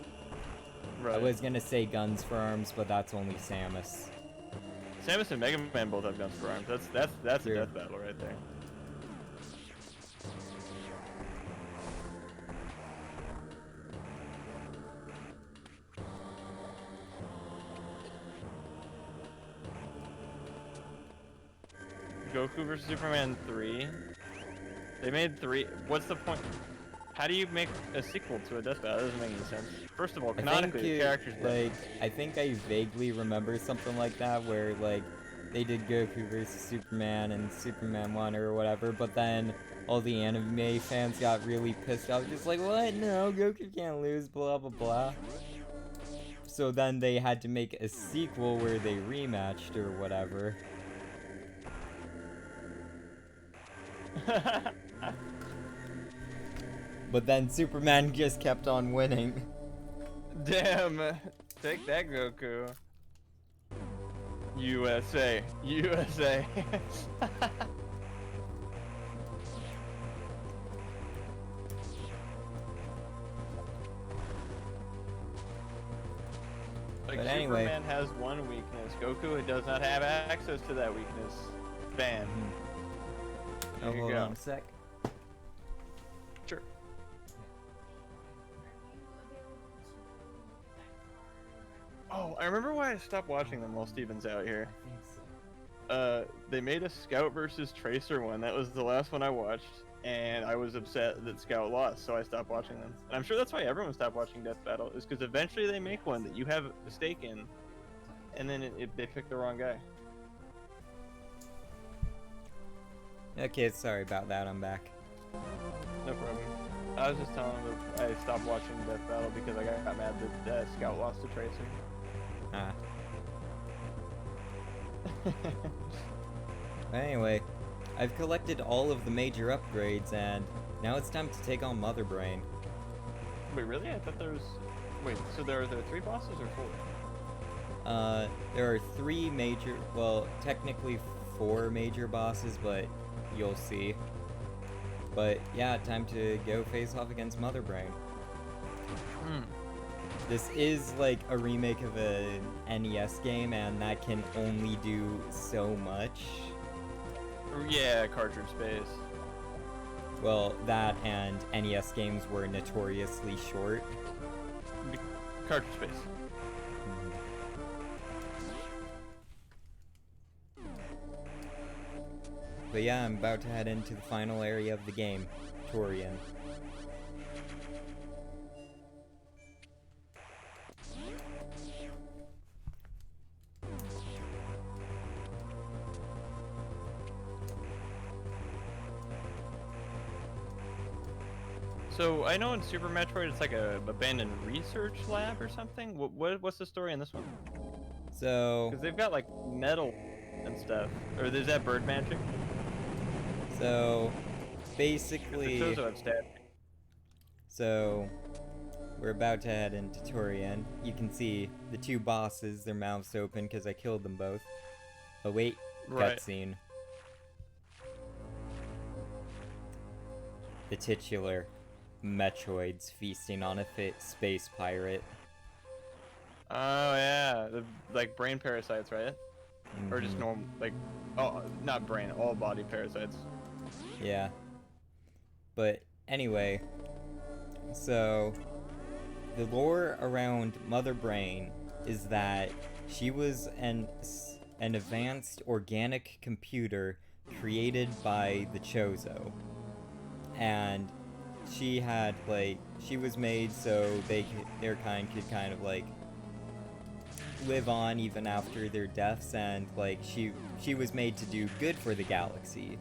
Right. I was gonna say guns for arms, but that's only Samus. Samus and Mega Man both have guns for arms. That's a death battle right there. Goku vs Superman 3. They made 3. What's the point? How do you make a sequel to a death battle? That doesn't make any sense. First of all, canonically, the character's dead. I think I vaguely remember something like that, where, like, they did Goku versus Superman and Superman 1 or whatever, but then all the anime fans got really pissed off, just like, what? No, Goku can't lose, blah, blah, blah. So then they had to make a sequel where they rematched or whatever. But then Superman just kept on winning. Damn, take that, Goku. USA, USA. Like, but anyway, Superman has one weakness. Goku does not have access to that weakness. Bam. Oh, hold on a sec. Sure. Oh, I remember why I stopped watching them while Steven's out here. I think so. They made a Scout versus Tracer one. That was the last one I watched, and I was upset that Scout lost, so I stopped watching them. And I'm sure that's why everyone stopped watching Death Battle, is because eventually they make one that you have a stake in, and then they pick the wrong guy. Okay, sorry about that. I'm back. No problem. I was just telling them that I stopped watching Death Battle because I got mad that Scout lost to Tracer. Ah. Anyway, I've collected all of the major upgrades, and now it's time to take on Mother Brain. Wait, really? I thought there was... Wait, so there are 3 bosses or 4? There are 3 major... Well, technically 4 major bosses, but you'll see. But yeah, time to go face off against Mother Brain. This is like a remake of an NES game, and that can only do so much. Yeah, cartridge space. Well, that and NES games were notoriously short. Cartridge space. But yeah, I'm about to head into the final area of the game, Torian. So I know in Super Metroid it's like a abandoned research lab or something. What's the story in this one? So... Because they've got like metal and stuff. Or is that bird magic? So... Basically... So... We're about to head into Torian. You can see the 2 bosses, their mouths open because I killed them both. Oh wait, cutscene. The titular Metroids feasting on a fit space pirate. Oh yeah, like brain parasites, right? Or just normal, like, oh, not brain, all body parasites. Yeah. But anyway, so the lore around Mother Brain is that she was an advanced organic computer created by the Chozo. And she had, like, she was made so their kind could kind of, like, live on even after their deaths, and, like, she was made to do good for the galaxy.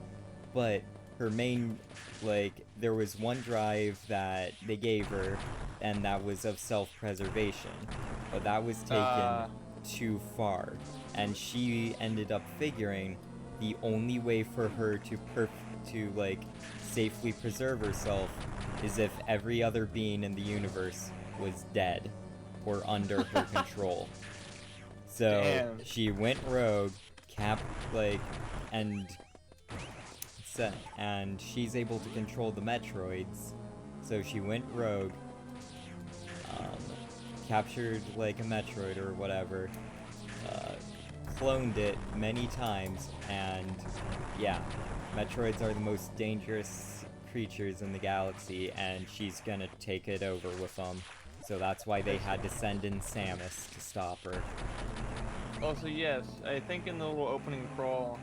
But her main, like, there was one drive that they gave her, and that was of self-preservation. But that was taken too far, and she ended up figuring the only way for her to like safely preserve herself is if every other being in the universe was dead or under her control. So she went rogue, and she's able to control the Metroids. So she went rogue, captured like a Metroid or whatever, cloned it many times, and yeah, Metroids are the most dangerous creatures in the galaxy, and she's gonna take it over with them. So that's why they had to send in Samus to stop her. Also, yes, I think in the little opening crawl,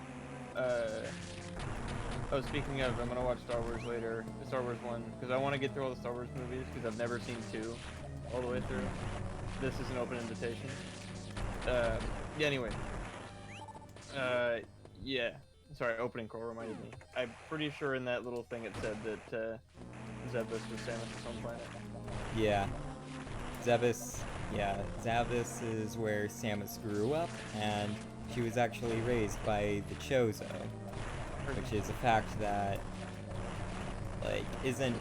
oh, speaking of, I'm gonna watch Star Wars later, Star Wars 1, because I want to get through all the Star Wars movies, because I've never seen 2 all the way through. This is an open invitation. Yeah, anyway. Yeah. Sorry, opening crawl reminded me. I'm pretty sure in that little thing it said that, Zebus was Samus' home planet. Yeah. Zebus is where Samus grew up, and she was actually raised by the Chozo, which is a fact that, like, isn't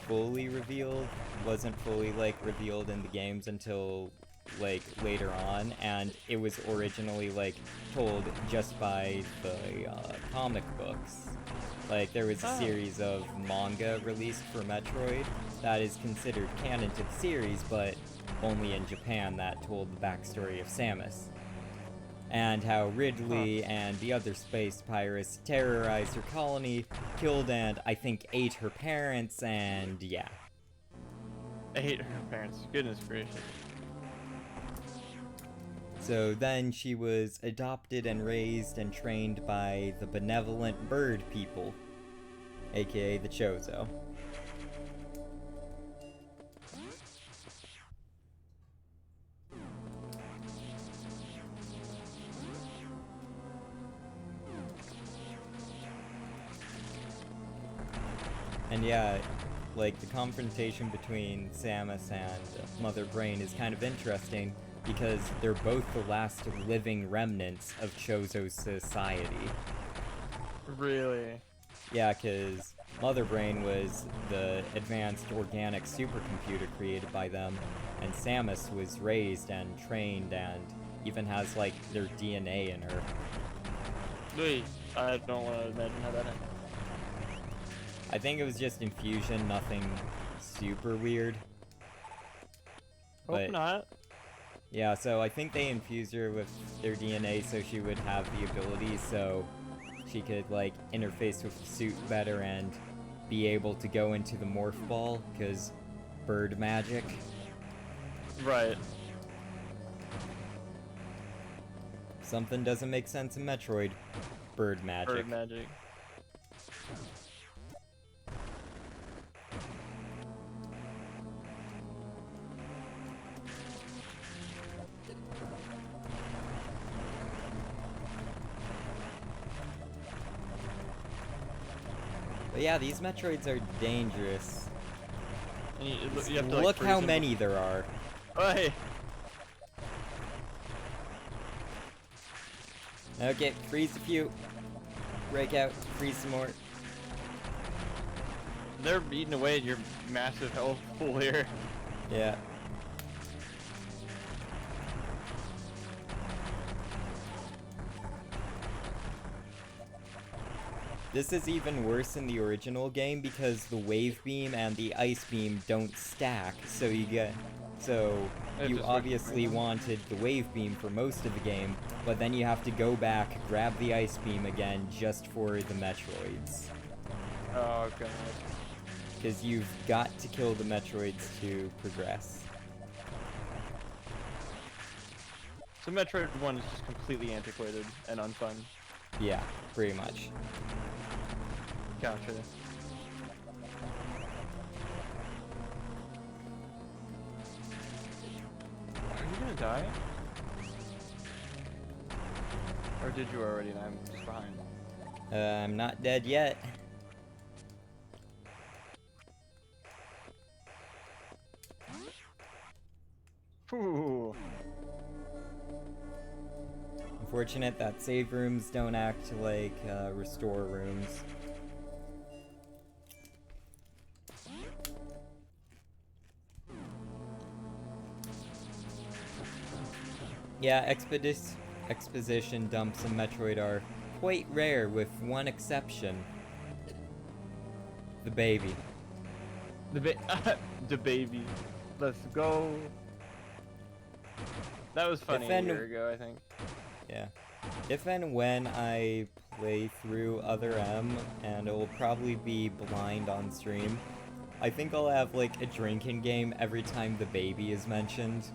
fully revealed, wasn't fully, like, revealed in the games until, like, later on, and it was originally, like, told just by the, comic books. Like, there was a series of manga released for Metroid that is considered canon to the series, but only in Japan, that told the backstory of Samus. And how Ridley and the other space pirates terrorized her colony, killed and, I think, ate her parents, and yeah. I hate her parents. Goodness gracious. So then she was adopted and raised and trained by the benevolent bird people, aka the Chozo. And yeah, like the confrontation between Samus and Mother Brain is kind of interesting because they're both the last living remnants of Chozo's society. Really? Yeah, because Mother Brain was the advanced organic supercomputer created by them, and Samus was raised and trained and even has like their DNA in her. Wait, I don't want to imagine how that happened. I think it was just infusion, nothing super weird. Hope not. Yeah, so I think they infused her with their DNA so she would have the ability so she could like interface with the suit better and be able to go into the morph ball, because bird magic. Right. Something doesn't make sense in Metroid. Bird magic. Bird magic. But yeah, these Metroids are dangerous. And you have to, like, Look freeze how them. many there are. Oh, hey. Okay, freeze a few. Break out, freeze some more. They're eating away at your massive health pool here. Yeah. This is even worse in the original game because the wave beam and the ice beam don't stack, so you It just obviously works. wanted the wave beam for most of the game, but then you have to go back, grab the ice beam again just for the Metroids. Oh, god. Because you've got to kill the Metroids to progress. So Metroid 1 is just completely antiquated and unfun. Yeah, pretty much. Gotcha. Are you gonna die? Or did you already and I'm just behind? I'm not dead yet. Ooh. Unfortunate that save rooms don't act like restore rooms. Yeah, exposition dumps in Metroid are quite rare with one exception. The baby. The baby. Let's go. That was funny a year ago, I think. Yeah. If and when I play through Other M, and it will probably be blind on stream, I think I'll have like a drinking game every time the baby is mentioned.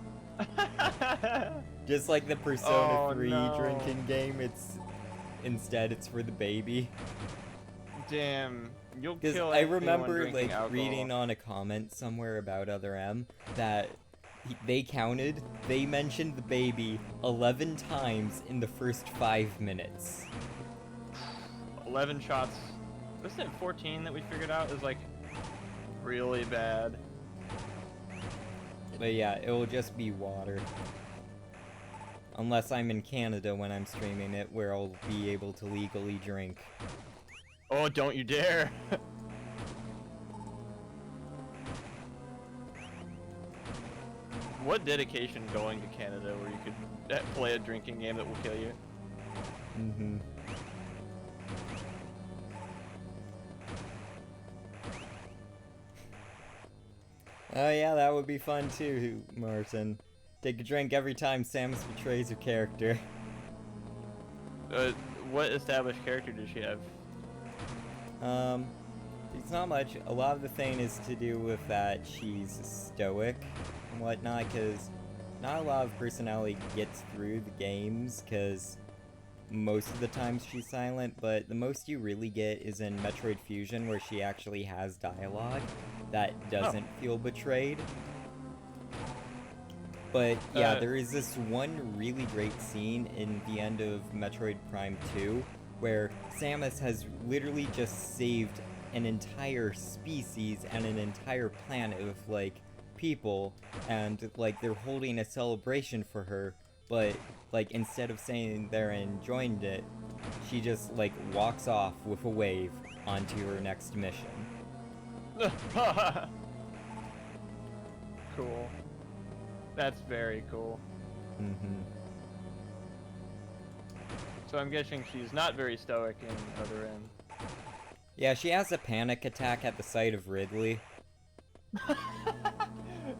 Just like the Persona 3 drinking game, instead it's for the baby. Damn, you'll Because kill I anyone remember drinking like alcohol. reading on a comment somewhere about Other M that they mentioned the baby 11 times in the first 5 minutes. 11 shots. Wasn't it 14 that we figured out is like really bad? But yeah, it will just be water. Unless I'm in Canada when I'm streaming it, where I'll be able to legally drink. Oh, don't you dare! What dedication going to Canada where you could play a drinking game that will kill you? Mm-hmm. Oh yeah, that would be fun too, Martin. Take a drink every time Samus betrays her character. What established character does she have? It's not much. A lot of the thing is to do with that she's stoic and whatnot, because not a lot of personality gets through the games, because most of the times she's silent, but the most you really get is in Metroid Fusion, where she actually has dialogue that Oh. doesn't feel betrayed. But yeah, there is this one really great scene in the end of Metroid Prime 2 where Samus has literally just saved an entire species and an entire planet of, like, people, and, like, they're holding a celebration for her, but, like, instead of saying they're enjoying it, she just, like, walks off with a wave onto her next mission. Cool. That's very cool. Mm-hmm. So I'm guessing she's not very stoic in Other M. Yeah, she has a panic attack at the sight of Ridley.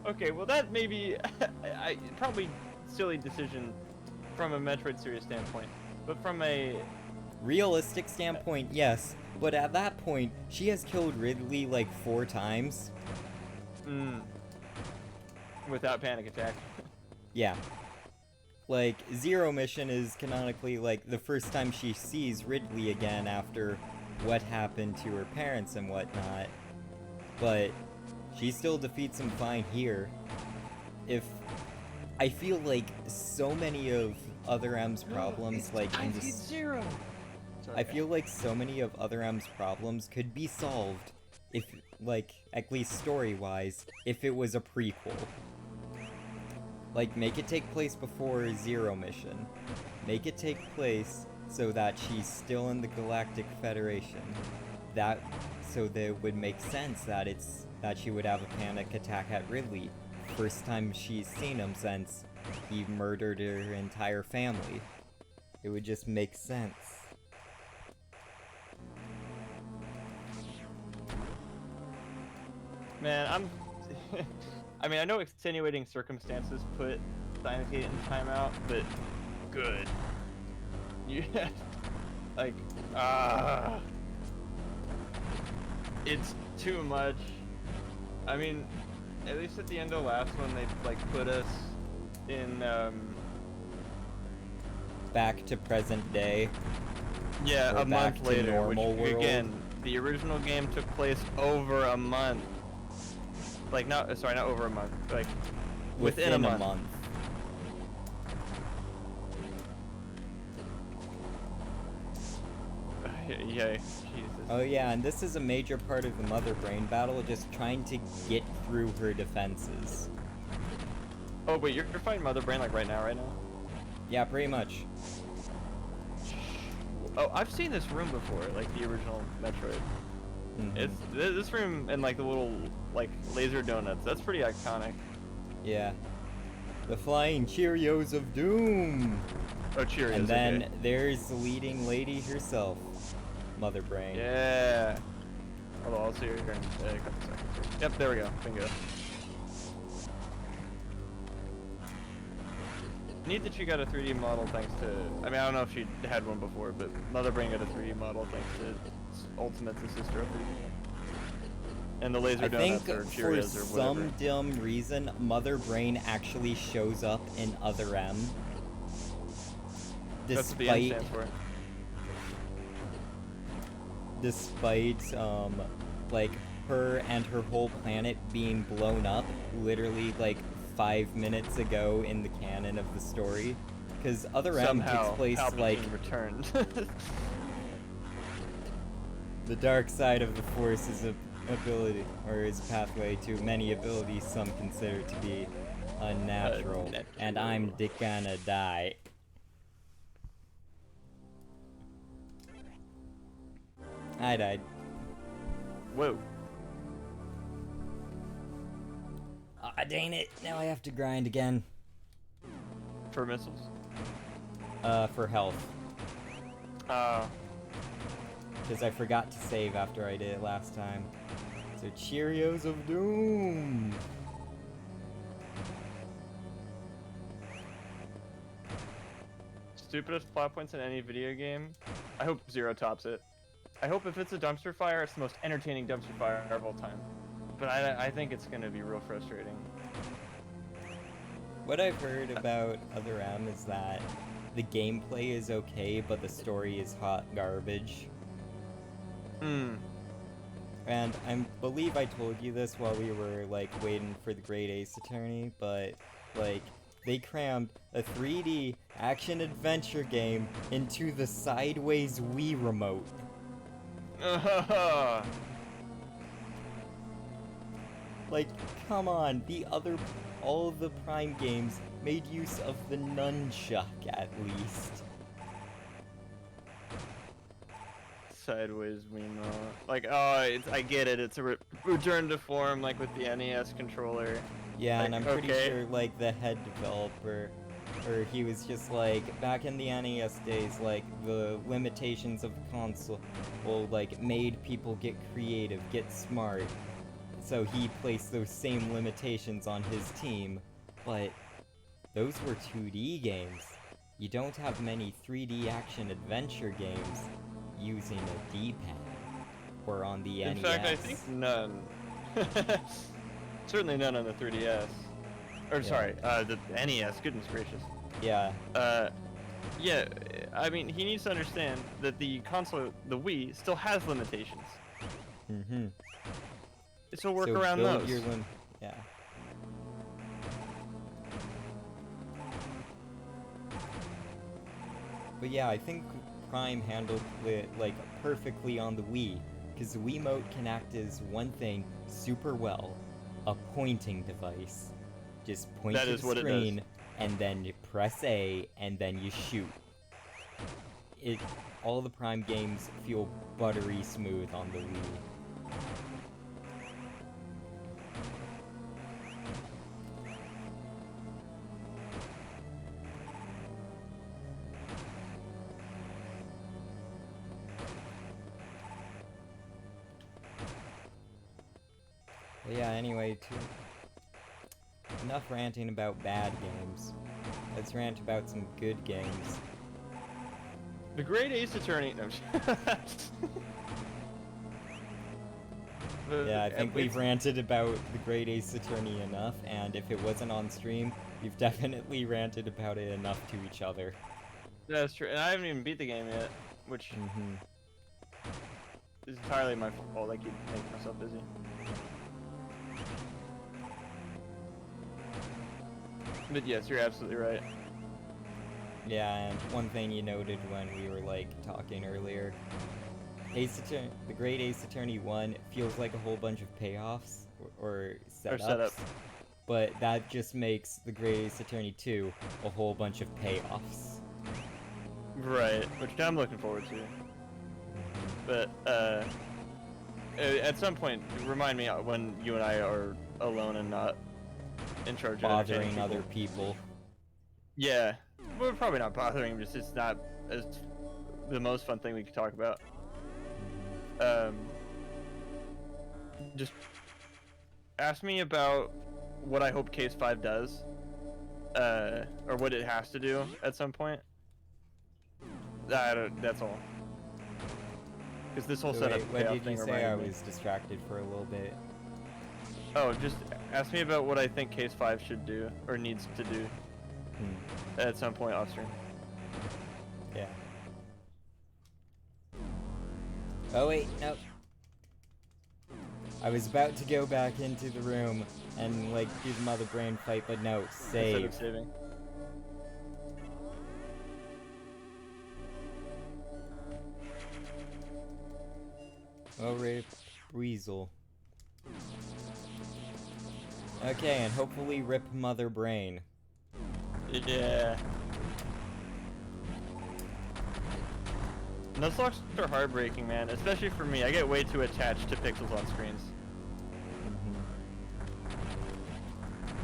Okay, well that may be probably silly decision from a Metroid series standpoint, but from a realistic standpoint, yes, but at that point, she has killed Ridley like 4 times. Without panic attack. Yeah. Like, Zero Mission is canonically, like, the first time she sees Ridley again after what happened to her parents and whatnot. But she still defeats him fine here. I feel like so many of Other M's problems, like, in this... Zero! Sorry, I feel like so many of Other M's problems could be solved if, like, at least story-wise, if it was a prequel. Like, make it take place before Zero Mission. Make it take place so that she's still in the Galactic Federation. So that it would make sense that she would have a panic attack at Ridley. First time she's seen him since he murdered her entire family. It would just make sense. Man, I mean, I know extenuating circumstances put Dynasty in timeout, but good. Yeah. Like, it's too much. I mean, at least at the end of the last one, they, like, put us in, Back to present day. yeah, a month later, normal which, world. again, the original game took place over a month. Like, not over a month, like, within a month. Yeah, Jesus. Oh yeah, and this is a major part of the Mother Brain battle, just trying to get through her defenses. Oh, wait, you're fighting Mother Brain, like, right now? Yeah, pretty much. Oh, I've seen this room before, like, the original Metroid. Mm-hmm. It's this room and, like, the little, like, laser donuts. That's pretty iconic. Yeah. The flying Cheerios of Doom! Oh, Cheerios, and then okay. there's the leading lady herself, Mother Brain. Yeah. Hold on, I'll see her here in a couple seconds. Yep, there we go. Bingo. Neat that she got a 3D model thanks to... I mean, I don't know if she had one before, but Mother Brain got a 3D model thanks to Ultimate's the sister of 3D. And the laser donuts or Cheerios or whatever. For some dumb reason, Mother Brain actually shows up in Other M. That's what the N stands for. Despite, like, her and her whole planet being blown up literally, like, 5 minutes ago in the canon of the story. Because Other M takes place, Palpatine like... returned. The dark side of the Force is a ability, or is a pathway to many abilities some consider to be unnatural. And I'm gonna die. I died. Whoa. Ah, dang it. Now I have to grind again. For missiles? For health. Because I forgot to save after I did it last time. So Cheerios of Doom! Stupidest plot points in any video game? I hope Zero tops it. I hope if it's a dumpster fire, it's the most entertaining dumpster fire of all time. But I think it's gonna be real frustrating. what I've heard about Other M is that the gameplay is okay, but the story is hot garbage. Hmm. And I believe I told you this while we were, like, waiting for the Great Ace Attorney, but, like, they crammed a 3D action-adventure game into the sideways Wii remote. Like, come on, all of the Prime games made use of the nunchuck, at least. Sideways Wiimote. Like, oh, I get it. It's a return to form, like with the NES controller. Yeah, like, and I'm pretty sure, like, the head developer, or he was just like, back in the NES days, like, the limitations of the console, like, made people get creative, get smart. So he placed those same limitations on his team, but those were 2D games. You don't have many 3D action-adventure games using a D-pad, or on the NES. In fact, I think none. Certainly none on the 3DS. Or Yeah. sorry, the NES. Goodness gracious. Yeah. Yeah. I mean, he needs to understand that the console, the Wii, still has limitations. Mm-hmm. So work So around build those. your yeah. But yeah, I think Prime handled it, like, perfectly on the Wii, because the Wiimote can act as one thing super well, a pointing device. Just point That to is the what it does. screen, and then you press A, and then you shoot. All the Prime games feel buttery smooth on the Wii. But yeah, anyway, enough ranting about bad games. Let's rant about some good games. The Great Ace Attorney. No, Yeah, I think we've ranted about the Great Ace Attorney enough, and if it wasn't on stream, we've definitely ranted about it enough to each other. That's true, and I haven't even beat the game yet, which is entirely my fault. I keep making myself busy. But yes, you're absolutely right. Yeah, and one thing you noted when we were, like, talking earlier, the Great Ace Attorney 1 feels like a whole bunch of payoffs, or setups, but that just makes the Great Ace Attorney 2 a whole bunch of payoffs. Right, which I'm looking forward to. But, at some point, remind me when you and I are alone and not in charge of bothering other people. Yeah, we're probably not bothering, just it's not as the most fun thing we could talk about. Just ask me about what I hope Case 5 does, or what it has to do at some point. That's all. Because this whole setup What did you thing say? I reminded me. was distracted for a little bit. Oh, just ask me about what I think Case 5 should do, or needs to do, at some point off stream. Yeah. Oh wait, no. I was about to go back into the room and, like, do the mother brain fight, but no, Instead of save. saving. Oh, Rip Weasel. Okay, and hopefully rip mother brain. Yeah. Nuzlocks are heartbreaking, man. Especially for me. I get way too attached to pixels on screens.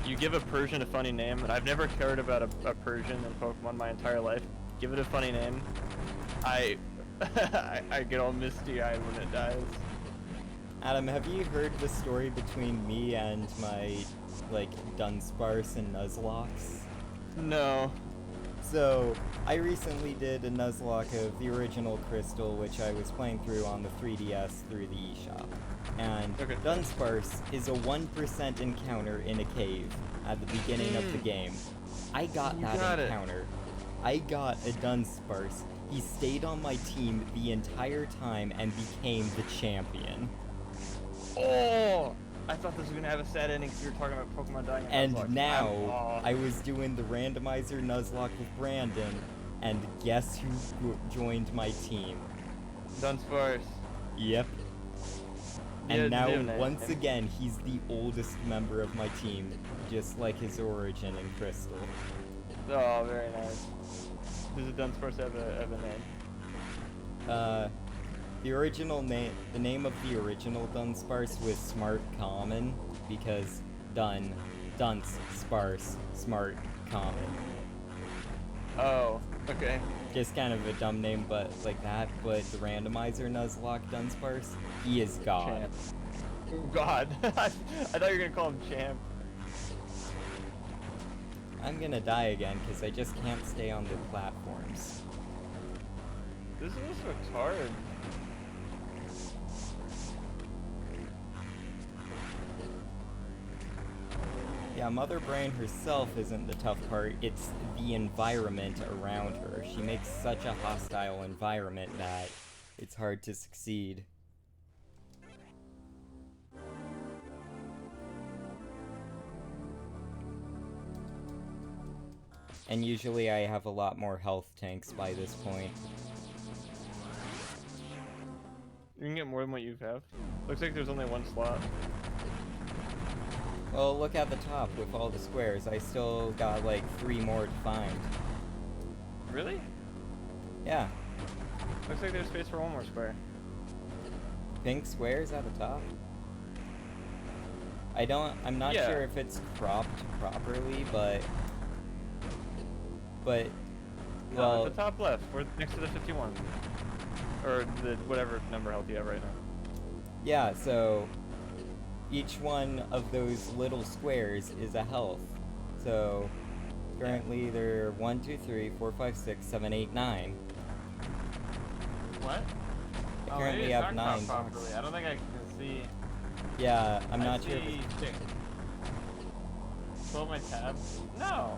You give a Persian a funny name, and I've never cared about a Persian in Pokemon my entire life. Give it a funny name. I get all misty-eyed when it dies. Adam, have you heard the story between me and my, like, Dunsparce and Nuzlocke? No. So, I recently did a Nuzlocke of the original Crystal, which I was playing through on the 3DS through the eShop. And Dunsparce is a 1% encounter in a cave at the beginning of the game. I got You that got it. encounter. I got a Dunsparce. He stayed on my team the entire time and became the champion. Oh! I thought this was gonna have a sad ending because you were talking about Pokemon dying. And now, I was doing the randomizer Nuzlocke with Brandon, and guess who joined my team? Dunsparce. Yep. Yeah, And now, name. once again, he's the oldest member of my team, just like his origin in Crystal. Oh, very nice. Does a Dunsparce have a name? The name of the original Dunsparce was Smart Common, because Dunce, Sparse, Smart Common. Oh, okay. Just kind of a dumb name, but like that. But the randomizer Nuzlocke Dunsparce, he is God. Champ. Oh, God. I thought you were gonna call him Champ. I'm gonna die again because I just can't stay on the platforms. This looks hard. Yeah, Mother Brain herself isn't the tough part, it's the environment around her. She makes such a hostile environment that it's hard to succeed. And usually I have a lot more health tanks by this point. You can get more than what you have. Looks like there's only one slot. Well, look at the top with all the squares. I still got like 3 more to find. Really? Yeah. Looks like there's space for one more square. Pink squares at the top? I'm not Yeah. sure if it's cropped properly, but well, The top left, we're next to the 51. Or the whatever number health you have right now. yeah, so each one of those little squares is a health. So currently there are 1, 2, 3, 4, 5, 6, 7, 8, 9. What? I currently have 9. Properly. I don't think I can see. Yeah, I'm not sure. Pull my tab. No.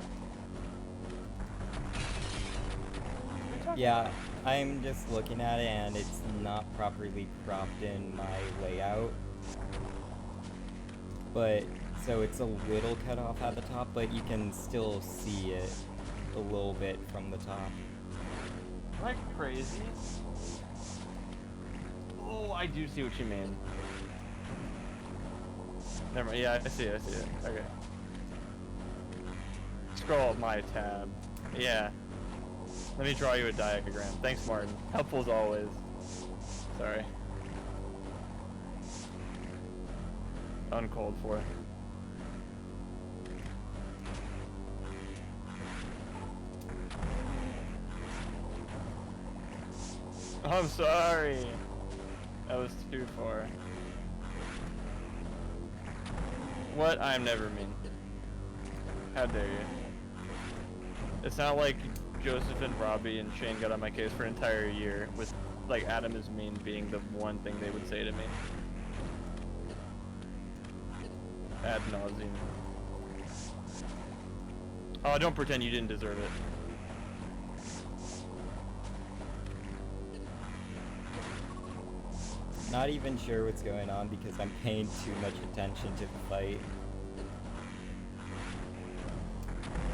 Yeah, I'm just looking at it and it's not properly cropped in my layout. But, so it's a little cut off at the top, but you can still see it a little bit from the top. Am I crazy? Oh, I do see what you mean. Never mind. Yeah, I see it. Okay. Scroll up my tab. Yeah. Let me draw you a diagram. Thanks, Martin. Helpful as always. Sorry. Uncalled for. I'm sorry. That was too far. What? I'm never mean. How dare you? It's not like Joseph and Robbie and Shane got on my case for an entire year with, like, Adam is mean being the one thing they would say to me. Ad nauseum. Oh, don't pretend you didn't deserve it. Not even sure what's going on because I'm paying too much attention to the fight.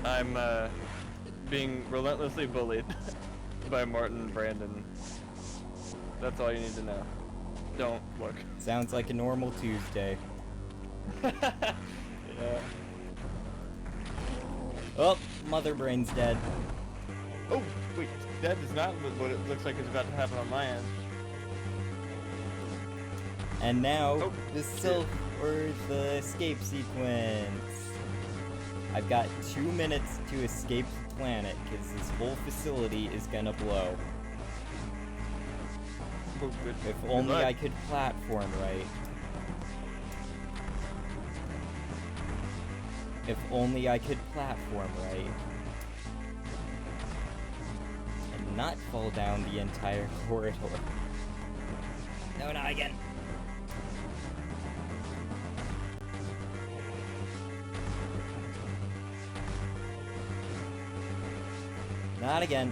I'm, being relentlessly bullied by Martin and Brandon. That's all you need to know. Don't look. Sounds like a normal Tuesday. Yeah. Oh, Mother Brain's dead. Oh, wait. That is not what it looks like is about to happen on my end. And now, Oh, the escape sequence. I've got 2 minutes to escape the planet, because this whole facility is gonna blow. Oh, good. If Good only luck. I could platform right. If only I could platform right. And not fall down the entire corridor. No, not again. Not again.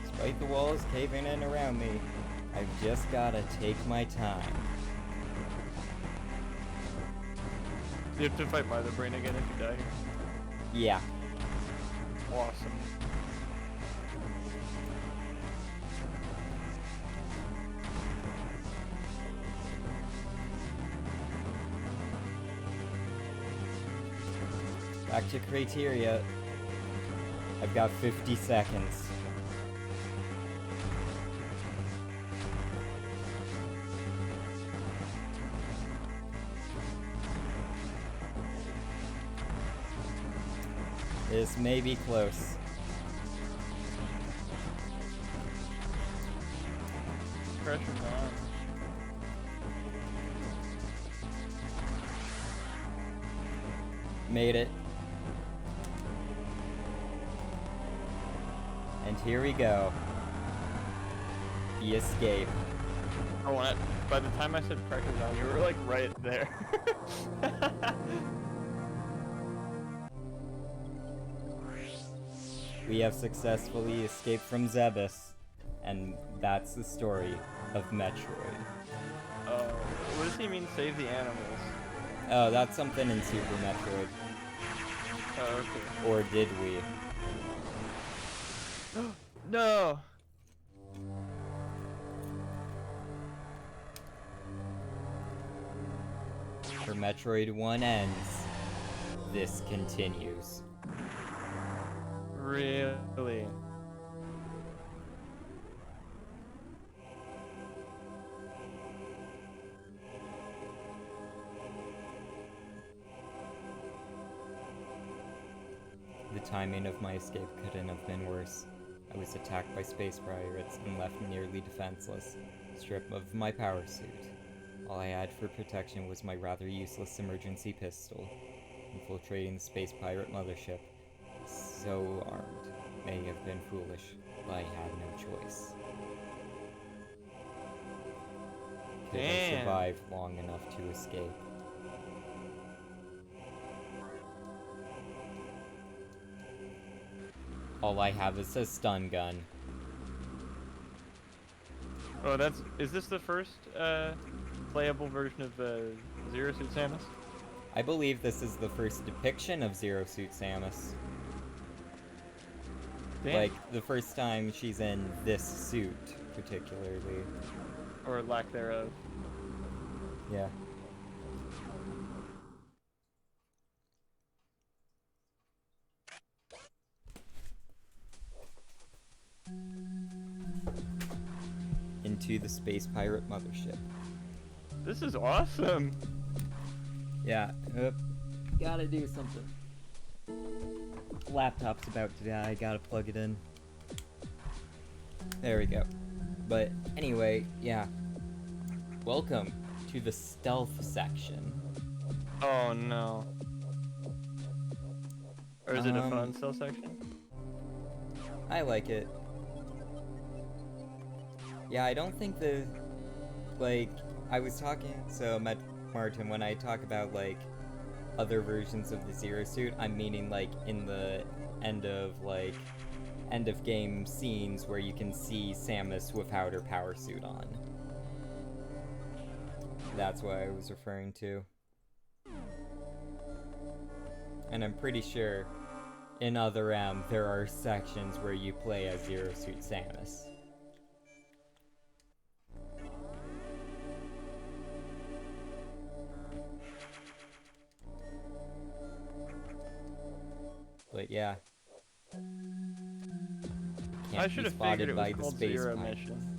Despite the walls caving in around me, I've just gotta take my time. You have to fight Mother Brain again if you die here. Yeah. Awesome. Back to criteria. I've got 50 seconds. This may be close. Pressure's on. Made it. And here we go. The escape. Oh, by the time I said pressure's on, you were like right there. We have successfully escaped from Zebus, and that's the story of Metroid. What does he mean, save the animals? Oh, that's something in Super Metroid. Oh, okay. Or did we? No! For Metroid 1 ends, this continues. Really? The timing of my escape couldn't have been worse. I was attacked by space pirates and left nearly defenseless, stripped of my power suit. All I had for protection was my rather useless emergency pistol. Infiltrating the space pirate mothership, so armed, may have been foolish, but I had no choice. Could I survive long enough to escape? All I have is a stun gun. Oh, is this the first, playable version of, Zero Suit Samus? I believe this is the first depiction of Zero Suit Samus. Damn. Like, the first time she's in this suit, particularly. Or lack thereof. Yeah. Into the space pirate mothership. This is awesome! Yeah, gotta do something. Laptop's about to die, gotta plug it in. There we go. But anyway, yeah. Welcome to the stealth section. Oh no. Or is it a fun stealth section? I like it. Yeah, I don't think I was talking, so Martin, when I talk about, other versions of the Zero Suit, I'm meaning, in the end of game scenes where you can see Samus without her power suit on. That's what I was referring to. And I'm pretty sure in Other M there are sections where you play as Zero Suit Samus. But yeah. I should have figured it was called Zero Mission.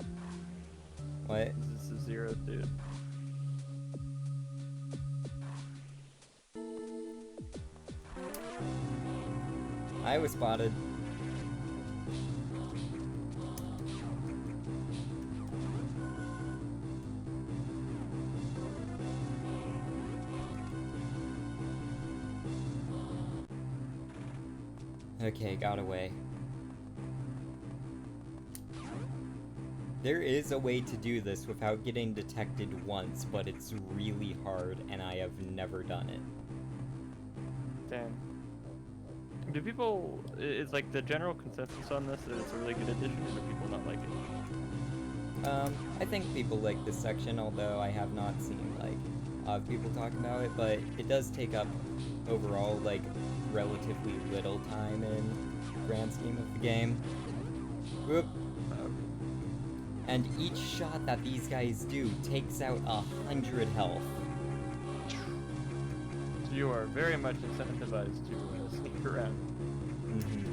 What? This is Zero Suit. I was spotted. Okay, got away. There is a way to do this without getting detected once, but it's really hard, and I have never done it. Damn. Do people? Is like the general consensus on this that it's a really good addition, or do people not like it? I think people like this section, although I have not seen, like, people talk about it, but it does take up, overall, like, relatively little time in grand scheme of the game. Whoop. And each shot that these guys do takes out 100 health. So you are very much incentivized to sneak around. Mm-hmm.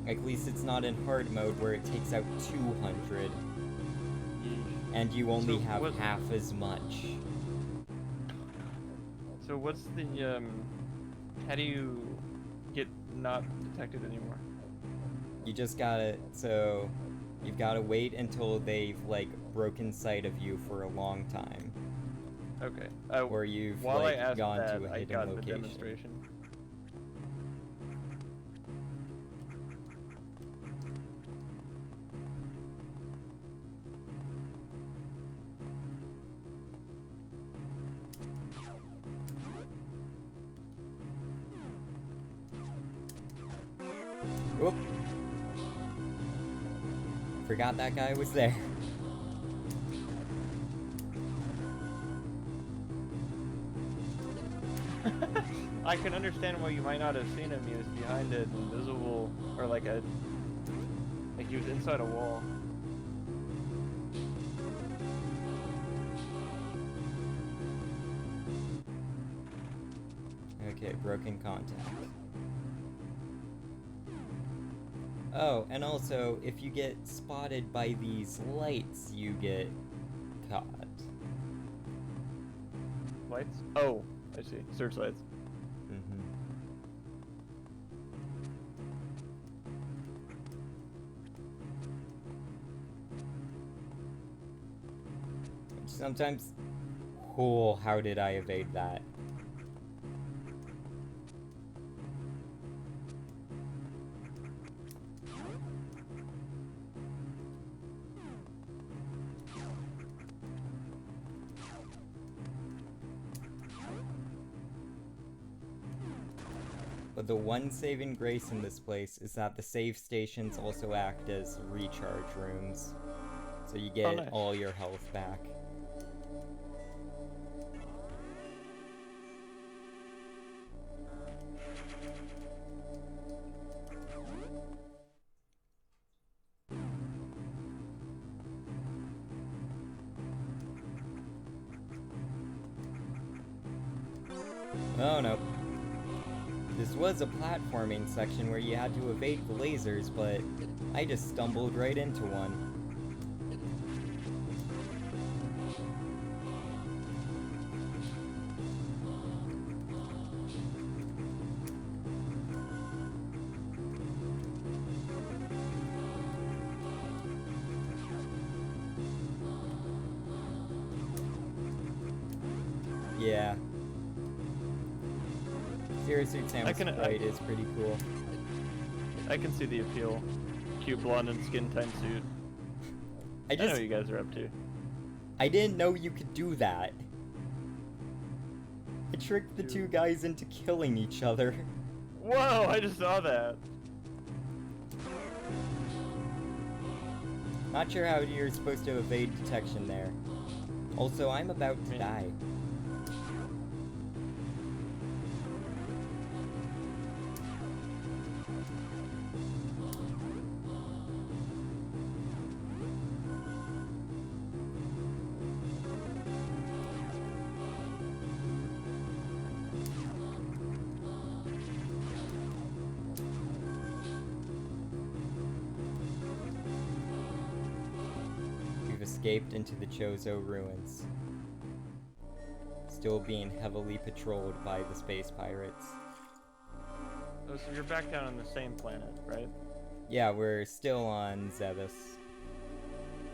At least it's not in hard mode where it takes out 200. And you only have half as much. So what's the, how do you get not detected anymore? You just gotta, so, you've gotta wait until they've, like, broken sight of you for a long time. Okay. Or you've, while like, I asked gone that, to a I hidden got location. the demonstration. Oop. Forgot that guy was there. I can understand why you might not have seen him. He was behind an invisible, or like he was inside a wall. Okay, broken contact. Oh, and also, if you get spotted by these lights, you get caught. Lights? Oh, I see. Searchlights. Mm-hmm. Sometimes... Oh, how did I evade that? But the one saving grace in this place is that the save stations also act as recharge rooms. So you get nice. all your health back. Oh no. This was a platforming section where you had to evade the lasers, but I just stumbled right into one. Yeah. Zero Suit Samus Sprite is pretty cool. I can see the appeal. Cute blonde and skin tight suit. I know what you guys are up to. I didn't know you could do that. I tricked the two guys into killing each other. Whoa, I just saw that. Not sure how you're supposed to evade detection there. Also, I'm about to die. Escaped into the Chozo ruins, still being heavily patrolled by the space pirates. Oh, so you're back down on the same planet, right? Yeah, we're still on Zebus.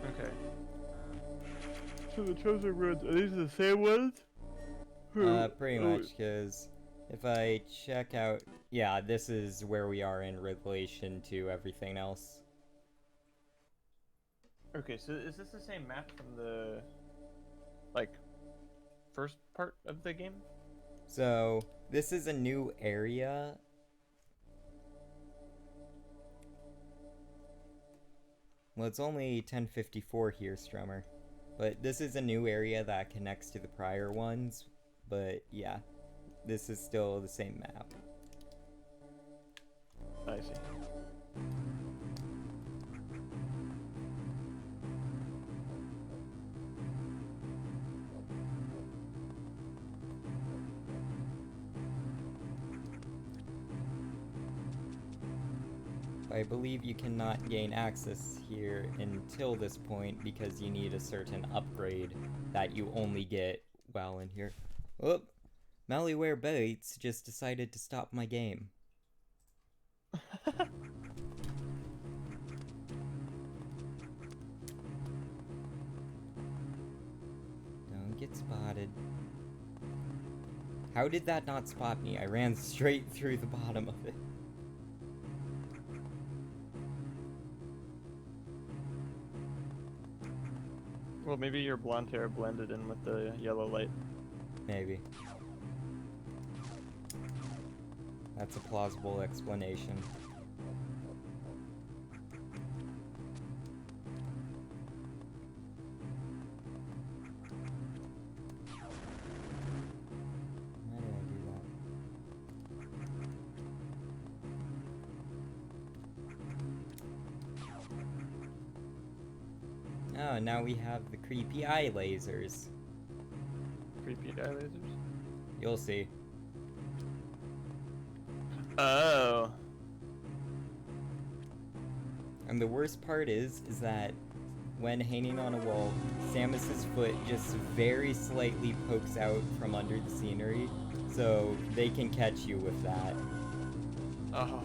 Okay. So the Chozo ruins, are these the same ones? Pretty much, because if I check out... Yeah, this is where we are in relation to everything else. Okay, so is this the same map from the like first part of the game? So this is a new area. Well, it's only 10:54 here, Strummer. But this is a new area that connects to the prior ones. But yeah, this is still the same map. I see. I believe you cannot gain access here until this point because you need a certain upgrade that you only get while in here. Oh, Malware Bates just decided to stop my game. Don't get spotted. How did that not spot me? I ran straight through the bottom of it. Well, maybe your blonde hair blended in with the yellow light. Maybe. That's a plausible explanation. Why did I do that? Oh, now we have the creepy eye lasers. Creepy eye lasers? You'll see. Oh. And the worst part is that when hanging on a wall, Samus's foot just very slightly pokes out from under the scenery, so they can catch you with that. Oh.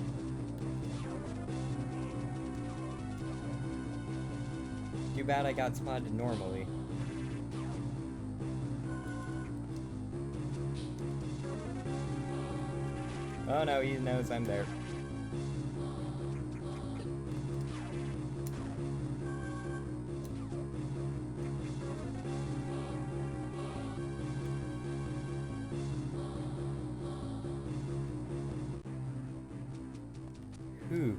Too bad I got spotted normally. Oh no, he knows I'm there. Whew.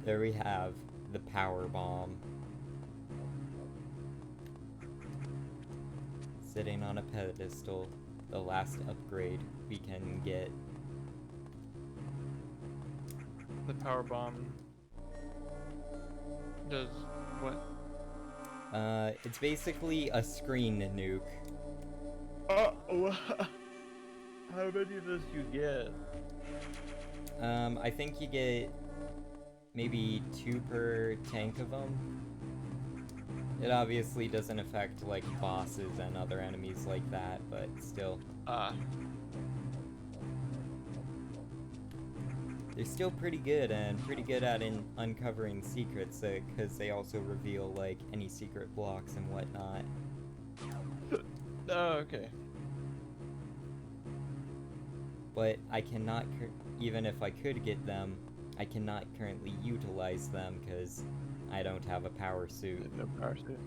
There we have the power bomb. Sitting on a pedestal, the last upgrade we can get. The power bomb does what? It's basically a screen nuke. Oh, how many of those do you get? I think you get maybe 2 per tank of them. It obviously doesn't affect like bosses and other enemies like that, but still. They're still pretty good and pretty good at uncovering secrets because they also reveal like any secret blocks and whatnot. Oh, okay. But I cannot, even if I could get them, I cannot currently utilize them because I don't have a power suit. No power suit.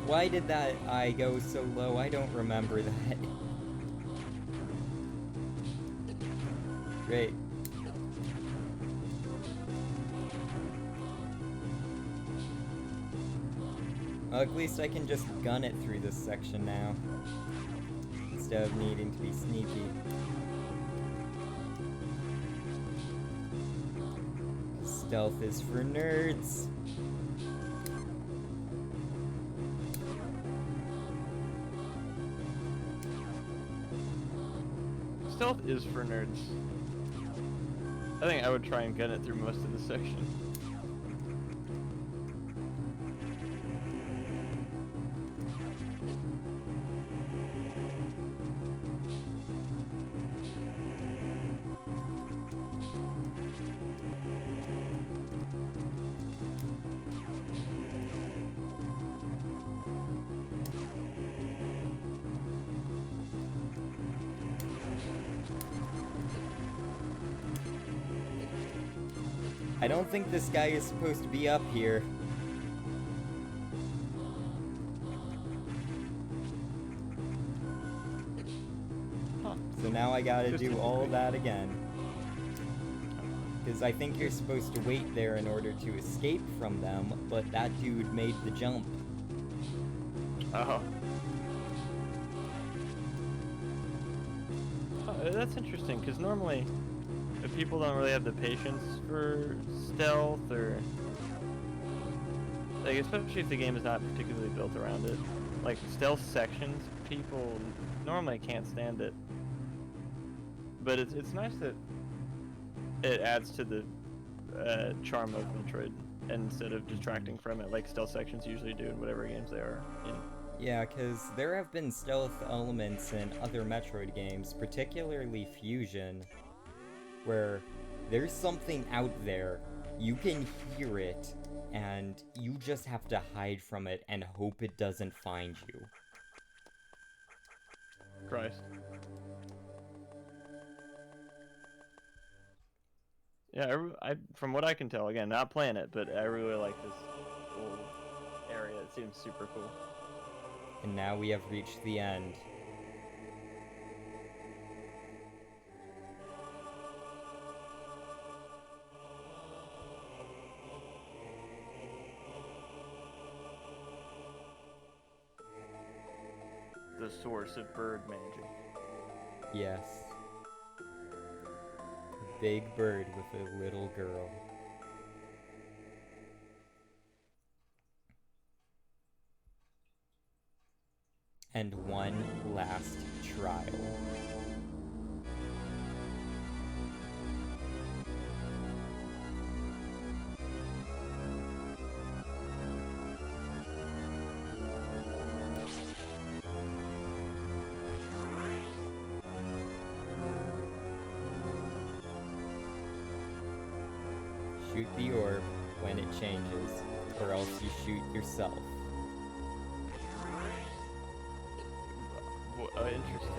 Why did that eye go so low? I don't remember that. Great. Well, at least I can just gun it through this section now, instead of needing to be sneaky. Stealth is for nerds. Stealth is for nerds. I think I would try and gun it through most of the section. I don't think this guy is supposed to be up here. Huh. So now I gotta do all that again. Because I think you're supposed to wait there in order to escape from them, but that dude made the jump. Oh. That's interesting, because normally if people don't really have the patience for stealth, or like, especially if the game is not particularly built around it, like stealth sections, people normally can't stand it. But it's nice that it adds to the charm of Metroid instead of detracting from it, like stealth sections usually do in whatever games they are in. Yeah, because there have been stealth elements in other Metroid games, particularly Fusion, where there's something out there, you can hear it, and you just have to hide from it and hope it doesn't find you. Christ. Yeah, from what I can tell, again, not playing it, but I really like this little area. It seems super cool. And now we have reached the end. The source of bird magic. Yes. A big bird with a little girl. And one last trial. Shoot the orb when it changes, or else you shoot yourself. Interesting.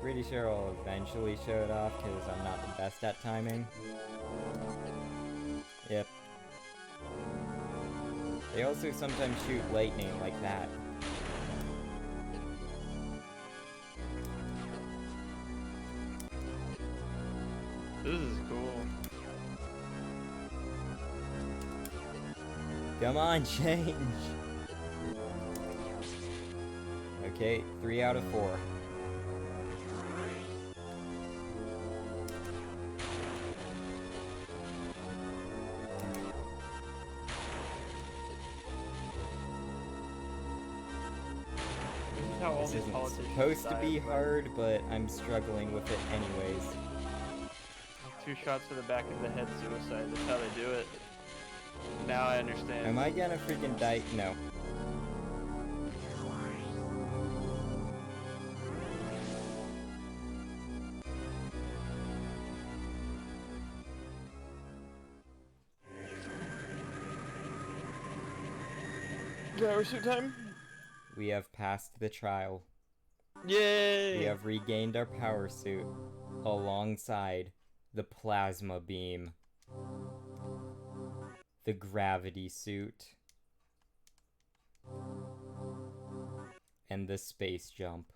Pretty sure I'll eventually show it off because I'm not the best at timing. Yep. They also sometimes shoot lightning like that. This is cool. Come on, change! Okay, 3 out of 4. This is how all This these isn't politicians supposed to die, be but hard, but I'm struggling with it anyways. 2 shots to the back of the head suicide. That's how they do it. Now I understand. Am I gonna freaking die? No. Power suit time? We have passed the trial. Yay! We have regained our power suit alongside the plasma beam, the gravity suit, and the space jump.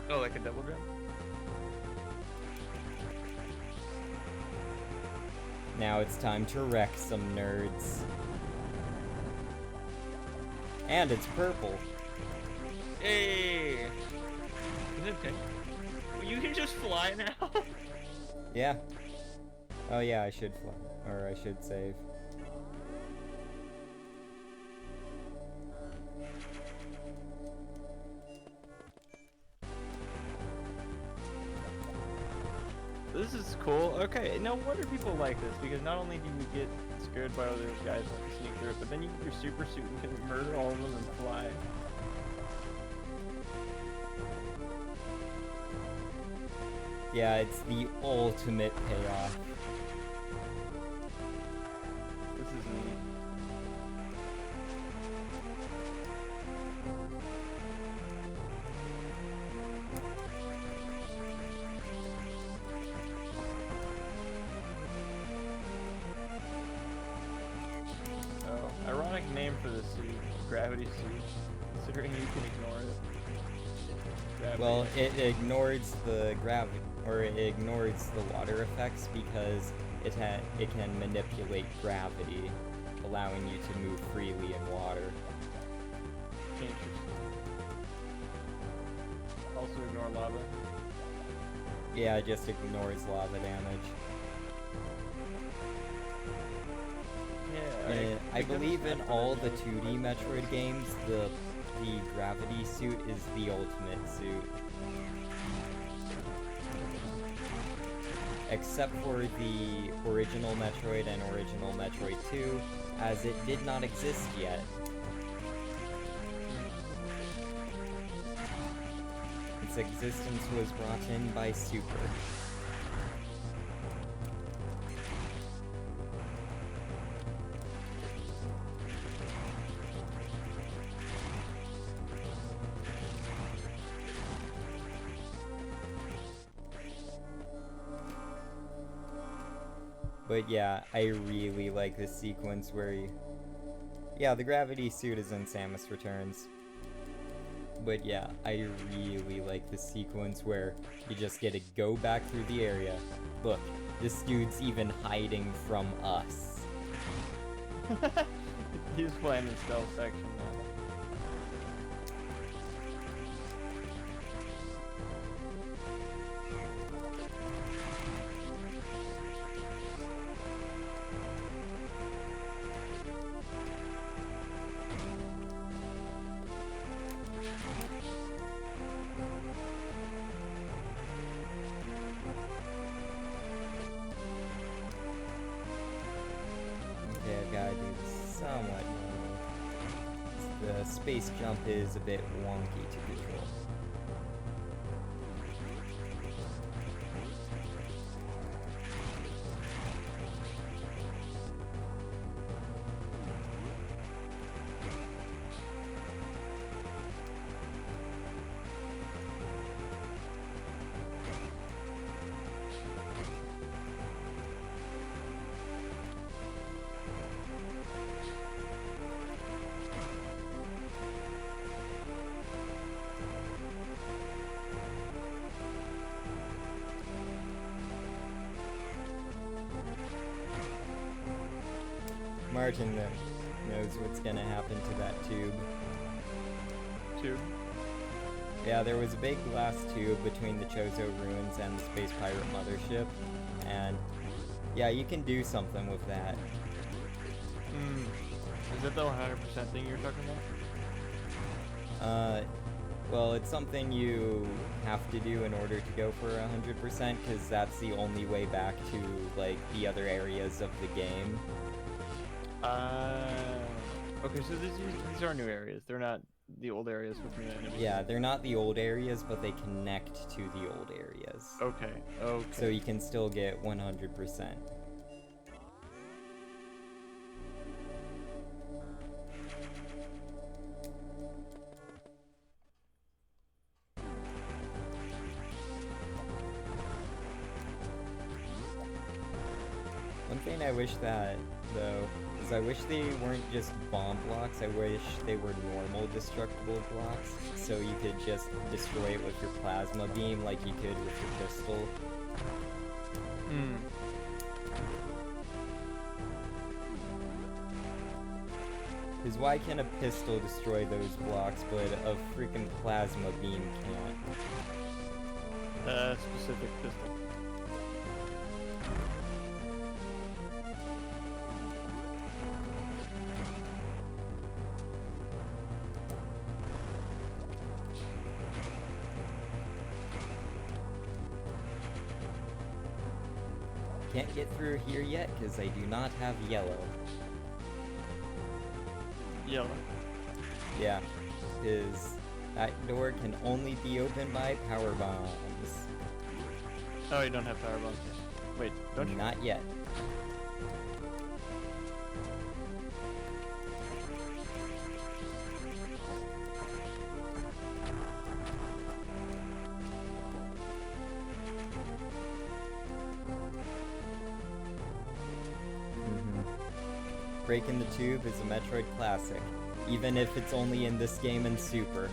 Oh, like a double jump? Now it's time to wreck some nerds. And it's purple. Hey! Is it okay? You can just fly now? Yeah. Oh yeah, I should fly. Or I should save. This is cool. Okay, no wonder people like this, because not only do you get scared by other guys when you sneak through it, but then you get your super suit and can murder all of them and fly. Yeah, it's the ultimate payoff. This is neat. name for the suit. Gravity suit. Considering you can ignore it. Gravity. Well, it ignores the gravity, or it ignores the water effects because it can manipulate gravity, allowing you to move freely in water. Interesting. Also ignore lava. Yeah, it just ignores lava damage. Yeah. I believe in all the 2D Metroid games, the gravity suit is the ultimate suit. Except for the original Metroid and original Metroid 2, as it did not exist yet. Its existence was brought in by Super. But yeah, I really like this sequence where yeah, the gravity suit is in Samus Returns. But yeah, I really like the sequence where you just get to go back through the area. Look, this dude's even hiding from us. He's playing the stealth section now. Okay, I've gotta do this somewhat normally. The space jump is a bit wonky to control. Martin knows what's gonna happen to that tube. Tube? Yeah, there was a big glass tube between the Chozo ruins and the Space Pirate Mothership, and yeah, you can do something with that. Is that the 100% thing you're talking about? Well, it's something you have to do in order to go for 100%, because that's the only way back to, like, the other areas of the game. Okay, so these are new areas. They're not the old areas with new enemies. Yeah, they're not the old areas, but they connect to the old areas. Okay, okay. So you can still get 100%. One thing I wish that, though, is I wish they weren't just bomb blocks. I wish they were normal destructible blocks, so you could just destroy it with your plasma beam like you could with your pistol. Because why can a pistol destroy those blocks, but a freaking plasma beam can't? Specific pistol. Can't get through here yet because I do not have yellow. Yellow. Yeah, because that door can only be opened by power bombs. Oh, you don't have power bombs yet. Wait, don't you? Not yet. Breaking the Tube is a Metroid classic, even if it's only in this game and Super.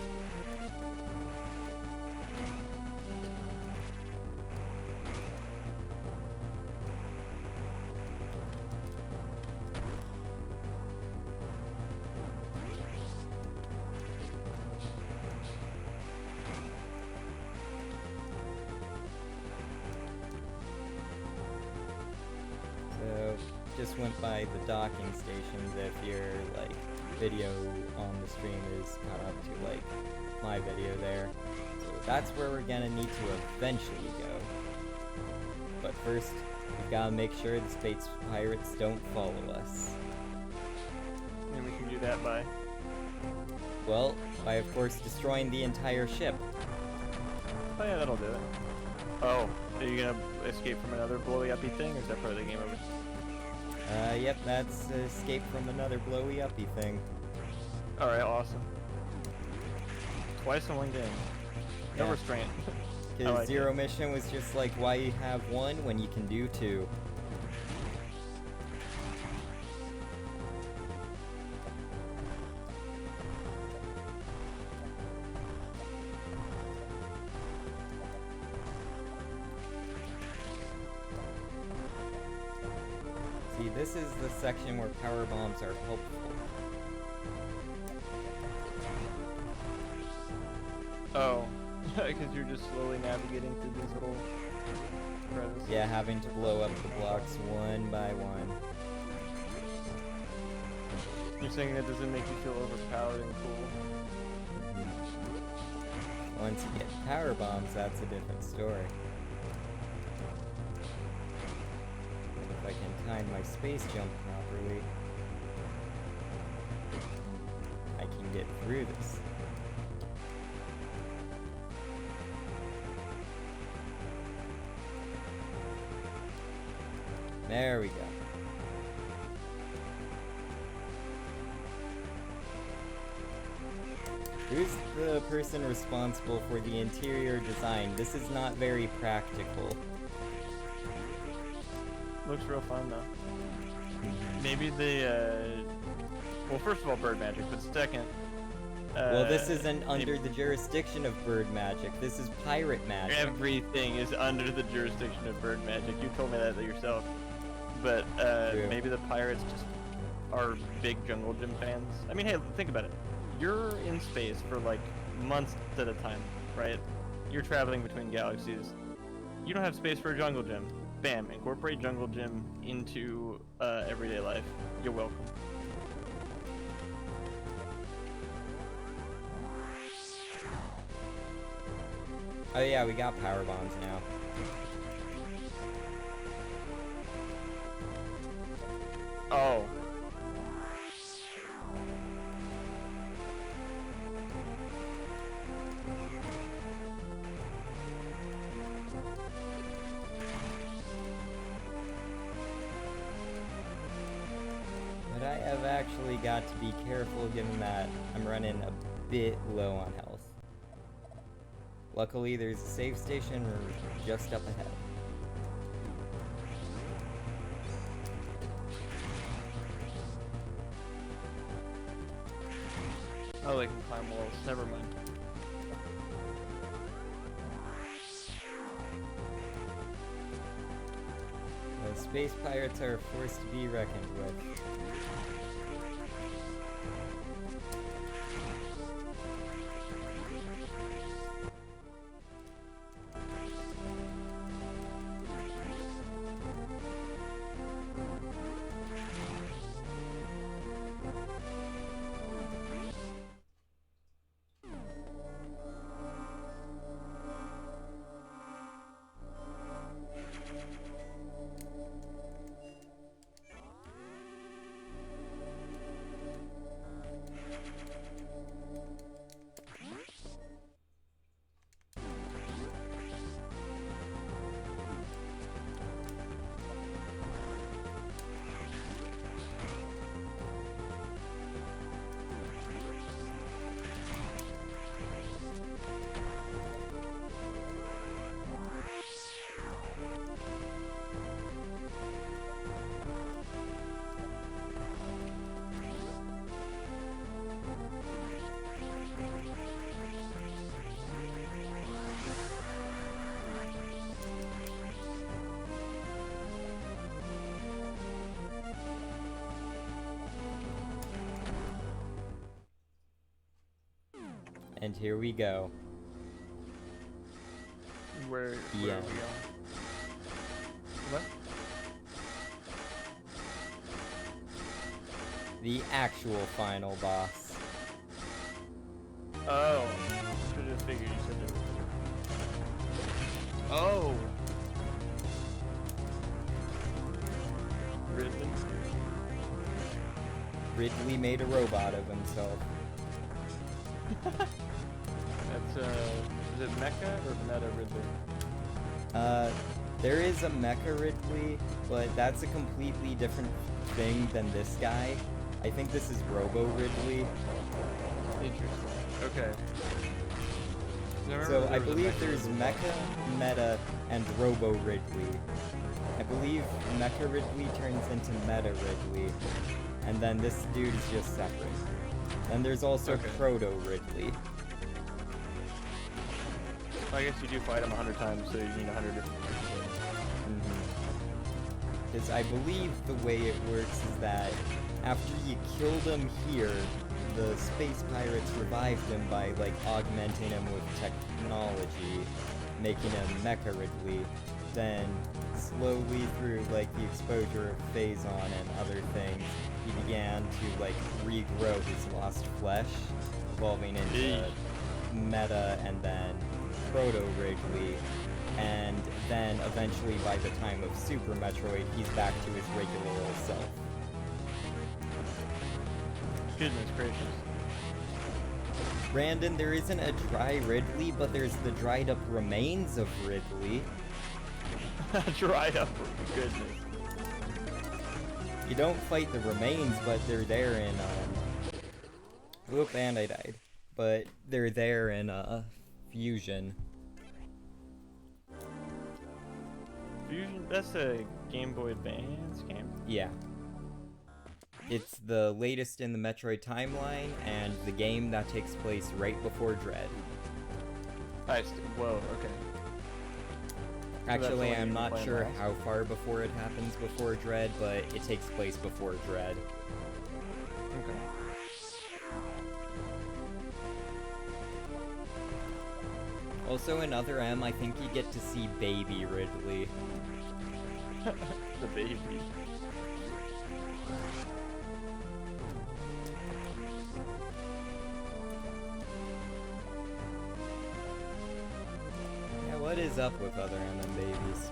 Just went by the docking stations if your like video on the stream is caught up to like my video there. So that's where we're gonna need to eventually go. But first, we've gotta make sure the space pirates don't follow us. And we can do that by? Well, by of course destroying the entire ship. Oh yeah, that'll do it. Oh, are you gonna escape from another blowy-uppy thing, or is that part of the game over? Yep, that's escape from another blowy-uppy thing. Alright, awesome. Twice in one game. No restraint. Because like Zero Mission was just like, why you have one when you can do two? See, this is the section where power bombs are helpful. Oh, because you're just slowly navigating through these little crevices. Yeah, having to blow up the blocks one by one. You're saying that doesn't make you feel overpowered and cool? Once you get power bombs, that's a different story. If I can time my space jump properly, I can get through this. There we go. Who's the person responsible for the interior design? This is not very practical. Looks real fun though. Maybe well, first of all, bird magic, but second, well, this isn't under the jurisdiction of bird magic. This is pirate magic. Everything is under the jurisdiction of bird magic. You told me that yourself. But maybe the pirates just are big Jungle Gym fans. I mean, hey, think about it. You're in space for like months at a time, right? You're traveling between galaxies. You don't have space for a Jungle Gym. Bam, incorporate Jungle Gym into everyday life. You're welcome. Oh yeah, we got power bombs now. Oh. But I have actually got to be careful given that I'm running a bit low on health. Luckily, there's a save station just up ahead. Oh, they can climb walls. Never mind. The space pirates are a force to be reckoned with. And here we go. Where are we Yeah. going? What? The actual final boss. Oh. Should have figured you said there. Oh. Ridley. Ridley made a robot of himself. That's is it Mecha or Meta Ridley? There is a Mecha Ridley, but that's a completely different thing than this guy. I think this is Robo Ridley. Interesting. Okay. So I believe there's Mecha, Meta, and Robo Ridley. I believe Mecha Ridley turns into Meta Ridley, and then this dude is just separate. And there's also Proto Ridley. I guess you do fight him 100 times, so you need 100 different people. Because I believe the way it works is that after you killed him here, the space pirates revived him by like augmenting him with technology, making him Mecha Ridley. Then slowly through like the exposure of Phazon and other things, he began to like regrow his lost flesh, evolving into Meta and then Proto Ridley, and then eventually by the time of Super Metroid, he's back to his regular old self. Goodness gracious. Brandon, there isn't a dry Ridley, but there's the dried up remains of Ridley. Dried up, goodness. You don't fight the remains, but they're there in, Whoop, and I died. But they're there in, Fusion. Fusion? That's a Game Boy Advance game? Yeah. It's the latest in the Metroid timeline, and the game that takes place right before Dread. Whoa, okay. Actually, I'm not sure how far before it happens before Dread, but it takes place before Dread. Okay. Also in Other M, I think you get to see Baby Ridley. The baby. Yeah, what is up with Other M and babies?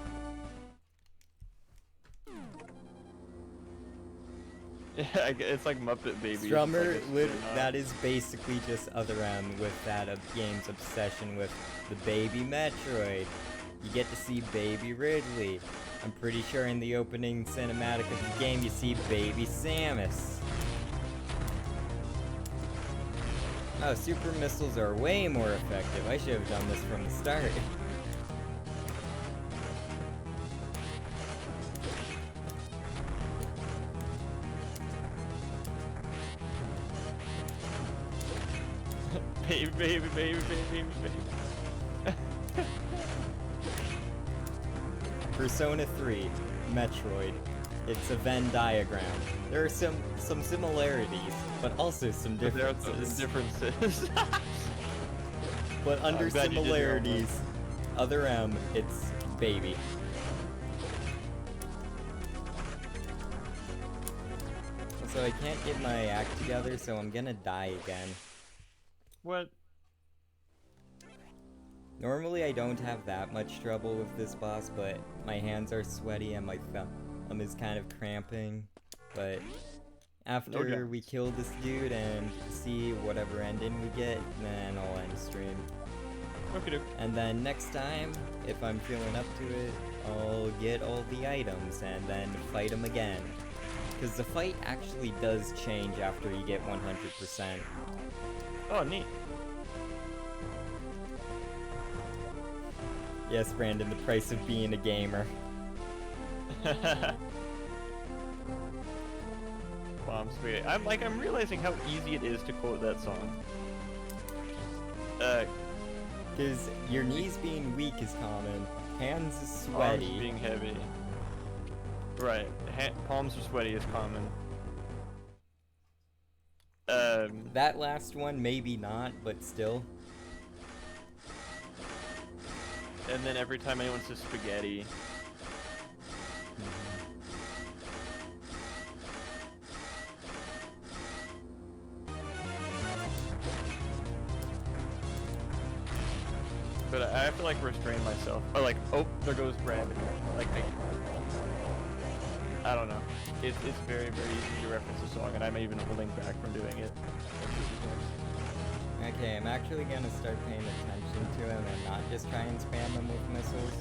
Yeah, it's like Muppet Babies. Strummer, like that is basically just Other M with that game's obsession with the baby Metroid. You get to see Baby Ridley. I'm pretty sure in the opening cinematic of the game you see Baby Samus. Oh, super missiles are way more effective. I should have done this from the start. baby. Persona 3, Metroid. It's a Venn diagram. There are some similarities, but also some differences. There are some differences. But under I'm glad you did your homework. similarities, Other M, it's baby. So I can't get my act together, so I'm gonna die again. What? Normally I don't have that much trouble with this boss, but my hands are sweaty and my thumb is kind of cramping. But after we kill this dude and see whatever ending we get, then I'll end stream. Okay. And then next time, if I'm feeling up to it, I'll get all the items and then fight him again. Because the fight actually does change after you get 100%. Oh, neat. Yes, Brandon, the price of being a gamer. Bomb sweet. I'm realizing how easy it is to quote that song. Because your knees being weak is common, hands is sweaty. Arms being heavy. Right. Palms are sweaty is common. That last one, maybe not, but still. And then every time anyone says spaghetti. But I have to like restrain myself. Or like, oh, there goes gravity. Like, I don't know. It's very, very easy to reference the song, and I'm even holding back from doing it. Okay, I'm actually gonna start paying attention to him and not just try and spam him with missiles.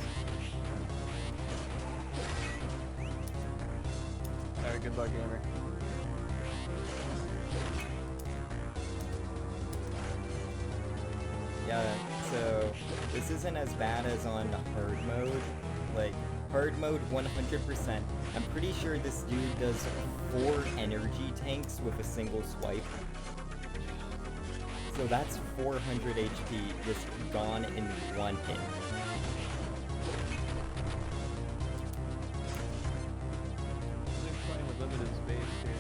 Alright, good luck, gamer. Yeah, so this isn't as bad as on hard mode. Like, hard mode 100%. I'm pretty sure this dude does 4 energy tanks with a single swipe. So that's 400 HP just gone in one hit. They're playing with limited space here.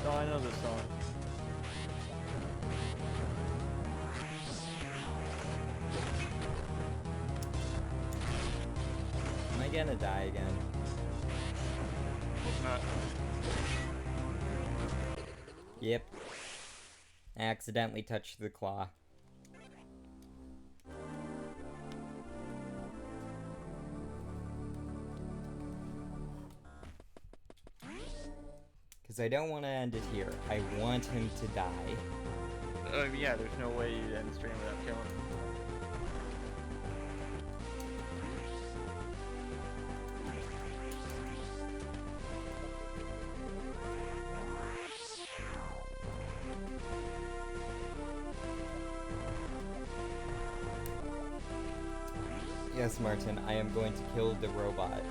No, I know this song. Am I gonna die again? Hope not. Yep. I accidentally touched the claw. Because I don't want to end it here. I want him to die. Yeah, there's no way you'd end stream without killing him. Yes, Martin, I am going to kill the robot.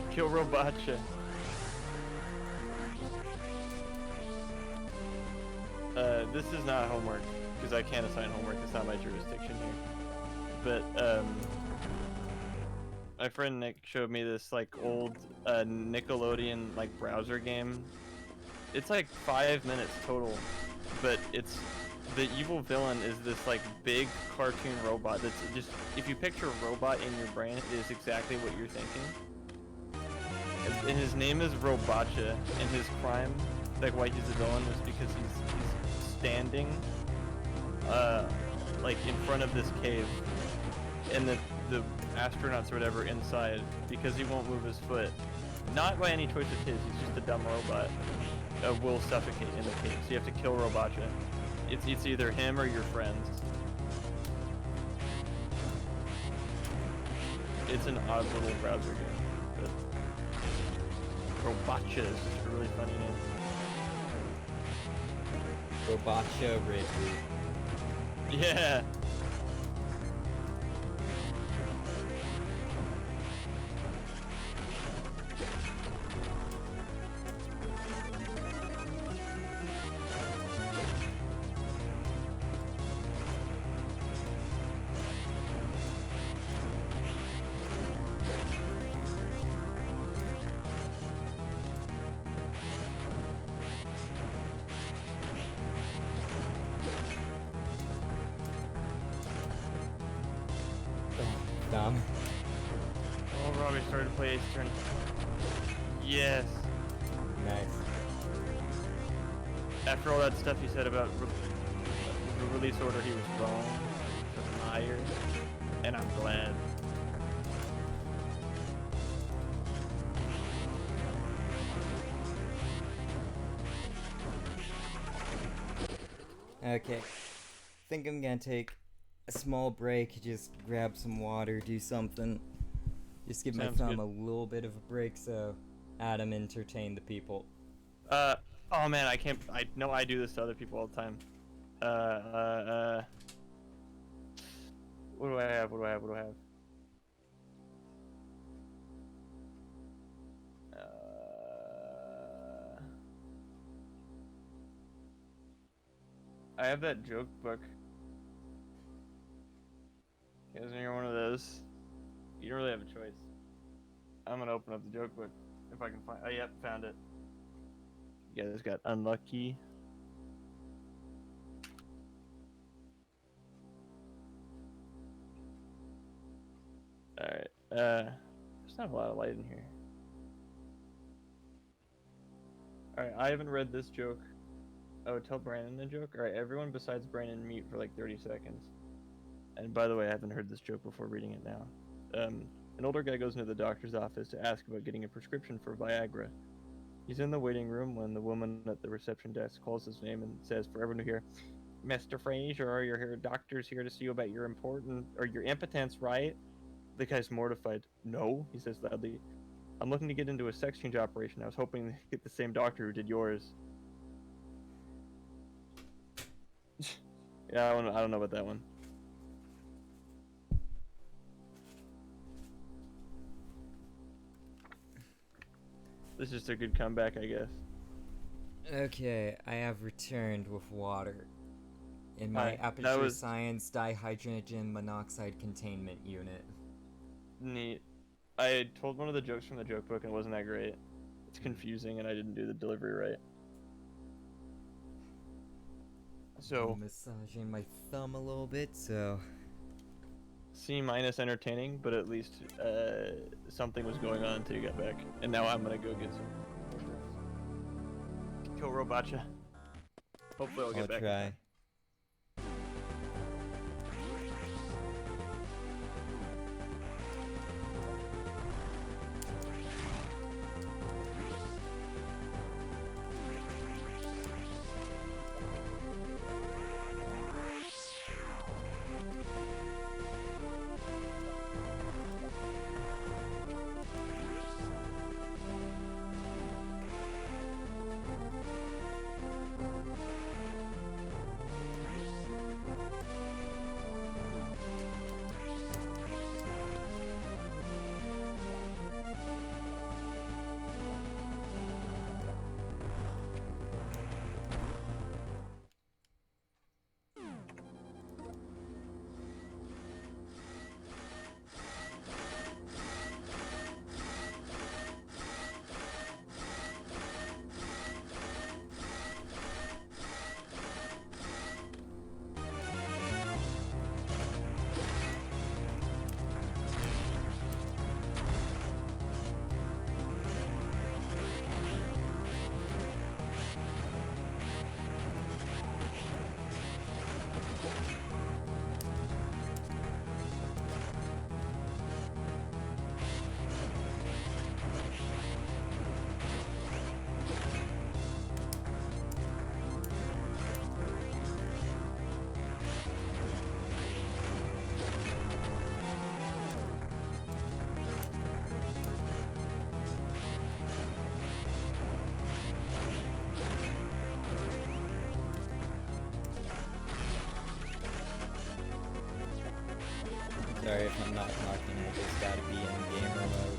Kill Robacha. This is not homework, because I can't assign homework, it's not my jurisdiction here. But, my friend Nick showed me this, like, old, Nickelodeon, like, browser game. It's like 5 minutes total, but it's, the evil villain is this, like, big cartoon robot that's just, if you picture a robot in your brain, it is exactly what you're thinking. And his name is Robacha, and his crime, like why he's a villain, is because he's standing, like in front of this cave, and the astronauts or whatever inside, because he won't move his foot, not by any choice of his, he's just a dumb robot, will suffocate in the cave. So you have to kill Robacha. It's either him or your friends. It's an odd little browser game, but Robacha is just a really funny name. Robacha Ridley. Yeah! Dumb. Oh, Robbie started to play Ace Attorney. Yes! Nice. After all that stuff he said about the release order, he was wrong. He was a liar. And I'm glad. Okay. Think I'm gonna take a small break, just grab some water, do something. Just give Sounds my thumb good. a little bit of a break so Adam entertain the people. Oh man, I know I do this to other people all the time. What do I have? I have that joke book. Isn't you're one of those? You don't really have a choice. I'm gonna open up the joke book if I can find. Oh, yep, found it. You guys got unlucky. Alright. There's not a lot of light in here. Alright, I haven't read this joke. Oh, tell Brandon a joke? Alright, everyone besides Brandon mute for like 30 seconds. And by the way, I haven't heard this joke before reading it now. An older guy goes into the doctor's office to ask about getting a prescription for Viagra. He's in the waiting room when the woman at the reception desk calls his name and says for everyone to hear, Mr. Fraser, your doctor's here to see you about your your impotence, right? The guy's mortified. No, he says loudly. I'm looking to get into a sex change operation. I was hoping to get the same doctor who did yours. Yeah, I don't know about that one. This is just a good comeback, I guess. Okay, I have returned with water in my Hi, Aperture Science dihydrogen monoxide containment unit. Neat. I told one of the jokes from the joke book and it wasn't that great. It's confusing and I didn't do the delivery right. So, I'm massaging my thumb a little bit, so... C- entertaining, but at least something was going on until you got back. And now I'm gonna go get some. Kill Robacha. Hopefully I'll get back. Try. Sorry if I'm not talking, I just gotta be in gamer mode.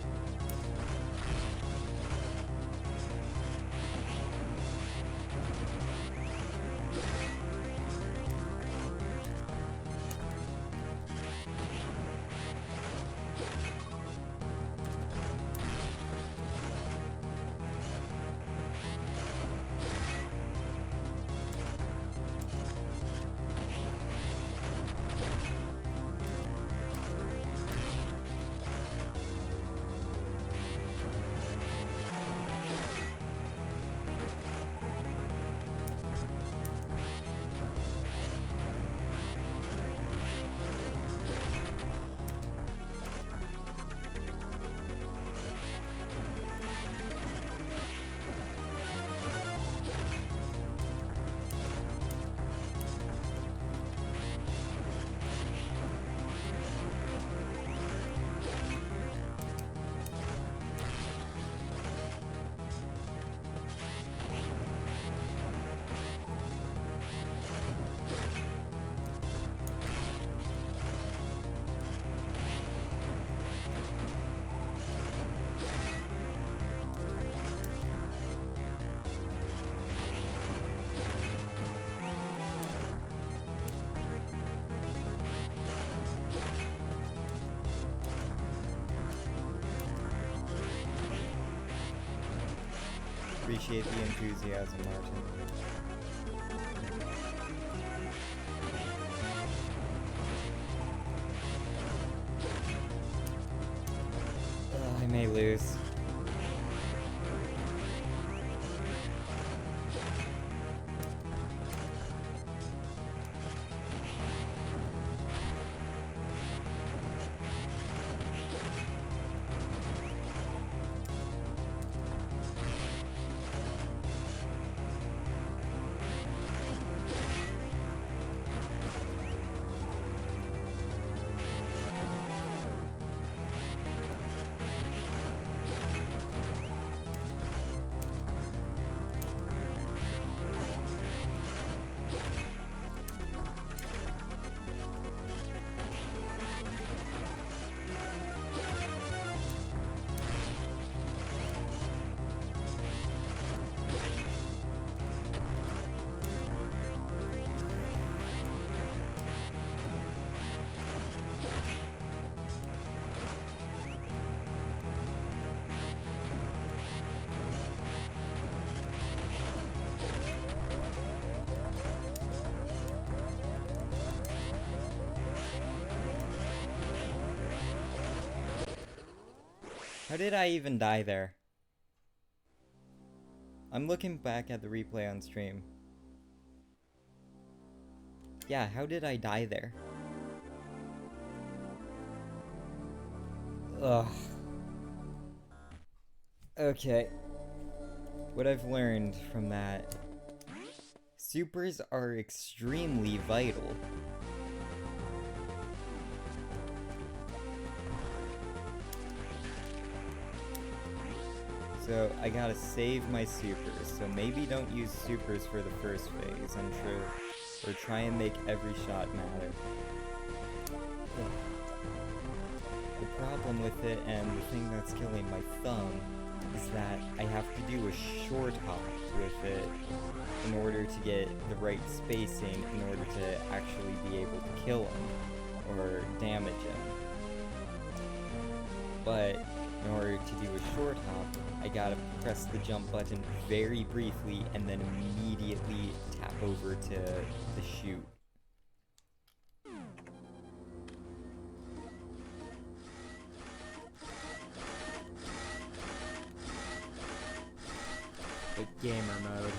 Appreciate the enthusiasm, Martin. may lose. How did I even die there? I'm looking back at the replay on stream. Yeah, how did I die there? Ugh. Okay. What I've learned from that. Supers are extremely vital. So I gotta save my supers, so maybe don't use supers for the first phase, I'm sure. Or try and make every shot matter. Ugh. The problem with it, and the thing that's killing my thumb, is that I have to do a short hop with it in order to get the right spacing in order to actually be able to kill him or damage him. But in order to do a short hop, I gotta press the jump button very briefly and then immediately tap over to the chute. The gamer mode.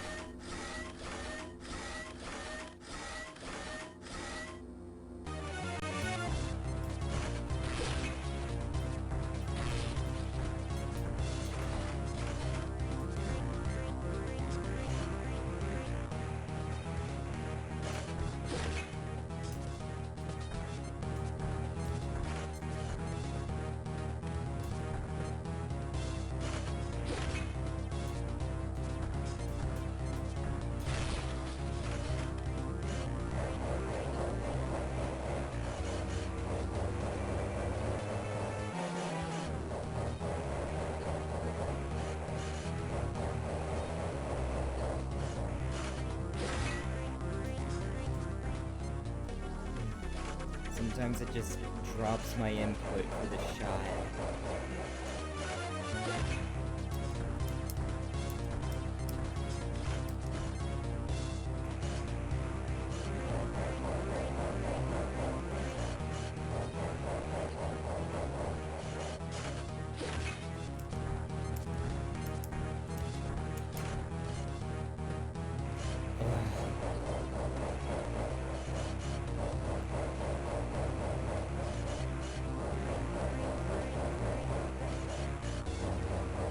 Sometimes it just drops my input for the shot.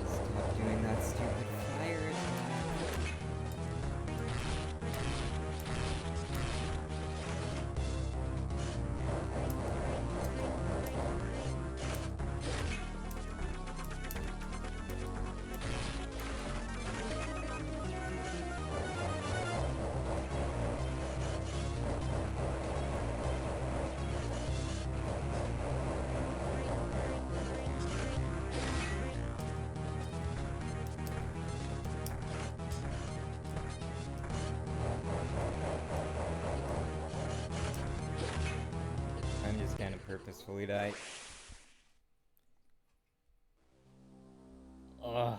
Stop doing that stupid fire attack. I'm just gonna purposefully die. Ugh.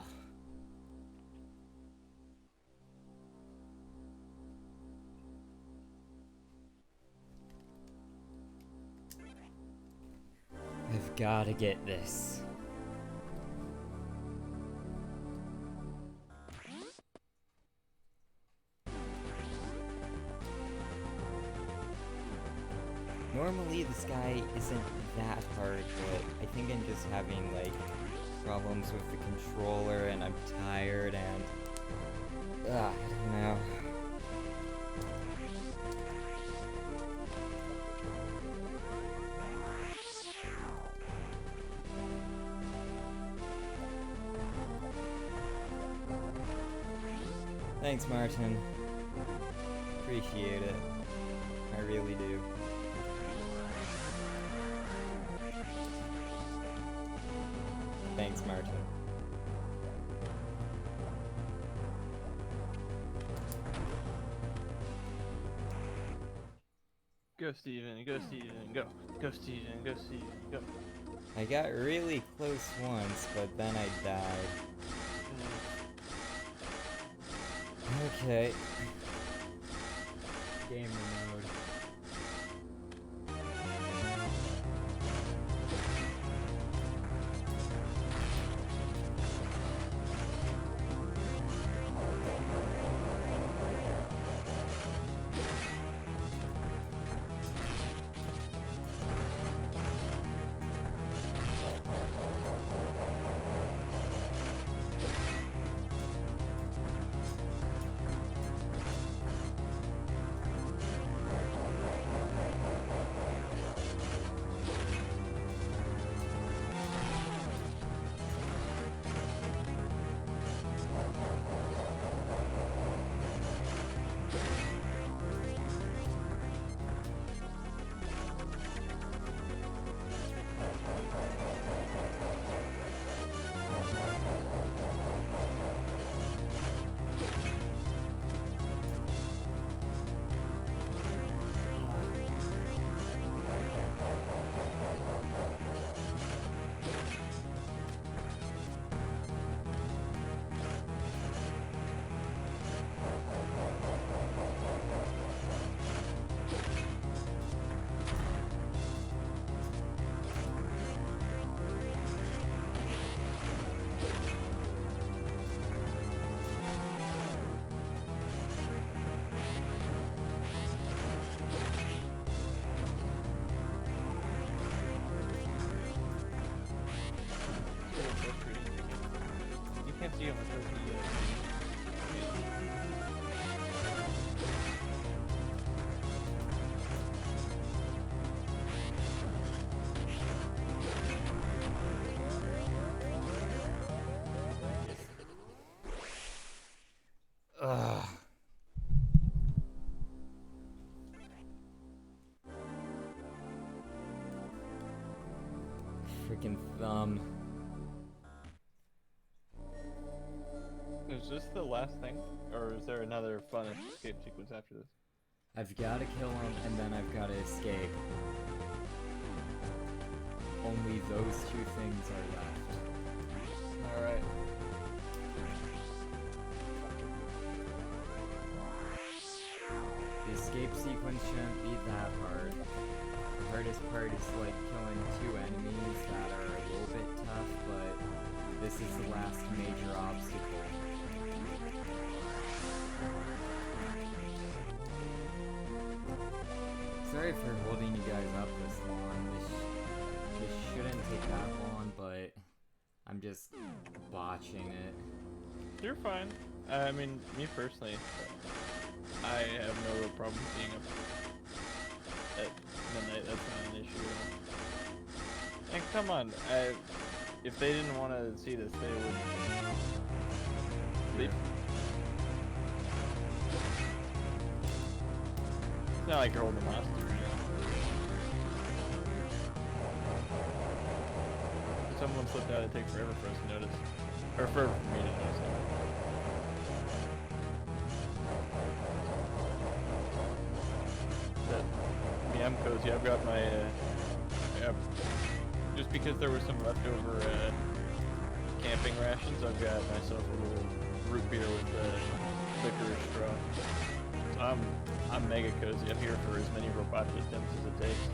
I've gotta get this. normally the sky isn't that hard, but I think I'm just having like problems with the controller and I'm tired and I don't know. Thanks, Martin. Appreciate it. I really do. Thanks, Martin. Go, Steven, go, Steven, go. Go, Steven, go, Steven, go. I got really close once, but then I died. Okay. Gamer mode. You can't see him with the Ugh. Freaking thumb. Is this the last thing? Or is there another fun escape sequence after this? I've gotta kill him and then I've gotta escape. Only those two things are left. Alright. The escape sequence shouldn't be that hard. The hardest part is like killing two enemies that are a little bit tough, but this is the last major obstacle. Sorry for holding you guys up this long. This shouldn't take that long, but I'm just botching it. You're fine. I mean, me personally, I have no real problem being up at midnight. That's not an issue at all. And come on, if they didn't want to see this, they would leave. It's not like you're holding them hostage. If someone slipped out, it'd take forever for us to notice. Or for me to notice it. But, me, I'm cozy. I've got my, just because there was some leftover, camping rations, I've got myself a little root beer with, licorice straw. So I'm mega cozy. I'm here for as many robotic attempts as it takes.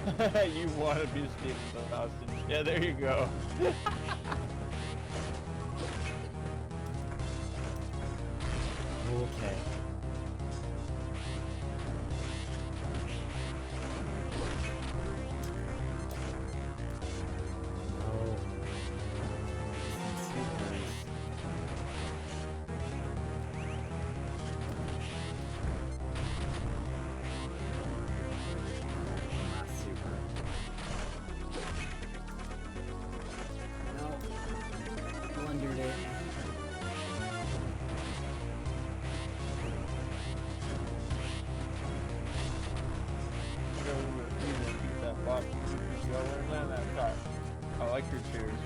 You want to be Steven Austin. Yeah, there you go. Okay. No. Supers. Not super. No. Blundered it. I like your cheers.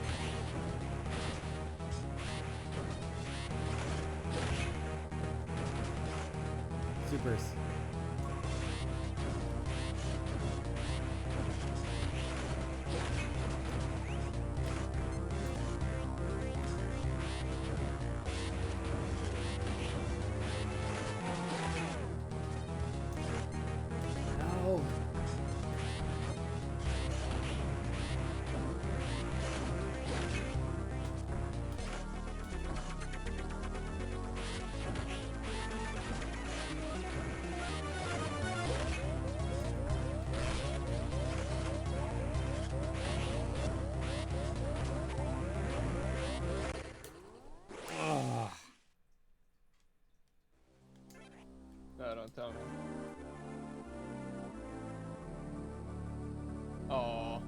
Supers. No. Ugh. No, don't tell me. Oh.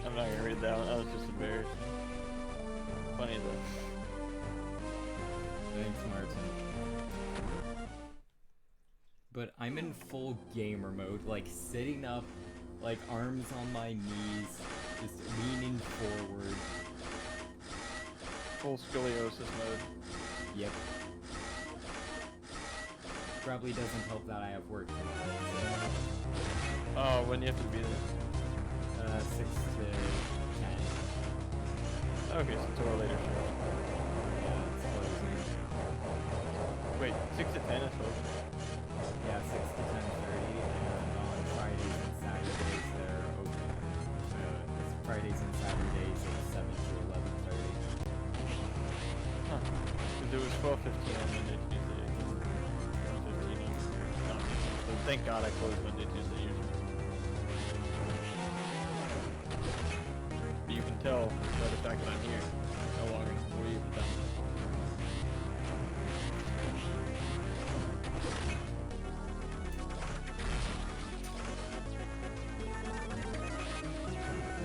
I'm not gonna read that one. That was just embarrassing. Funny though. Thanks, Martin. But I'm in full gamer mode, like sitting up, like arms on my knees, just leaning forward. Full scoliosis mode. Yep. Probably doesn't help that I have work tomorrow. Oh, when do you have to be there? 6 to 10. Okay, so it's a later show. Yeah, it's closing. Wait, 6 to 10 is closing? Yeah, 6 to 10:30, and on Fridays and Saturdays they're open. It's Fridays and Saturdays it's 7 to 11:30. Huh. Because it was 12:15 on Monday, Tuesday. 1:15 on... No. So thank God I closed Monday, Tuesday usually. But you can tell by the fact that I'm here no longer before you even done.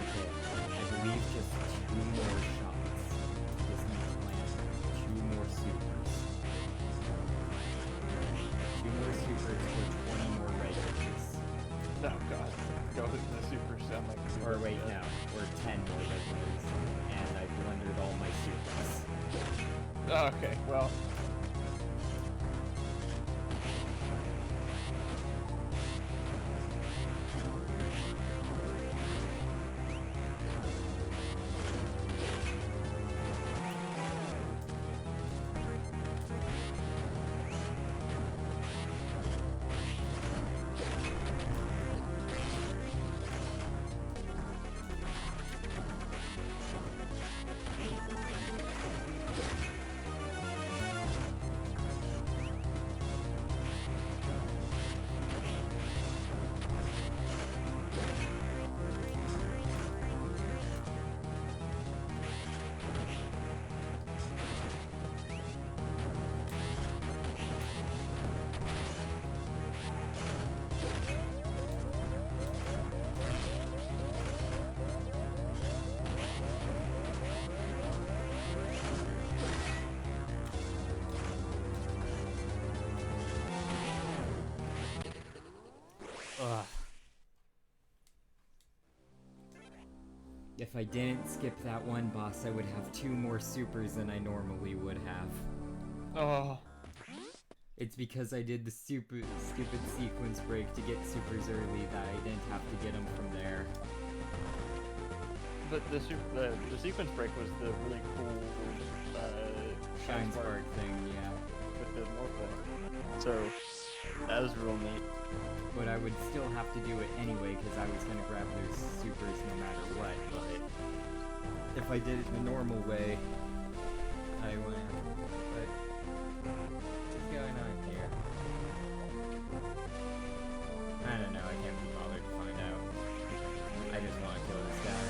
Okay, I believe just 2 more shots. Just need to land 2 more supers. 2 more supers for 20 more regulars. Oh God. Go to the super sound like you Or do. wait, no, or 10 more regulars. And I blundered all my supers. Oh, okay, well. Ugh. if I didn't skip that one boss, I would have 2 more supers than I normally would have. Oh. It's because I did the stupid sequence break to get supers early that I didn't have to get them from there. But the sequence break was the really cool Shine Spark thing, yeah. With the Morphle. So that was real neat. But I would still have to do it anyway because I was gonna grab those supers no matter what. But if I did it the normal way, I wouldn't. But what's going on here? I don't know. I can't be bothered to find out. I just want to kill this guy.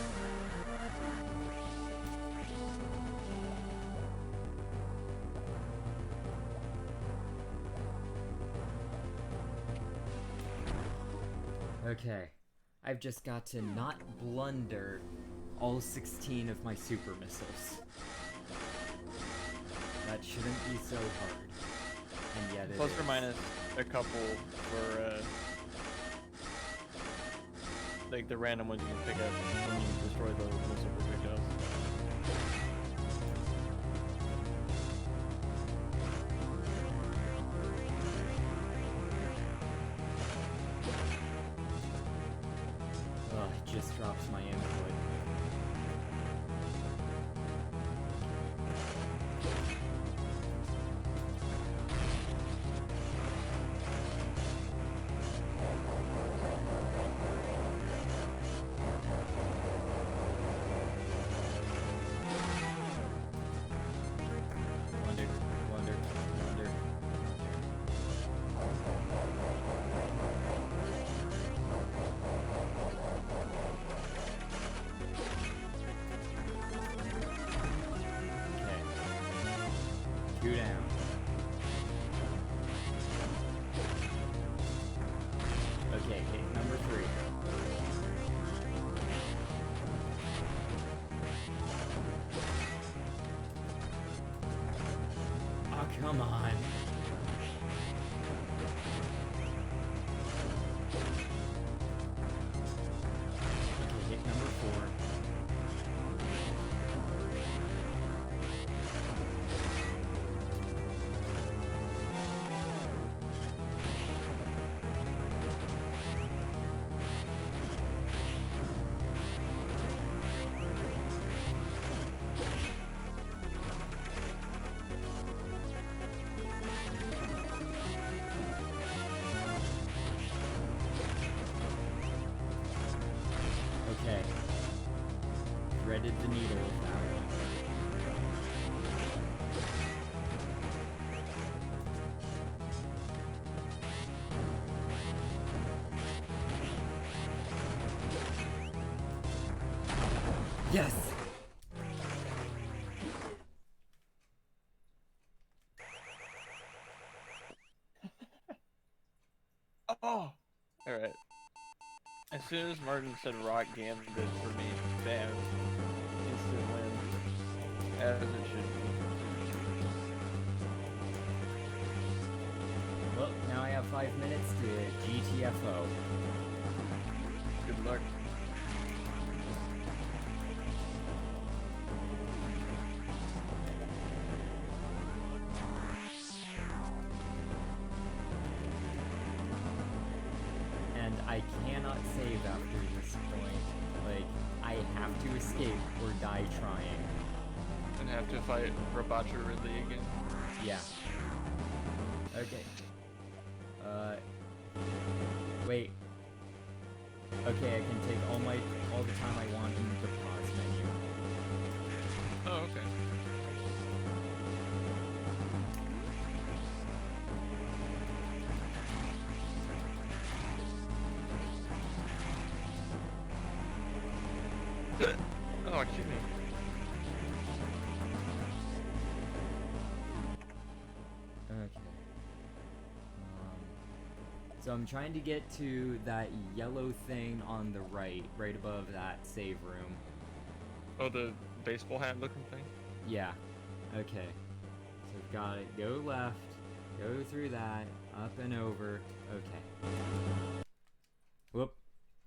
Okay, I've just got to not blunder all 16 of my super missiles. That shouldn't be so hard. And yet it Plus is. or minus a couple for like the random ones you can pick up when you destroy the missile projectiles. Ugh, it just drops my input. Blunder, blunder, blunder. Okay. 2 down. Okay, hit number 3. Oh, come on. Okay, hit number 4. Okay. Threaded the needle with that one. Yes! Oh! Alright. As soon as Martin said rock gambit for me, bam. Instant win. As it should be. Well, now I have 5 minutes to GTFO. Good luck. And I cannot save after this point. Like, I have to escape or die trying. And have to fight Robotra Ridley again. Yeah. Okay. Wait. Okay, I can take all the time I want in the pause menu. Oh, okay. Oh, excuse me. Okay. So I'm trying to get to that yellow thing on the right above that save room. Oh, the baseball hat looking thing? Yeah. Okay. So I've got it. Go left. Go through that. Up and over. Okay. Whoop.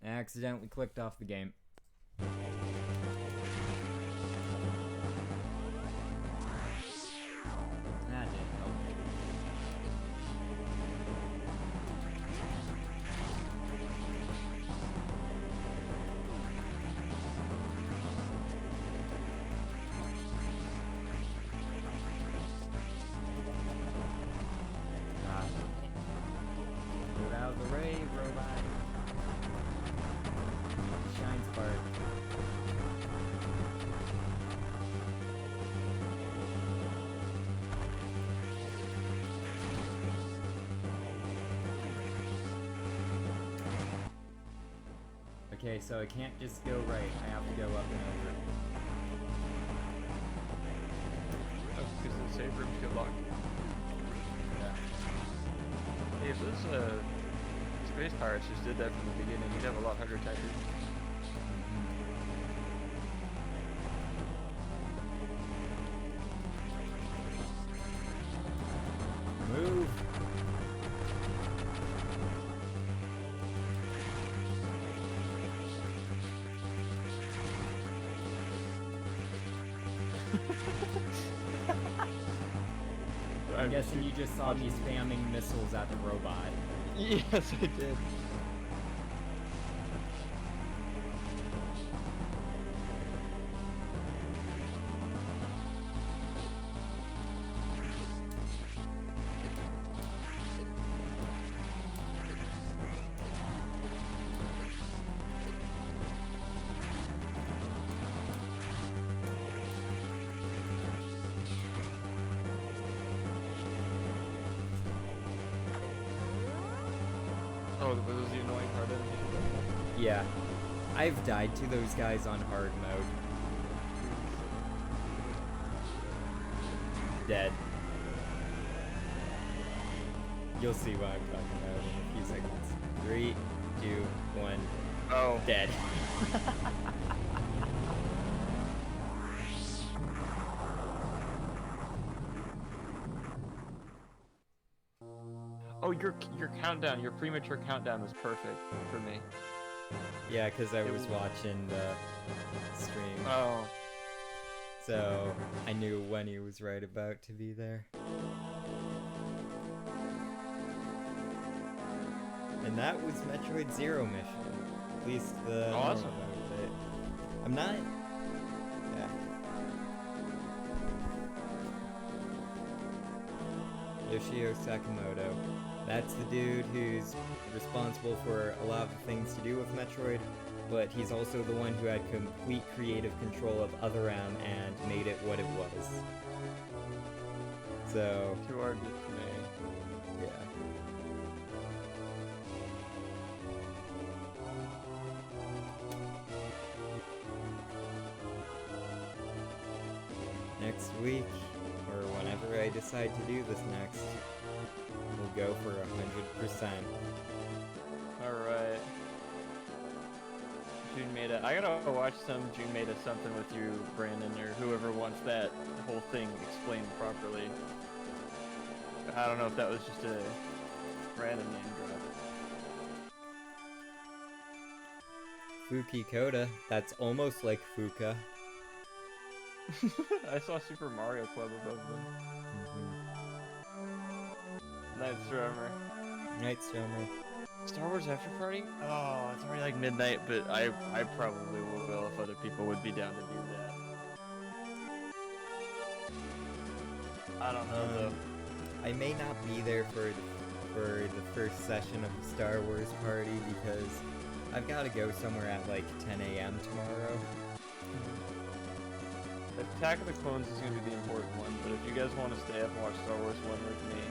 I accidentally clicked off the game. Okay, so I can't just go right. I have to go up and over. Oh, because the save rooms get locked. Yeah. Hey, if those space pirates just did that from the beginning, you'd have a lot harder time. Move. I'm guessing you just saw me spamming missiles at the robot. Yes, I did. Oh, was the annoying part of it? Yeah. I've died to those guys on hard mode. Dead. You'll see what I'm talking about in a few seconds. 3, 2, 1. Oh. Dead. Oh, your countdown, your premature countdown was perfect for me. Yeah, because I was watching the stream. Oh. So I knew when he was right about to be there. And that was Metroid Zero mission. At least the awesome. normal mode of it. I'm not... Yeah. Yoshio Sakamoto. That's the dude who's responsible for a lot of the things to do with Metroid, but he's also the one who had complete creative control of Otherrealm and made it what it was. So... Too hard to say. Yeah. Next week, or whenever I decide to do this next, we'll go for 100%. Alright. June Meta. I gotta watch some June Meta something with you, Brandon, or whoever wants that whole thing explained properly. I don't know if that was just a random name drop. Fuki Koda, that's almost like Fuka. I saw Super Mario Club above them. Night Strummer. Night Strummer. Star Wars After Party? Oh, it's already like midnight, but I probably will if other people would be down to do that. I don't know though. I may not be there for the first session of the Star Wars party because I've got to go somewhere at like 10 a.m. tomorrow. Attack of the Clones is going to be the important one, but if you guys want to stay up and watch Star Wars 1 with me...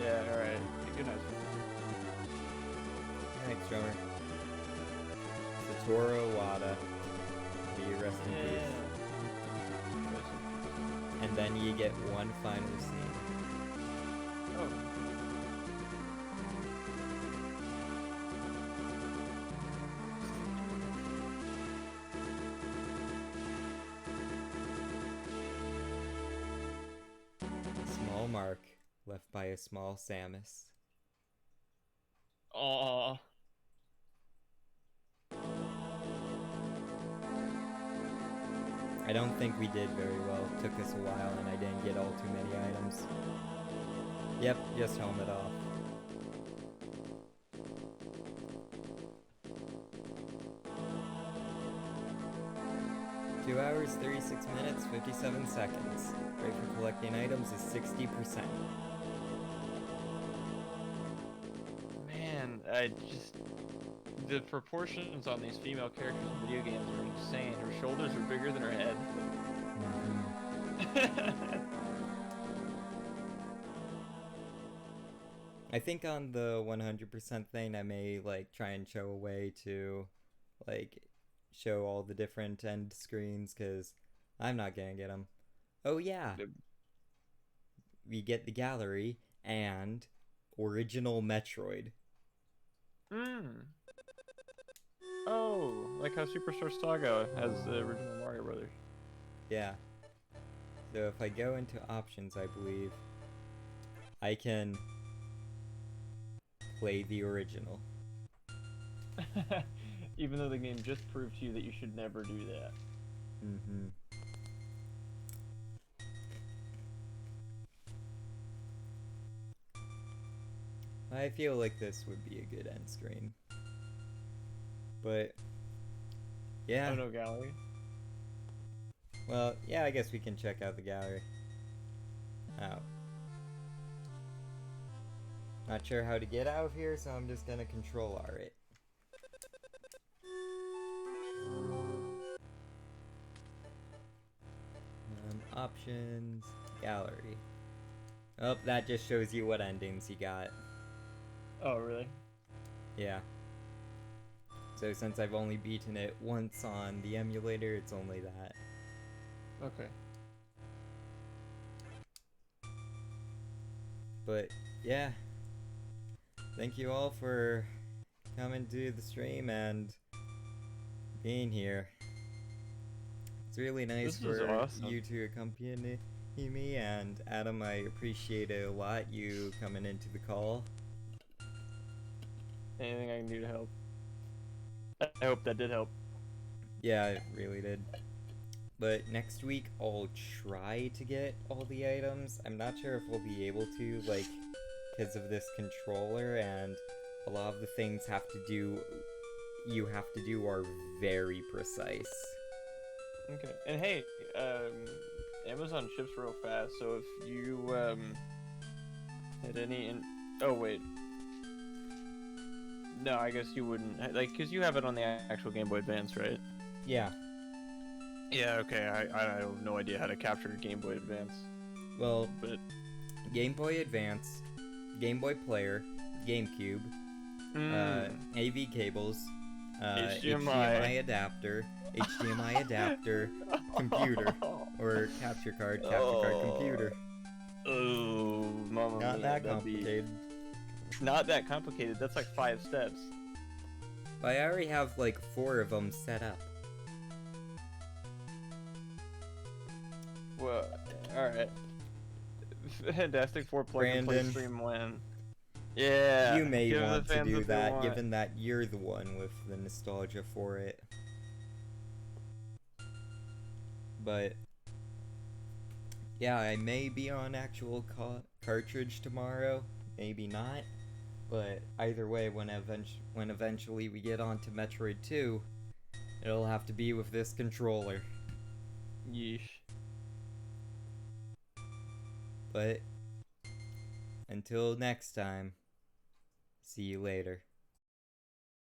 Yeah, alright. Good night. Good night, Strummer. Satoru Wada. May you rest in peace. And then you get one final scene. Oh. Small mark left by a small Samus. Aww. I don't think we did very well. It took us a while and I didn't get all too many items. Yep, just helmet off. Two hours, 36 minutes, 57 seconds. Rate for collecting items is 60%. Man, I just... The proportions on these female characters in video games are insane. Her shoulders are bigger than her head. I think on the 100% thing, I may like try and show a way to like show all the different end screens because I'm not gonna get them. Oh yeah, we get the gallery and original Metroid. Hmm. Oh, like how Superstar Saga has the original Mario Brothers. Yeah. So if I go into options, I believe I can play the original. Even though the game just proved to you that you should never do that. Mm-hmm. I feel like this would be a good end screen. But yeah. Oh no, gallery. Well, yeah, I guess we can check out the gallery. Oh. Not sure how to get out of here, so I'm just gonna control R it. Options, gallery. Oh, that just shows you what endings you got. Oh really? Yeah. So since I've only beaten it once on the emulator, it's only that. Okay. But yeah, thank you all for coming to the stream and being here. It's really nice for awesome. you to accompany me, and Adam, I appreciate it a lot, you coming into the call. Anything I can do to help? I hope that did help. Yeah, it really did. But next week, I'll try to get all the items. I'm not sure if we'll be able to, like, because of this controller, and a lot of the things you have to do are very precise. Okay. And hey, Amazon ships real fast, so if you had any oh wait. No, I guess you wouldn't, like, cause you have it on the actual Game Boy Advance, right? Yeah. Yeah. Okay. I have no idea how to capture Game Boy Advance. Well, But Game Boy Advance, Game Boy Player, GameCube, AV cables, HDMI adapter, HDMI adapter, computer, or capture card, computer. Oh, mama Not mia, that complicated. Not that complicated. That's like 5 steps. But I already have like 4 of them set up. Well, all right. Fantastic 4-player play stream when. Yeah. You may want to do that, given that you're the one with the nostalgia for it. But yeah, I may be on actual cartridge tomorrow, maybe not. But either way, when eventually we get onto Metroid 2, it'll have to be with this controller. Yeesh. But until next time, see you later.